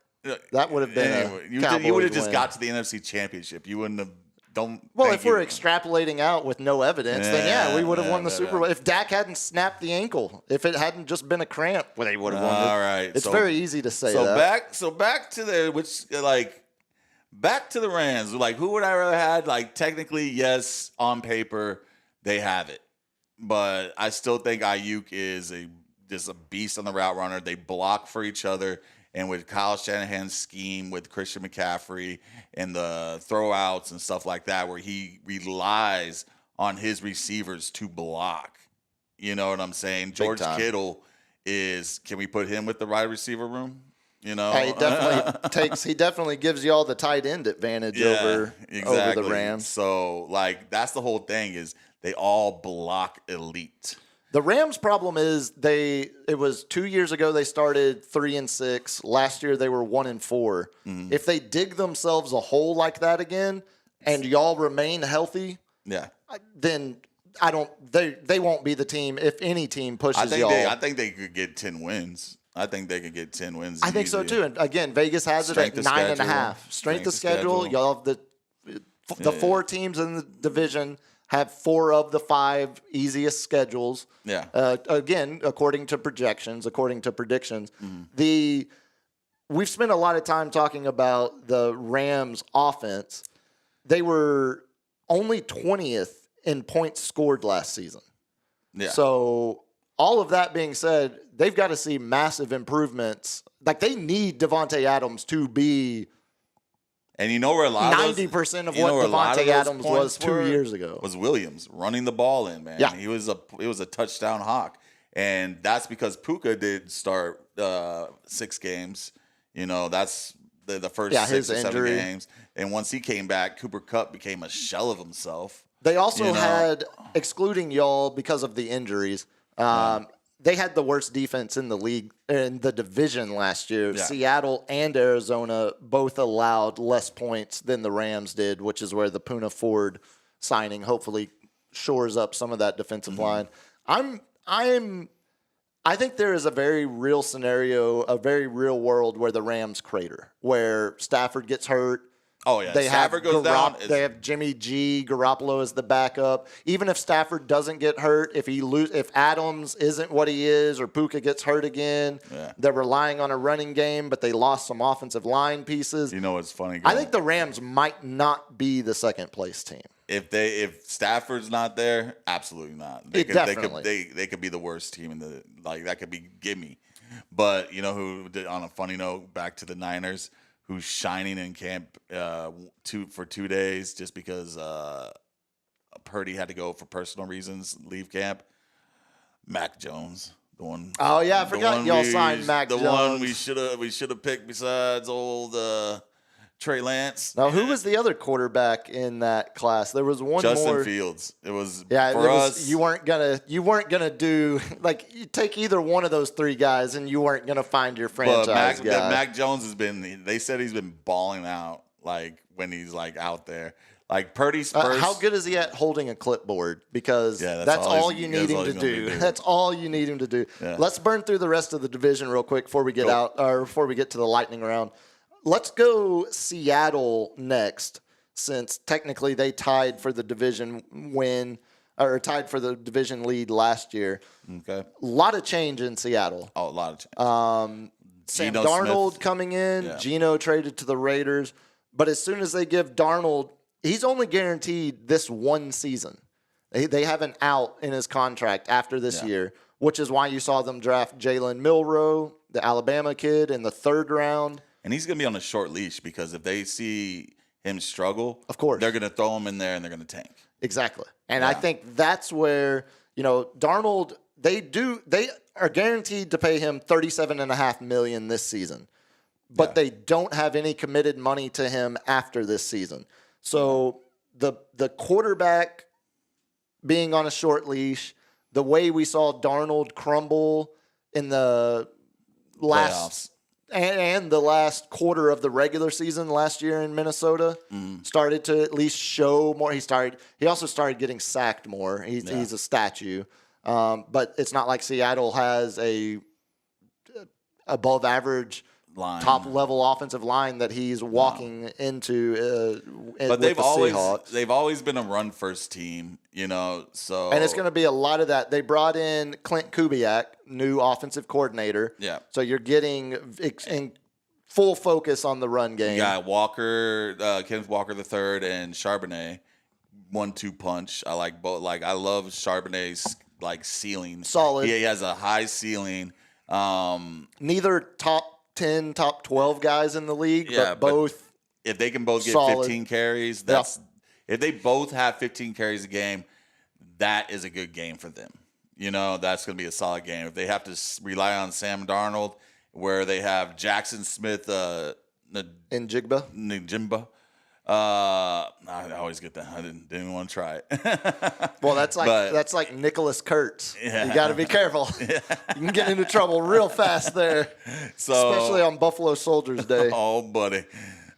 Speaker 2: That would have been
Speaker 3: you would have just got to the NFC Championship. You wouldn't have.
Speaker 2: If we're extrapolating out with no evidence, then we would have won the Super Bowl. If Dak hadn't snapped the ankle, if it hadn't just been a cramp, they would have won it.
Speaker 3: All right.
Speaker 2: It's very easy to say that.
Speaker 3: Back to the Rams. Who would I rather have? Technically, yes, on paper, they have it. But I still think Ayuk is just a beast on the route runner. They block for each other. And with Kyle Shanahan's scheme with Christian McCaffrey and the throwouts and stuff like that, where he relies on his receivers to block. You know what I'm saying? George Kittle can we put him with the wide receiver room? You know?
Speaker 2: He definitely gives you all the tight end advantage over the Rams.
Speaker 3: So, that's the whole thing is they all block elite.
Speaker 2: The Rams' problem is it was 2 years ago they started 3-6. Last year they were 1-4. Mm-hmm. If they dig themselves a hole like that again and y'all remain healthy, then they won't be the team if any team pushes y'all.
Speaker 3: I think they could get 10 wins. I think so
Speaker 2: too. And again, Vegas has it at 9.5. Strength of schedule. Y'all have The 4 teams in the division have 4 of the 5 easiest schedules.
Speaker 3: Yeah.
Speaker 2: Again, according to projections, according to predictions. We've spent a lot of time talking about the Rams offense. They were only 20th in points scored last season.
Speaker 3: Yeah.
Speaker 2: So all of that being said, they've got to see massive improvements. Like, they need Devontae Adams to be
Speaker 3: and you know where a lot of
Speaker 2: 90% of what Devontae Adams was 2 years ago.
Speaker 3: Was Williams running the ball in, man.
Speaker 2: Yeah.
Speaker 3: It was a touchdown hawk. And that's because Puka did start 6 games. You know, that's the first 6 or 7 games. And once he came back, Cooper Kupp became a shell of himself.
Speaker 2: They also had, excluding y'all because of the injuries, they had the worst defense in the league, in the division last year. Yeah. Seattle and Arizona both allowed less points than the Rams did, which is where the Puna Ford signing hopefully shores up some of that defensive line. I think there is a very real scenario, a very real world where the Rams crater, where Stafford gets hurt.
Speaker 3: Oh, yeah.
Speaker 2: They
Speaker 3: Stafford goes down.
Speaker 2: They have Jimmy G. Garoppolo as the backup. Even if Stafford doesn't get hurt, if Adams isn't what he is, or Puka gets hurt again, they're relying on a running game, but they lost some offensive line pieces.
Speaker 3: You know what's funny?
Speaker 2: I think the Rams might not be the second place team.
Speaker 3: If Stafford's not there, absolutely not. They could be the worst team in the that could be gimme. But you know who did, on a funny note, back to the Niners, who's shining in camp for 2 days just because Purdy had to go for personal reasons, leave camp. Mac Jones, the one.
Speaker 2: Oh yeah, I forgot y'all signed Mac Jones.
Speaker 3: The one we should have picked besides old Trey Lance.
Speaker 2: Now, who was the other quarterback in that class? There was one
Speaker 3: Justin
Speaker 2: more.
Speaker 3: Fields. It was
Speaker 2: us. You weren't gonna do like you take either one of those 3 guys, and you weren't gonna find your franchise guy.
Speaker 3: Mac Jones has been. They said he's been balling out like when he's like out there. Like Purdy's first.
Speaker 2: How good is he at holding a clipboard? Because that's all you need him to do. That's all you need him to do. Yeah. Let's burn through the rest of the division real quick before we get before we get to the lightning round. Let's go Seattle next, since technically they tied for the division win or tied for the division lead last year.
Speaker 3: Okay.
Speaker 2: A lot of change in Seattle.
Speaker 3: Oh, a lot of change.
Speaker 2: Sam Darnold coming in. Yeah. Geno traded to the Raiders. But as soon as they give Darnold, he's only guaranteed this one season. They have an out in his contract after this year, which is why you saw them draft Jalen Milroe, the Alabama kid, in the 3rd round.
Speaker 3: And he's going to be on a short leash because if they see him struggle,
Speaker 2: of course,
Speaker 3: they're going to throw him in there and they're going to tank.
Speaker 2: Exactly. And I think that's where, Darnold, they are guaranteed to pay him $37.5 million this season, but they don't have any committed money to him after this season. So the quarterback being on a short leash, the way we saw Darnold crumble in the last and the last quarter of the regular season last year in Minnesota started to at least show more. He also started getting sacked more. He's a statue. But it's not like Seattle has a above average top level offensive line that he's walking into.
Speaker 3: But they've always been a run first team, so.
Speaker 2: And it's going to be a lot of that. They brought in Clint Kubiak, new offensive coordinator.
Speaker 3: Yeah.
Speaker 2: So you're getting in full focus on the run game.
Speaker 3: You got Walker, Kenneth Walker III, and Charbonnet, 1-2 punch. I like both. Like I love Charbonnet's ceiling.
Speaker 2: Solid.
Speaker 3: He has a high ceiling.
Speaker 2: Neither top 10, top 12 guys in the league, but both.
Speaker 3: If they can both get
Speaker 2: solid.
Speaker 3: 15 carries, if they both have 15 carries a game, that is a good game for them. That's going to be a solid game. If they have to rely on Sam Darnold, where they have Jackson Smith, Njigba. I always get that. I didn't even want to try it.
Speaker 2: Well, that's like Nicholas Kurtz. You got to be careful. You can get into trouble real fast there, especially on Buffalo Soldiers Day.
Speaker 3: Oh, buddy.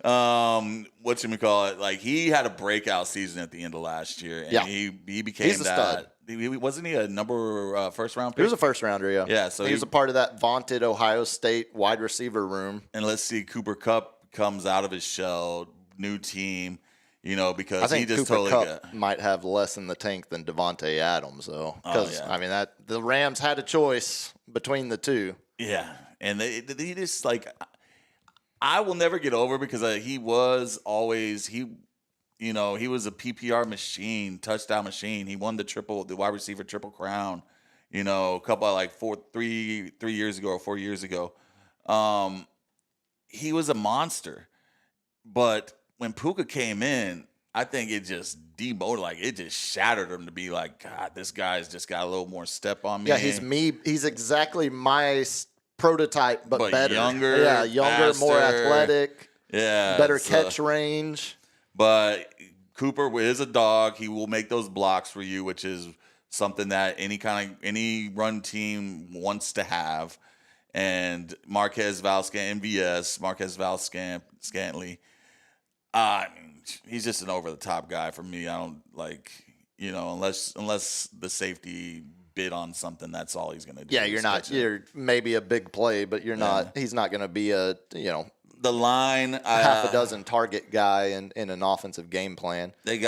Speaker 3: Whatchamacallit? Like he had a breakout season at the end of last year, and he became
Speaker 2: He's a stud.
Speaker 3: Wasn't he a first round pick?
Speaker 2: He was a first rounder, yeah.
Speaker 3: Yeah, so
Speaker 2: he was a part of that vaunted Ohio State wide receiver room.
Speaker 3: And let's see, Cooper Kupp comes out of his shell. New team. because
Speaker 2: I think
Speaker 3: he just
Speaker 2: Cooper
Speaker 3: totally
Speaker 2: Kupp might have less in the tank than Devontae Adams, though. Because, the Rams had a choice between the two.
Speaker 3: Yeah. And he just, I will never get over because he was always, he was a PPR machine, touchdown machine. He won the wide receiver triple crown, a couple of 3 years ago or 4 years ago. He was a monster. But when Puka came in, I think it just demoted, it just shattered him to be like, God, this guy's just got a little more step on me.
Speaker 2: Yeah, he's exactly my prototype, but better.
Speaker 3: Younger.
Speaker 2: Yeah, younger,
Speaker 3: faster,
Speaker 2: more athletic.
Speaker 3: Yeah.
Speaker 2: Better catch range.
Speaker 3: But Cooper is a dog. He will make those blocks for you, which is something that any run team wants to have. And Marquez Valdes-Scantling, he's just an over-the-top guy for me. I don't unless the safety bid on something, that's all he's going to do.
Speaker 2: Yeah, you're maybe a big play, but you're not. He's not going to be the
Speaker 3: line
Speaker 2: half a dozen target guy in an offensive game plan.
Speaker 3: They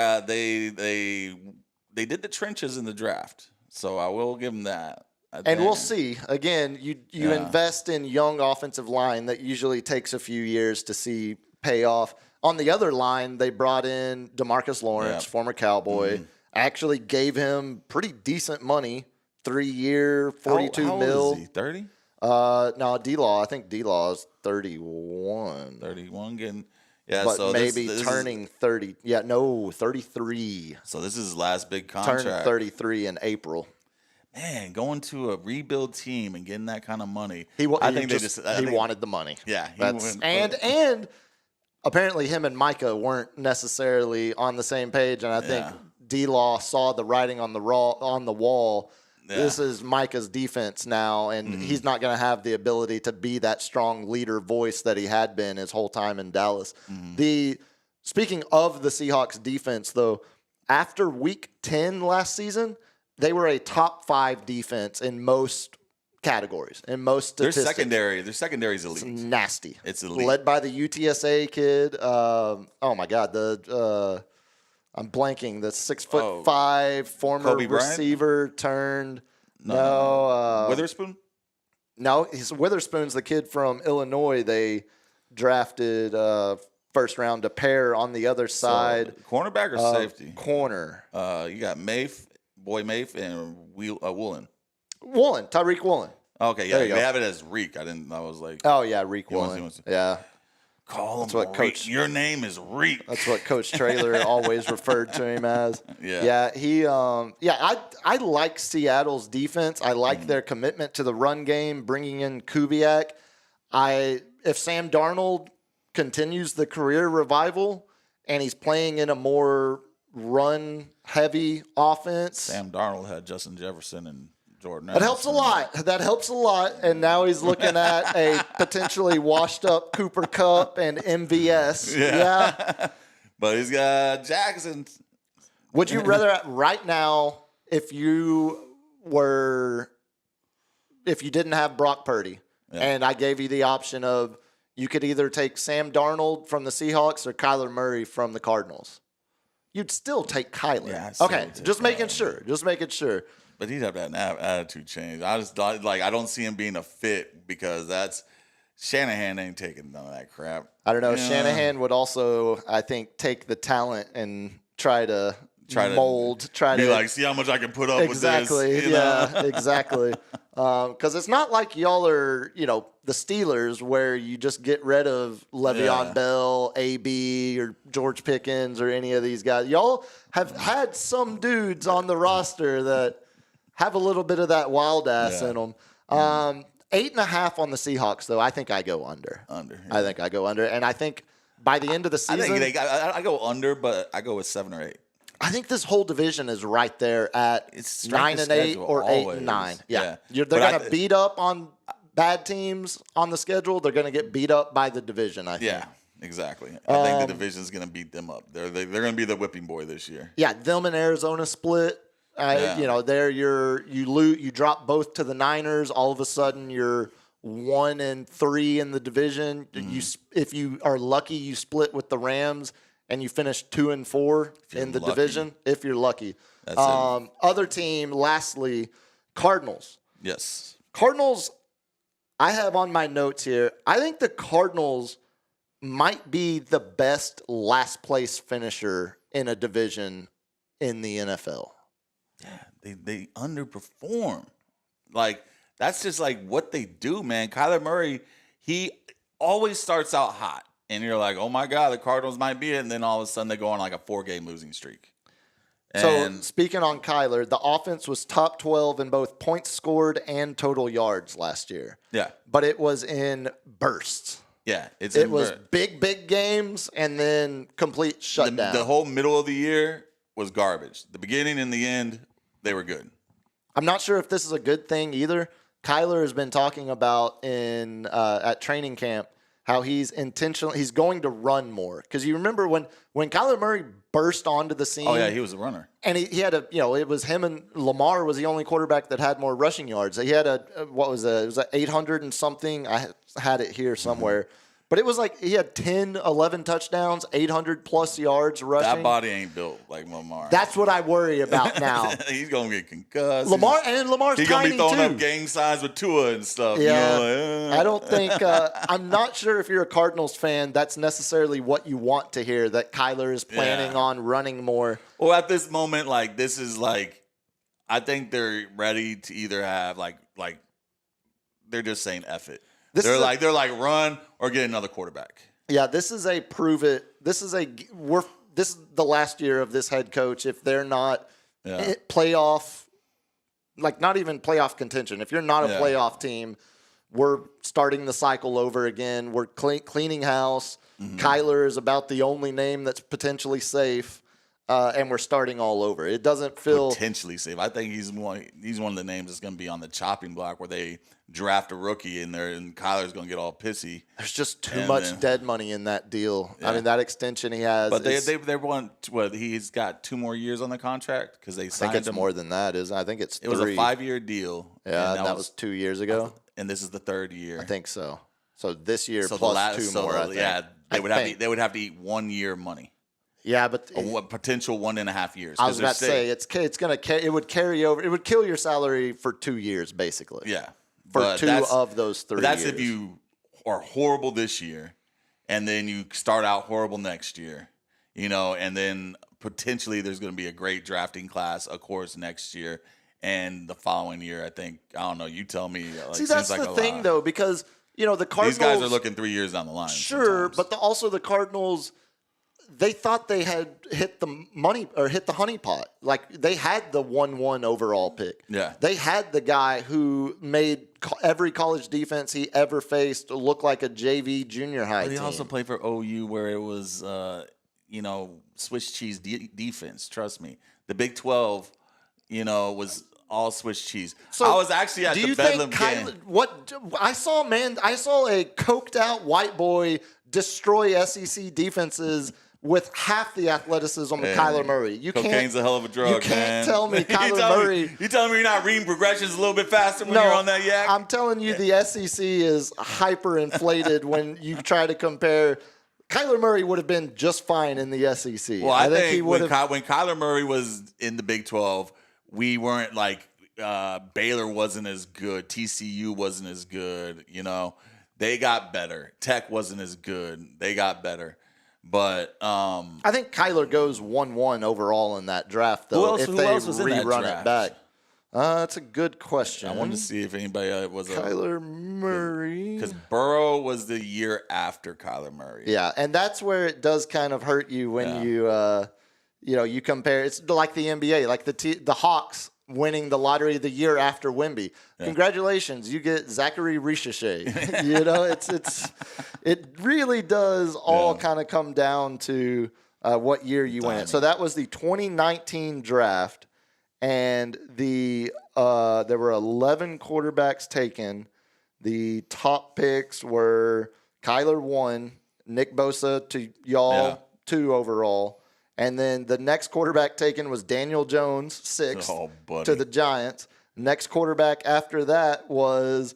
Speaker 3: did the trenches in the draft, so I will give them that.
Speaker 2: And we'll see. Again, you invest in young offensive line that usually takes a few years to see pay off. On the other line, they brought in DeMarcus Lawrence, former Cowboy. Mm-hmm. Actually gave him pretty decent money, 3-year, $42
Speaker 3: how
Speaker 2: mil.
Speaker 3: Old is he? 30?
Speaker 2: No, D-Law. I think D-Law is 31.
Speaker 3: 31 getting. Yeah,
Speaker 2: but
Speaker 3: so
Speaker 2: maybe turning 30. Yeah, no, 33.
Speaker 3: So this is his last big contract.
Speaker 2: Turned 33 in April.
Speaker 3: Man, going to a rebuild team and getting that kind of money.
Speaker 2: He wanted the money.
Speaker 3: Yeah.
Speaker 2: And apparently him and Micah weren't necessarily on the same page. And I think D-Law saw the writing on the wall. Yeah. This is Micah's defense now, and he's not going to have the ability to be that strong leader voice that he had been his whole time in Dallas. Speaking of the Seahawks defense, though, after Week 10 last season, they were a top 5 defense in most categories, in most statistics.
Speaker 3: Their secondary is elite.
Speaker 2: It's nasty.
Speaker 3: It's elite.
Speaker 2: Led by the UTSA kid. Oh my God, I'm blanking. The 6'5" former
Speaker 3: Kobe
Speaker 2: receiver turned. No.
Speaker 3: Witherspoon.
Speaker 2: No, Witherspoon's the kid from Illinois. They drafted first round to pair on the other side.
Speaker 3: Cornerback or safety?
Speaker 2: Corner.
Speaker 3: You got Boy Mafe, and Woolen.
Speaker 2: Tyreek Woolen.
Speaker 3: Okay, yeah, they have it as Reek. I was like,
Speaker 2: oh yeah, Reek Woolen. Yeah.
Speaker 3: Call him Reek. Your name is Reek.
Speaker 2: That's what Coach Traylor always referred to him as. Yeah. He. I like Seattle's defense. I like their commitment to the run game, bringing in Kubiak. If Sam Darnold continues the career revival and he's playing in a more run-heavy offense,
Speaker 3: Sam Darnold had Justin Jefferson and Jordan.
Speaker 2: That helps a lot. And now he's looking at a potentially washed-up Cooper Kupp and MVS. Yeah.
Speaker 3: But he's got Jackson.
Speaker 2: Would you rather, right now, if you didn't have Brock Purdy, and I gave you the option of you could either take Sam Darnold from the Seahawks or Kyler Murray from the Cardinals, you'd still take Kyler.
Speaker 3: Yeah,
Speaker 2: okay, just making sure.
Speaker 3: But he'd have that attitude change. I just I don't see him being a fit because Shanahan ain't taking none of that crap.
Speaker 2: I don't know. Yeah. Shanahan would also, I think, take the talent and try to be
Speaker 3: like, see how much I can put up with this.
Speaker 2: Exactly. Because it's not like y'all are, the Steelers where you just get rid of Le'Veon Bell, AB, or George Pickens, or any of these guys. Y'all have had some dudes on the roster that have a little bit of that wild ass in them. 8.5 on the Seahawks, though. I think I go under. I think I go under. And I think by the end of the season,
Speaker 3: I go under, but I go with 7 or 8.
Speaker 2: I think this whole division is right there at 9-8 or 8-9. Yeah. They're going to beat up on bad teams on the schedule. They're going to get beat up by the division, I think.
Speaker 3: Yeah, exactly. I think the division's going to beat them up. They're going to be the whipping boy this year.
Speaker 2: Yeah, them and Arizona split. There you drop both to the Niners. All of a sudden, you're 1-3 in the division. If you are lucky, you split with the Rams. and you finish 2-4 in the division, if you're lucky.
Speaker 3: That's it.
Speaker 2: Other team, lastly, Cardinals.
Speaker 3: Yes.
Speaker 2: Cardinals, I have on my notes here, I think the Cardinals might be the best last place finisher in a division in the NFL.
Speaker 3: Yeah, they underperform. Like, that's just like what they do, man. Kyler Murray, he always starts out hot. And you're like, oh my God, the Cardinals might be it. And then all of a sudden they go on like a 4-game losing streak.
Speaker 2: So speaking on Kyler, the offense was top 12 in both points scored and total yards last year.
Speaker 3: Yeah.
Speaker 2: But it was in bursts.
Speaker 3: Yeah.
Speaker 2: It was big games and then complete shutdown.
Speaker 3: The whole middle of the year was garbage. The beginning and the end, they were good.
Speaker 2: I'm not sure if this is a good thing either. Kyler has been talking about at training camp how he's going to run more. Because you remember when Kyler Murray burst onto the scene.
Speaker 3: Oh, yeah, he was a runner.
Speaker 2: And he had it was him and Lamar was the only quarterback that had more rushing yards. He had it was 800 and something. I had it here somewhere. But it was like he had 10, 11 touchdowns, 800-plus yards rushing.
Speaker 3: That body ain't built like Lamar.
Speaker 2: That's what I worry about now.
Speaker 3: He's going to get concussed.
Speaker 2: Lamar's
Speaker 3: He's
Speaker 2: tiny,
Speaker 3: going to be throwing
Speaker 2: too.
Speaker 3: up gang signs with Tua and stuff.
Speaker 2: Yeah.
Speaker 3: You know,
Speaker 2: I don't think I'm not sure if you're a Cardinals fan, that's necessarily what you want to hear, that Kyler is planning on running more.
Speaker 3: Well, at this moment, like, this is like, I think they're ready to either have, like they're just saying F it. They're like run or get another quarterback.
Speaker 2: Yeah, this is a prove it. This is the last year of this head coach. If they're not playoff, like not even playoff contention. If you're not a playoff team, we're starting the cycle over again. We're cleaning house. Mm-hmm. Kyler is about the only name that's potentially safe, and we're starting all over. It doesn't feel
Speaker 3: potentially safe. I think he's one of the names that's going to be on the chopping block where they draft a rookie in there, and Kyler's going to get all pissy.
Speaker 2: There's just too much dead money in that deal. Yeah. I mean, that extension he has.
Speaker 3: But they want what he's got 2 more years on the contract because they signed him.
Speaker 2: I think it's more than that. I think it's 3.
Speaker 3: It was a 5-year deal.
Speaker 2: Yeah, and that was 2 years ago.
Speaker 3: And this is the 3rd year.
Speaker 2: I think so. So this year plus 2 more. I think.
Speaker 3: Yeah, they would have to eat 1 year money.
Speaker 2: Yeah, but
Speaker 3: a potential 1.5 years.
Speaker 2: I was about to say it would carry over. It would kill your salary for 2 years, basically.
Speaker 3: Yeah.
Speaker 2: For 2 of those 3 years.
Speaker 3: That's if you are horrible this year, and then you start out horrible next year, and then potentially there's going to be a great drafting class, of course, next year and the following year. I think, I don't know. You tell me.
Speaker 2: See, that's the thing, though, because the Cardinals.
Speaker 3: These guys are looking 3 years down the line.
Speaker 2: Sure,
Speaker 3: sometimes.
Speaker 2: but also the Cardinals. They thought they had hit the money or hit the honeypot. Like they had the 1-1 overall pick.
Speaker 3: Yeah.
Speaker 2: They had the guy who made every college defense he ever faced look like a JV junior high team.
Speaker 3: He also played for OU where it was, Swiss cheese defense. Trust me. The Big 12, was all Swiss cheese. So I was actually at the Bedlam game.
Speaker 2: What I saw a coked out white boy destroy SEC defenses with half the athleticism of Kyler Murray.
Speaker 3: Cocaine's a hell of a drug,
Speaker 2: You can't tell me Kyler Murray.
Speaker 3: You telling me you're not reading progressions a little bit faster when you're on that yak?
Speaker 2: I'm telling you the SEC is hyper-inflated when you try to compare. Kyler Murray would have been just fine in the SEC.
Speaker 3: Well, I think he would have. When Kyler Murray was in the Big 12, we weren't like Baylor wasn't as good. TCU wasn't as good. They got better. Tech wasn't as good. They got better. But
Speaker 2: I think Kyler goes 1-1 overall in that draft, though.
Speaker 3: Who else was in that
Speaker 2: rerun
Speaker 3: draft?
Speaker 2: it back. That's a good question.
Speaker 3: I wanted to see if anybody was
Speaker 2: Kyler Murray.
Speaker 3: Because Burrow was the year after Kyler Murray.
Speaker 2: Yeah, and that's where it does kind of hurt you when you compare. It's like the NBA, like the Hawks winning the lottery the year after Wemby. Yeah. Congratulations, you get Zachary Ricochet. It really does all kind of come down to what year you went. So that was the 2019 draft, and there were 11 quarterbacks taken. The top picks were Kyler 1, Nick Bosa to y'all 2 overall. And then the next quarterback taken was Daniel Jones, 6th to the Giants. Next quarterback after that was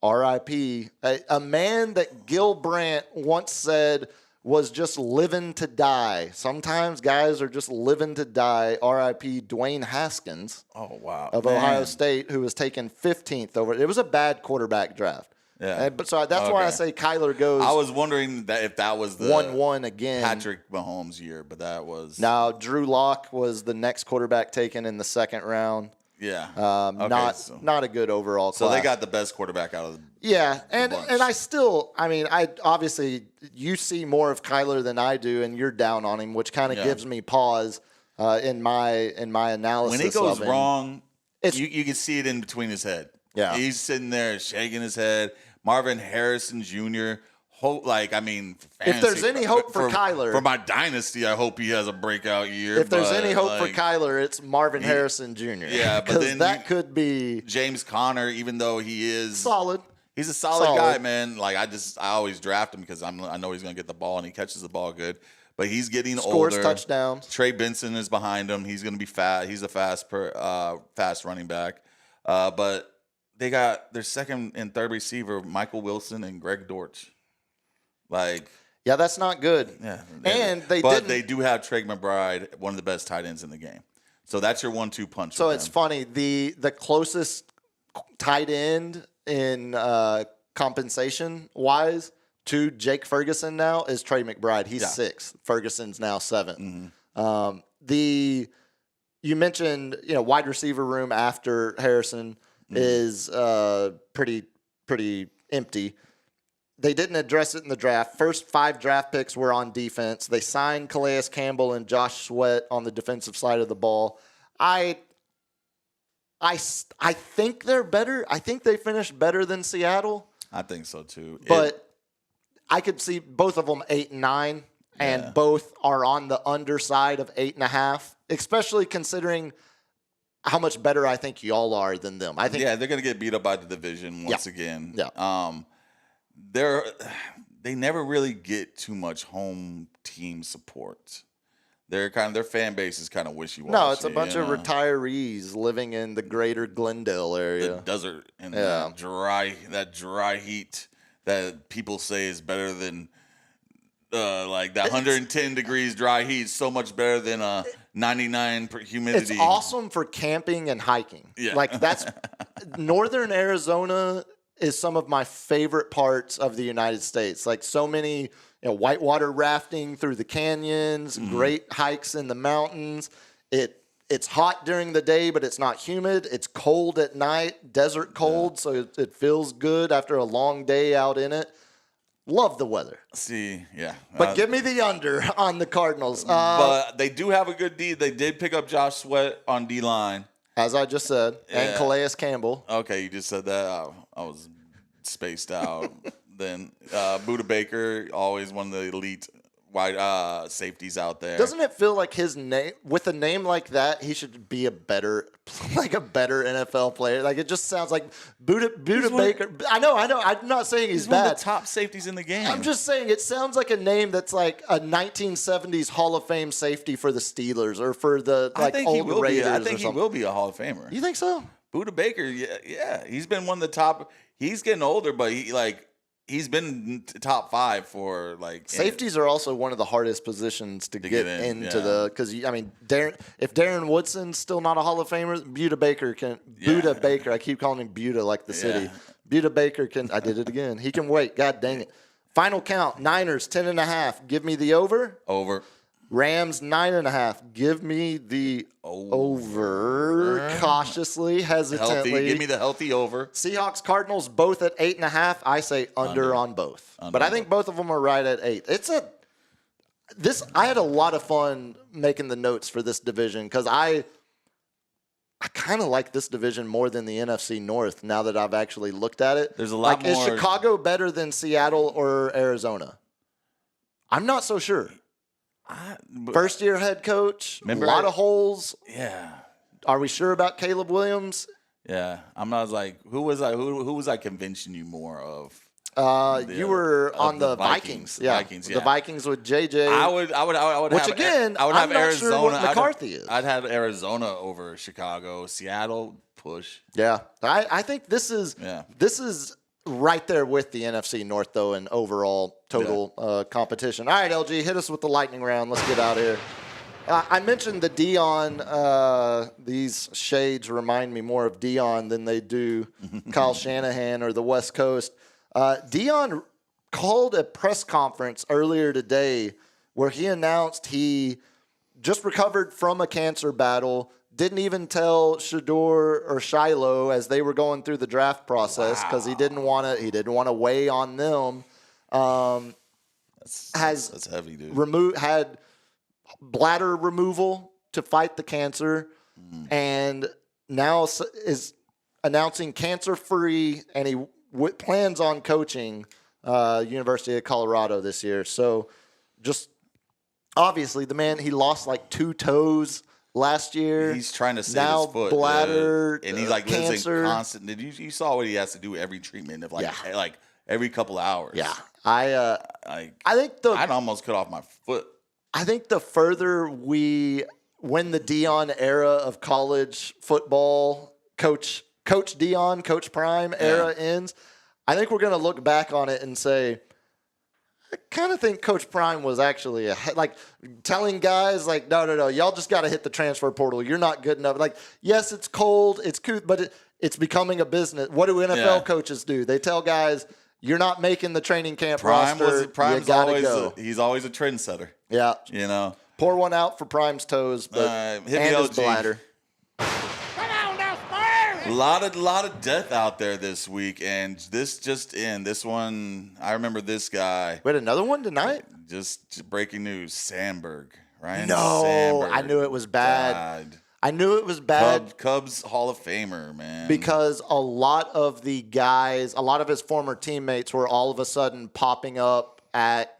Speaker 2: R.I.P., a man that Gil Brandt once said was just living to die. Sometimes guys are just living to die. R.I.P. Dwayne Haskins of Ohio State, who was taken 15th over. It was a bad quarterback draft.
Speaker 3: Yeah.
Speaker 2: But so that's why I say Kyler goes.
Speaker 3: I was wondering that if that was the
Speaker 2: 1-1 again.
Speaker 3: Patrick Mahomes year, but that was.
Speaker 2: Now, Drew Lock was the next quarterback taken in the second round.
Speaker 3: Yeah.
Speaker 2: Not a good overall class.
Speaker 3: So they got the best quarterback out of the
Speaker 2: and I obviously you see more of Kyler than I do, and you're down on him, which kind of gives me pause in my analysis.
Speaker 3: When he goes wrong, you can see it in between his head.
Speaker 2: Yeah.
Speaker 3: He's sitting there shaking his head. Marvin Harrison Jr.
Speaker 2: If there's any hope for Kyler.
Speaker 3: For my dynasty, I hope he has a breakout year.
Speaker 2: If there's any hope for Kyler, it's Marvin Harrison Jr.
Speaker 3: Yeah, but then
Speaker 2: that could be
Speaker 3: James Conner, even though he is
Speaker 2: solid.
Speaker 3: He's a solid guy, man. Like I always draft him because I know he's going to get the ball and he catches the ball good. But he's getting older.
Speaker 2: Scores touchdowns.
Speaker 3: Trey Benson is behind him. He's going to be fast. He's a fast running back. But they got their second and third receiver, Michael Wilson and Greg Dortch.
Speaker 2: That's not good.
Speaker 3: Yeah, they do have Trey McBride, one of the best tight ends in the game. So that's your 1-2 punch.
Speaker 2: So it's funny. The closest tight end in compensation wise to Jake Ferguson now is Trey McBride. He's 6th. Ferguson's now 7th. Mm-hmm. You mentioned wide receiver room after Harrison is pretty empty. They didn't address it in the draft. First 5 draft picks were on defense. They signed Calais Campbell and Josh Sweat on the defensive side of the ball. I think they're better. I think they finished better than Seattle.
Speaker 3: I think so too.
Speaker 2: But I could see both of them 8 and 9, and both are on the underside of 8.5, especially considering how much better I think y'all are than them. I think
Speaker 3: they're going to get beat up by the division once again.
Speaker 2: Yeah.
Speaker 3: They never really get too much home team support. Their fan base is kind of wishy-washy.
Speaker 2: No, it's a bunch of retirees living in the greater Glendale area.
Speaker 3: The desert and that dry heat that people say is better than that 110 degrees dry heat. So much better than 99 humidity.
Speaker 2: It's awesome for camping and hiking.
Speaker 3: Yeah.
Speaker 2: That's northern Arizona is some of my favorite parts of the United States. So many whitewater rafting through the canyons, great hikes in the mountains. It's hot during the day, but it's not humid. It's cold at night, desert cold, so it feels good after a long day out in it. Love the weather. But give me the under on the Cardinals.
Speaker 3: But they do have a good D. They did pick up Josh Sweat on D-line.
Speaker 2: As I just said, and Calais Campbell.
Speaker 3: Okay, you just said that. I was spaced out. Then Buda Baker, always one of the elite wide safeties out there.
Speaker 2: Doesn't it feel like his name, with a name like that, he should be a better NFL player? It just sounds like Buda Baker. I know. I'm not saying he's bad.
Speaker 3: One of the top safeties in the game.
Speaker 2: I'm just saying it sounds like a name that's like a 1970s Hall of Fame safety for the Steelers or for the old Raiders.
Speaker 3: I think he will be a Hall of Famer.
Speaker 2: You think so?
Speaker 3: Buda Baker, yeah. He's been one of the top. He's getting older, but he's been top 5 for
Speaker 2: safeties are also one of the hardest positions to get into because if Darren Woodson's still not a Hall of Famer, Buda Baker can. Buda Baker, I keep calling him Buda like the city. Buda Baker can. I did it again. He can wait. God dang it! Final count: Niners 10.5. Give me the over.
Speaker 3: Over.
Speaker 2: Rams 9.5. Give me the over. Cautiously, hesitantly.
Speaker 3: Healthy. Give me the healthy over.
Speaker 2: Seahawks, Cardinals, both at 8.5. I say under on both. But I think both of them are right at 8. I had a lot of fun making the notes for this division because I kind of like this division more than the NFC North now that I've actually looked at it.
Speaker 3: There's a lot more.
Speaker 2: Is Chicago better than Seattle or Arizona? I'm not so sure. First-year head coach, a lot of holes.
Speaker 3: Yeah.
Speaker 2: Are we sure about Caleb Williams?
Speaker 3: Yeah. I'm not who was I convincing you more of?
Speaker 2: You were on the Vikings. Yeah.
Speaker 3: Vikings, yeah.
Speaker 2: The Vikings with JJ.
Speaker 3: I would have
Speaker 2: not
Speaker 3: Arizona.
Speaker 2: Sure what McCarthy is.
Speaker 3: I'd have Arizona over Chicago. Seattle push.
Speaker 2: Yeah. I think this is right there with the NFC North, though, in overall total competition. All right, LG, hit us with the lightning round. Let's get out of here. I mentioned the Dion. These shades remind me more of Dion than they do Kyle Shanahan or the West Coast. Dion called a press conference earlier today where he announced he just recovered from a cancer battle. Didn't even tell Shador or Shiloh as they were going through the draft process because he didn't want to weigh on them.
Speaker 3: That's heavy, dude.
Speaker 2: Had bladder removal to fight the cancer, and now is announcing cancer-free, and he plans on coaching University of Colorado this year. So just obviously the man, he lost like 2 toes last year.
Speaker 3: He's trying to save
Speaker 2: now
Speaker 3: his foot,
Speaker 2: bladder,
Speaker 3: and he's like
Speaker 2: cancer.
Speaker 3: lives in constant. Did you saw what he has to do every treatment of like every couple of hours?
Speaker 2: Yeah, I think
Speaker 3: I'd almost cut off my foot.
Speaker 2: I think the further when the Dion era of college football, Coach Dion, Coach Prime era ends, I think we're going to look back on it and say, I kind of think Coach Prime was actually telling guys like, no, y'all just got to hit the transfer portal. You're not good enough. Like, yes, it's cold, it's cool, but it's becoming a business. What do NFL coaches do? They tell guys, you're not making the training camp roster.
Speaker 3: Prime's he's always a trendsetter.
Speaker 2: Yeah.
Speaker 3: You know.
Speaker 2: Pour one out for Prime's toes, but and his bladder.
Speaker 3: A lot of death out there this week, and this just in. This one, I remember this guy.
Speaker 2: Wait, another one tonight?
Speaker 3: Just breaking news. Sandberg, right?
Speaker 2: No, I knew it was bad.
Speaker 3: Died.
Speaker 2: I knew it was bad.
Speaker 3: Cubs Hall of Famer, man.
Speaker 2: Because a lot of his former teammates were all of a sudden popping up at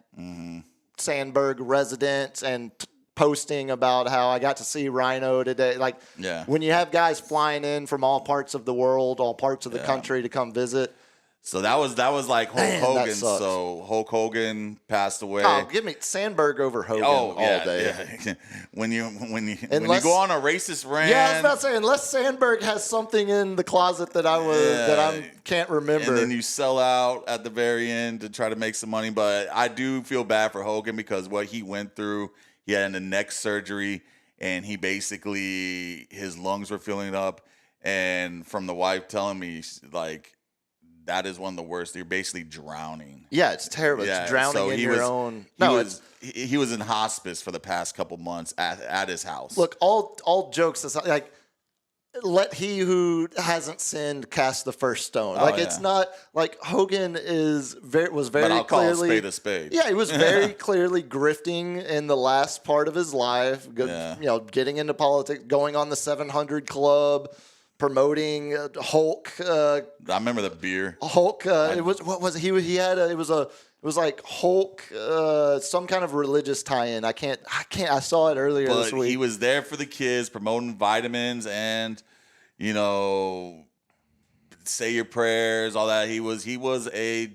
Speaker 2: Sandberg residence and posting about how I got to see Rhino today. Like, when you have guys flying in from all parts of the world, all parts of the country to come visit.
Speaker 3: So that was like Hulk Hogan. So Hulk Hogan passed away.
Speaker 2: Oh, give me Sandberg over Hogan all day.
Speaker 3: Yeah. when you go on a racist rant.
Speaker 2: Yeah, I was about to say, unless Sandberg has something in the closet that I can't remember.
Speaker 3: And then you sell out at the very end to try to make some money. But I do feel bad for Hogan because what he went through, he had a neck surgery, and he basically, his lungs were filling up. And from the wife telling me, like, that is one of the worst. You're basically drowning.
Speaker 2: Yeah, it's terrible.
Speaker 3: Yeah,
Speaker 2: it's drowning
Speaker 3: so
Speaker 2: in your own. No,
Speaker 3: he was in hospice for the past couple months at his house.
Speaker 2: Look, all jokes aside, like, let he who hasn't sinned cast the first stone. It's not like Hogan was very
Speaker 3: but I'll
Speaker 2: clearly
Speaker 3: call a spade.
Speaker 2: Yeah, he was very clearly grifting in the last part of his life. Getting into politics, going on the 700 Club. Promoting Hulk. I
Speaker 3: remember the beer.
Speaker 2: Hulk. It was what was it? He had it was like Hulk. Some kind of religious tie-in. I can't. I saw it earlier this week.
Speaker 3: He was there for the kids, promoting vitamins and say your prayers, all that. He was a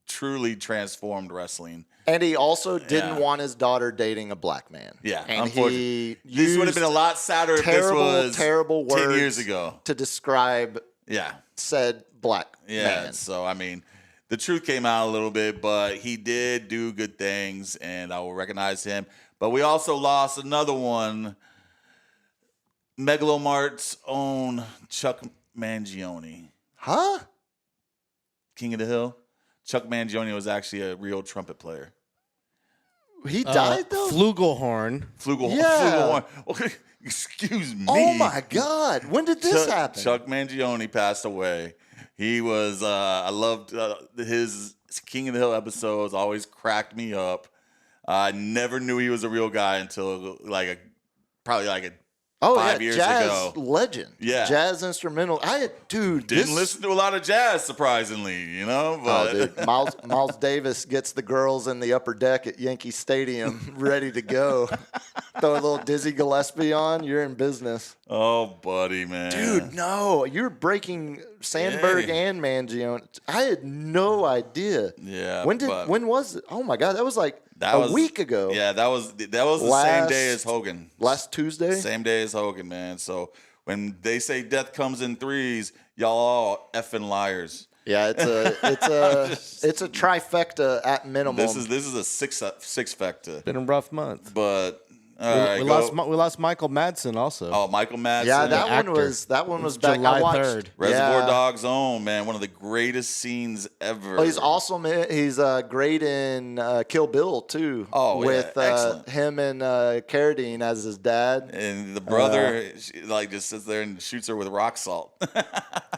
Speaker 3: truly transformed wrestling.
Speaker 2: And he also didn't want his daughter dating a black man.
Speaker 3: Yeah,
Speaker 2: and
Speaker 3: unfortunately. This would have been a lot sadder if this was
Speaker 2: terrible
Speaker 3: 10 years ago.
Speaker 2: To describe said black man.
Speaker 3: So, I mean, the truth came out a little bit, but he did do good things, and I will recognize him. But we also lost another one, Megalomart's own Chuck Mangione.
Speaker 2: Huh?
Speaker 3: King of the Hill. Chuck Mangione was actually a real trumpet player.
Speaker 2: He died, though?
Speaker 3: Flugelhorn.
Speaker 2: Yeah.
Speaker 3: Flugelhorn. Excuse me.
Speaker 2: Oh, my God. When did this happen?
Speaker 3: Chuck Mangione passed away. He was, I loved his King of the Hill episodes, always cracked me up. I never knew he was a real guy until probably 5 years
Speaker 2: jazz
Speaker 3: ago.
Speaker 2: Legend.
Speaker 3: Yeah.
Speaker 2: Jazz instrumental.
Speaker 3: Didn't listen to a lot of jazz, surprisingly, But
Speaker 2: Miles Davis gets the girls in the upper deck at Yankee Stadium ready to go. Throw a little Dizzy Gillespie on, you're in business.
Speaker 3: Oh, buddy, man.
Speaker 2: Dude, no. You're breaking Sandberg and Mangione. I had no idea.
Speaker 3: Yeah.
Speaker 2: When was it? Oh, my God. That was a week ago.
Speaker 3: Yeah, that was the same day as Hogan.
Speaker 2: Last Tuesday?
Speaker 3: Same day as Hogan, man. So when they say death comes in threes, y'all all effing liars.
Speaker 2: Yeah, it's a trifecta at minimum.
Speaker 3: This is a six factor.
Speaker 4: Been a rough month.
Speaker 3: But
Speaker 4: we lost Michael Madsen also.
Speaker 3: Oh, Michael Madsen.
Speaker 2: Yeah,
Speaker 4: actor.
Speaker 2: that one was back.
Speaker 4: July
Speaker 2: I watched
Speaker 4: 3rd.
Speaker 3: Reservoir Dogs own, man. One of the greatest scenes ever.
Speaker 2: Oh, he's awesome. He's great in Kill Bill too.
Speaker 3: Oh, yeah,
Speaker 2: with
Speaker 3: excellent.
Speaker 2: Him and Carradine as his dad.
Speaker 3: And the brother just sits there and shoots her with rock salt.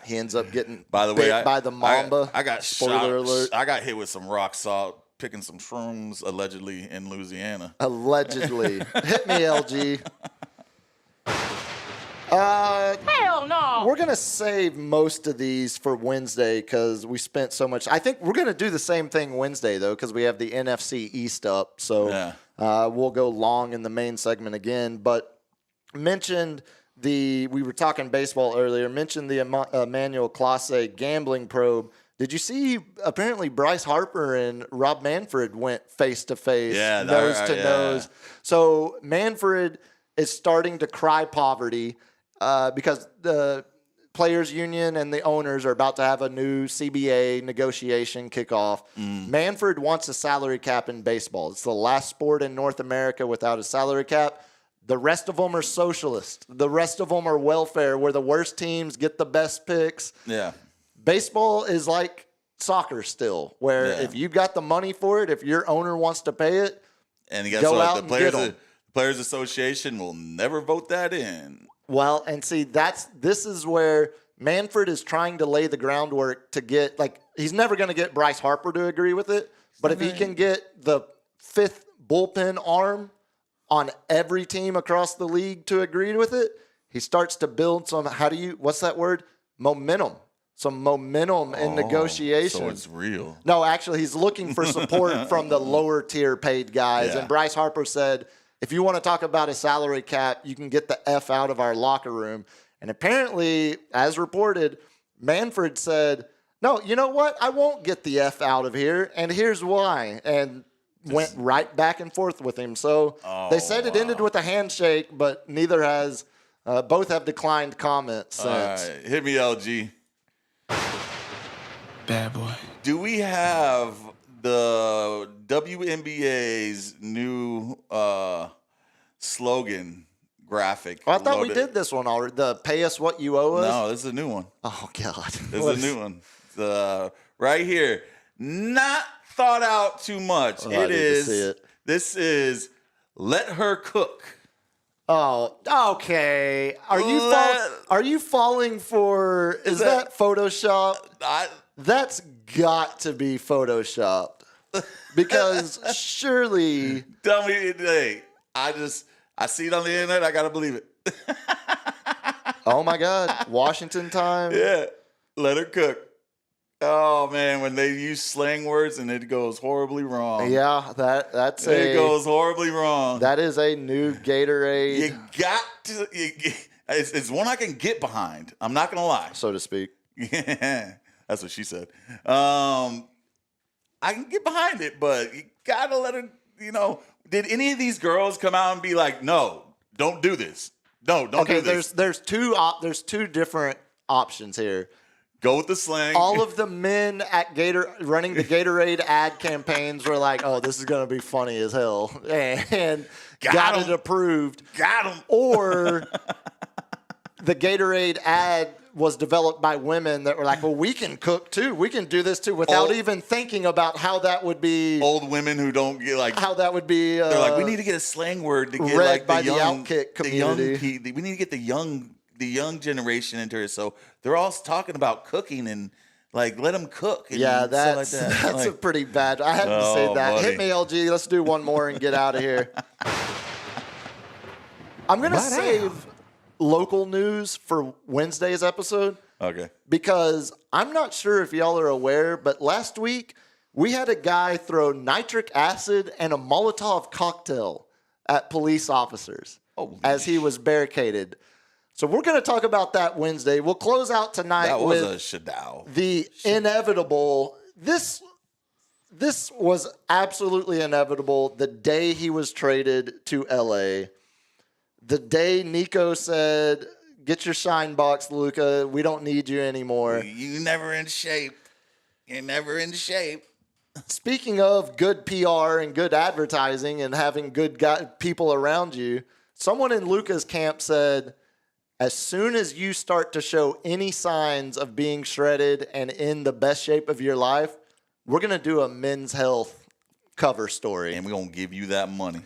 Speaker 2: He ends up getting
Speaker 3: By the way,
Speaker 2: bit by the mamba.
Speaker 3: I got
Speaker 2: spoiler alert.
Speaker 3: I got hit with some rock salt picking some shrooms allegedly in Louisiana.
Speaker 2: Allegedly. Hit me, LG.
Speaker 6: Hell no!
Speaker 2: We're going to save most of these for Wednesday because we spent so much. I think we're going to do the same thing Wednesday, though, because we have the NFC East up. So we'll go long in the main segment again. But we were talking baseball earlier, mentioned the Emmanuel Clase gambling probe. Did you see, apparently, Bryce Harper and Rob Manfred went face-to-face, nose to nose. So Manfred is starting to cry poverty because the players' union and the owners are about to have a new CBA negotiation kickoff. Manfred wants a salary cap in baseball. It's the last sport in North America without a salary cap. The rest of them are socialist. The rest of them are welfare, where the worst teams get the best picks.
Speaker 3: Yeah.
Speaker 2: Baseball is like soccer still, where if you got the money for it, if your owner wants to pay it,
Speaker 3: and guess
Speaker 2: go
Speaker 3: what?
Speaker 2: out
Speaker 3: The Players Association will never vote that in.
Speaker 2: Well, and see, this is where Manfred is trying to lay the groundwork to get, he's never going to get Bryce Harper to agree with it, but if he can get the fifth bullpen arm on every team across the league to agree with it, he starts to build some, what's that word? Momentum. Some momentum in negotiations.
Speaker 3: So it's real.
Speaker 2: No, actually, he's looking for support from the lower tier paid guys.
Speaker 3: Yeah.
Speaker 2: And Bryce Harper said, if you want to talk about a salary cap, you can get the F out of our locker room. And apparently, as reported, Manfred said, no, you know what? I won't get the F out of here. And here's why. And went right back and forth with him. So they said it ended with a handshake, but neither has. Both have declined comments since.
Speaker 3: All right. Hit me, LG.
Speaker 7: Bad boy.
Speaker 3: Do we have the WNBA's new slogan graphic?
Speaker 2: I thought we did this one already. The pay us what you owe us.
Speaker 3: No, this is a new one.
Speaker 2: Oh, God.
Speaker 3: This is a new one. Right here. Not thought out too much.
Speaker 2: Oh, I need to see it.
Speaker 3: This is Let Her Cook.
Speaker 2: Oh, okay. Are you falling for? Is that Photoshop? That's got to be Photoshopped because surely.
Speaker 3: Tell me, hey, I see it on the internet. I gotta believe it.
Speaker 2: Oh my God, Washington time.
Speaker 3: Yeah, let her cook. Oh man, when they use slang words and it goes horribly wrong.
Speaker 2: Yeah, it
Speaker 3: goes horribly wrong.
Speaker 2: That is a new Gatorade.
Speaker 3: You got to. It's one I can get behind. I'm not gonna lie,
Speaker 2: so to speak.
Speaker 3: Yeah, that's what she said. I can get behind it, but you gotta let her. Did any of these girls come out and be like, "No, don't do this. No, don't do this"?
Speaker 2: There's two different options here.
Speaker 3: Go with the slang.
Speaker 2: All of the men at running the Gatorade ad campaigns were like, "Oh, this is gonna be funny as hell," and got it approved.
Speaker 3: Got him.
Speaker 2: Or the Gatorade ad was developed by women that were like, "Well, we can cook too. We can do this too," without even thinking about how that would be.
Speaker 3: Old women who don't get
Speaker 2: how that would be.
Speaker 3: They're like, we need to get a slang word to get
Speaker 2: read by
Speaker 3: the
Speaker 2: Outkick community.
Speaker 3: We need to get the young generation into it. So they're all talking about cooking and let them cook. And
Speaker 2: that's
Speaker 3: stuff like that.
Speaker 2: That's a pretty bad. I had to say that.
Speaker 3: Buddy.
Speaker 2: Hit me, LG. Let's do one more and get out of here. I'm gonna save local news for Wednesday's episode.
Speaker 3: Okay.
Speaker 2: Because I'm not sure if y'all are aware, but last week we had a guy throw nitric acid and a Molotov cocktail at police officers as he was barricaded. So we're going to talk about that Wednesday. We'll close out tonight with
Speaker 3: a shadow.
Speaker 2: The inevitable. This was absolutely inevitable the day he was traded to LA. The day Nico said, "Get your shine box, Luka. We don't need you anymore."
Speaker 3: You never in shape. You're never in shape.
Speaker 2: Speaking of good PR and good advertising and having good people around you, someone in Luka's camp said, as soon as you start to show any signs of being shredded and in the best shape of your life, we're going to do a Men's Health cover story.
Speaker 3: And we're going to give you that money.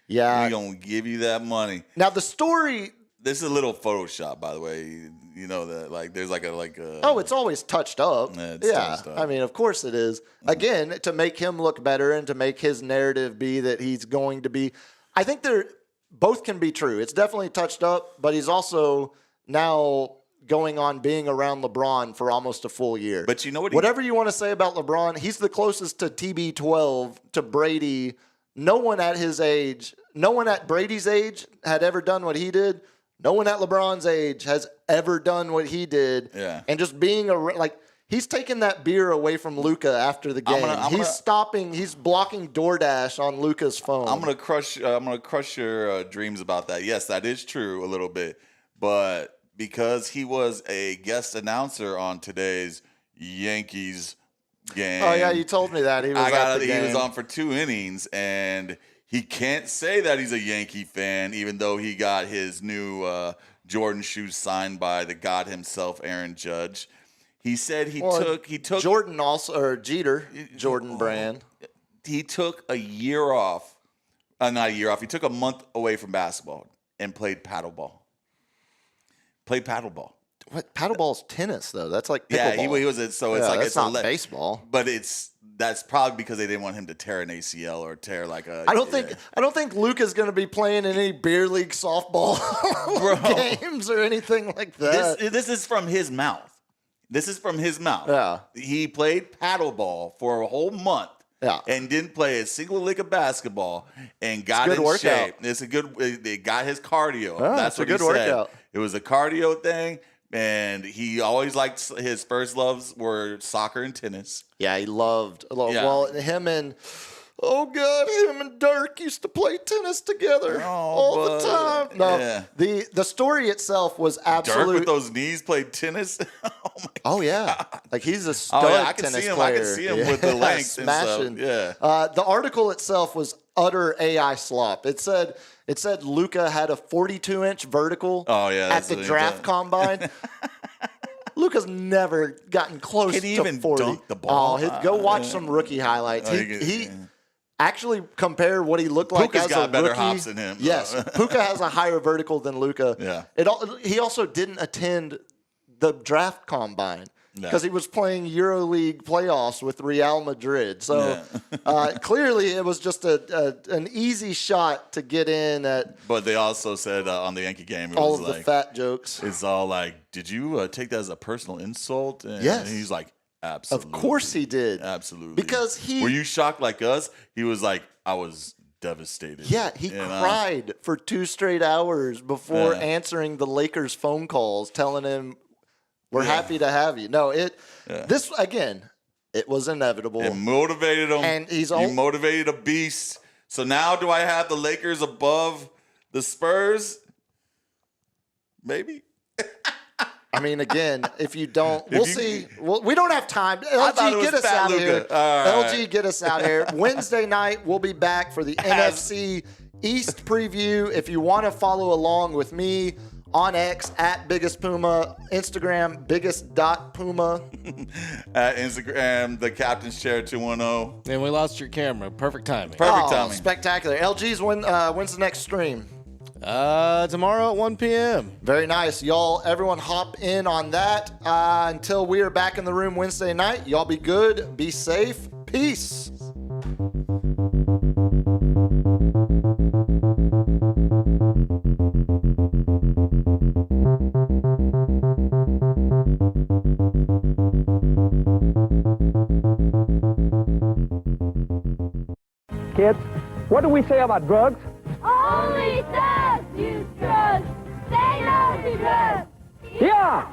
Speaker 2: Yeah.
Speaker 3: We're going to give you that money.
Speaker 2: Now, the story...
Speaker 3: This is a little Photoshop, by the way. You know that, like, there's like a.
Speaker 2: Oh, it's always touched up.
Speaker 3: Touched up.
Speaker 2: I mean, of course it is. Again, to make him look better and to make his narrative be that he's going to be. I think they're both can be true. It's definitely touched up, but he's also now going on being around LeBron for almost a full year.
Speaker 3: But you know what?
Speaker 2: Whatever you want to say about LeBron, he's the closest to TB12 to Brady. No one at his age, no one at Brady's age had ever done what he did. No one at LeBron's age has ever done what he did.
Speaker 3: Yeah.
Speaker 2: And just being he's taking that beer away from Luka after the game. He's blocking DoorDash on Luka's phone.
Speaker 3: I'm gonna crush your dreams about that. Yes, that is true a little bit, but because he was a guest announcer on today's Yankees game.
Speaker 2: Oh yeah, you told me that he was
Speaker 3: on for 2 innings and. He can't say that he's a Yankee fan, even though he got his new Jordan shoes signed by the god himself, Aaron Judge. He said he took
Speaker 2: Jordan also or Jeter Jordan brand.
Speaker 3: He took a year off, not a year off. He took a month away from basketball and played paddleball.
Speaker 2: What paddleball's tennis though? That's like pickleball.
Speaker 3: Yeah, he was it's like
Speaker 2: it's
Speaker 3: it's
Speaker 2: not baseball,
Speaker 3: but that's probably because they didn't want him to tear an ACL or tear like a.
Speaker 2: I don't think Luka's going to be playing in any beer league softball games or anything like that.
Speaker 3: This is from his mouth.
Speaker 2: Yeah.
Speaker 3: He played paddleball for a whole month.
Speaker 2: Yeah.
Speaker 3: And didn't play a single lick of basketball and got in shape. It's a good. It got his cardio. That's what he said. Workout. It was a cardio thing. And he always liked his first loves were soccer and tennis.
Speaker 2: Yeah, he loved. Well, him and Dirk used to play tennis together all the time. No,
Speaker 3: yeah.
Speaker 2: the story itself was absolute.
Speaker 3: Dirk with those knees played tennis.
Speaker 2: Oh yeah, like he's a stud tennis player.
Speaker 3: I can see him with the length
Speaker 2: smashing.
Speaker 3: And stuff. Yeah.
Speaker 2: The article itself was utter AI slop. It said Luka had a 42-inch vertical at the draft combine. Luka's never gotten close
Speaker 3: Can he
Speaker 2: to
Speaker 3: even
Speaker 2: 40.
Speaker 3: dunk the ball?
Speaker 2: Go watch some rookie highlights. He actually compare what he looked like
Speaker 3: Puka's
Speaker 2: as
Speaker 3: got
Speaker 2: a
Speaker 3: better
Speaker 2: rookie.
Speaker 3: Hops than him.
Speaker 2: Yes, Puka has a higher vertical than Luka.
Speaker 3: Yeah.
Speaker 2: He also didn't attend the draft combine because he was playing EuroLeague playoffs with Real Madrid. So clearly it was just an easy shot to get in at.
Speaker 3: But they also said on the Yankee game,
Speaker 2: all of the fat jokes.
Speaker 3: It's all like, did you take that as a personal insult? And
Speaker 2: yes.
Speaker 3: he's like, absolutely.
Speaker 2: Of course he did.
Speaker 3: Absolutely.
Speaker 2: Because
Speaker 3: were you shocked like us? He was like, I was devastated.
Speaker 2: Yeah, he cried for 2 straight hours before answering the Lakers' phone calls, telling him, we're happy to have you. No, this again, it was inevitable.
Speaker 3: It motivated him.
Speaker 2: And he
Speaker 3: motivated a beast. So now do I have the Lakers above the Spurs? Maybe.
Speaker 2: I mean, again, if you don't, we'll see. We don't have time. LG, get us out of here. LG, get us out of here. Wednesday night, we'll be back for the NFC East preview. If you want to follow along with me on X at Biggest Puma, Instagram biggest.puma.
Speaker 3: At Instagram, the Captain's Chair 210.
Speaker 4: And we lost your camera. Perfect timing.
Speaker 3: Perfect timing.
Speaker 2: Spectacular. LG's when's the next stream?
Speaker 4: Tomorrow at 1 p.m.
Speaker 2: Very nice. Y'all, everyone hop in on that. Until we are back in the room Wednesday night, y'all be good, be safe. Peace.
Speaker 7: Kids, what do we say about drugs?
Speaker 8: Only thugs use drugs. Say no to drugs.
Speaker 7: Yeah!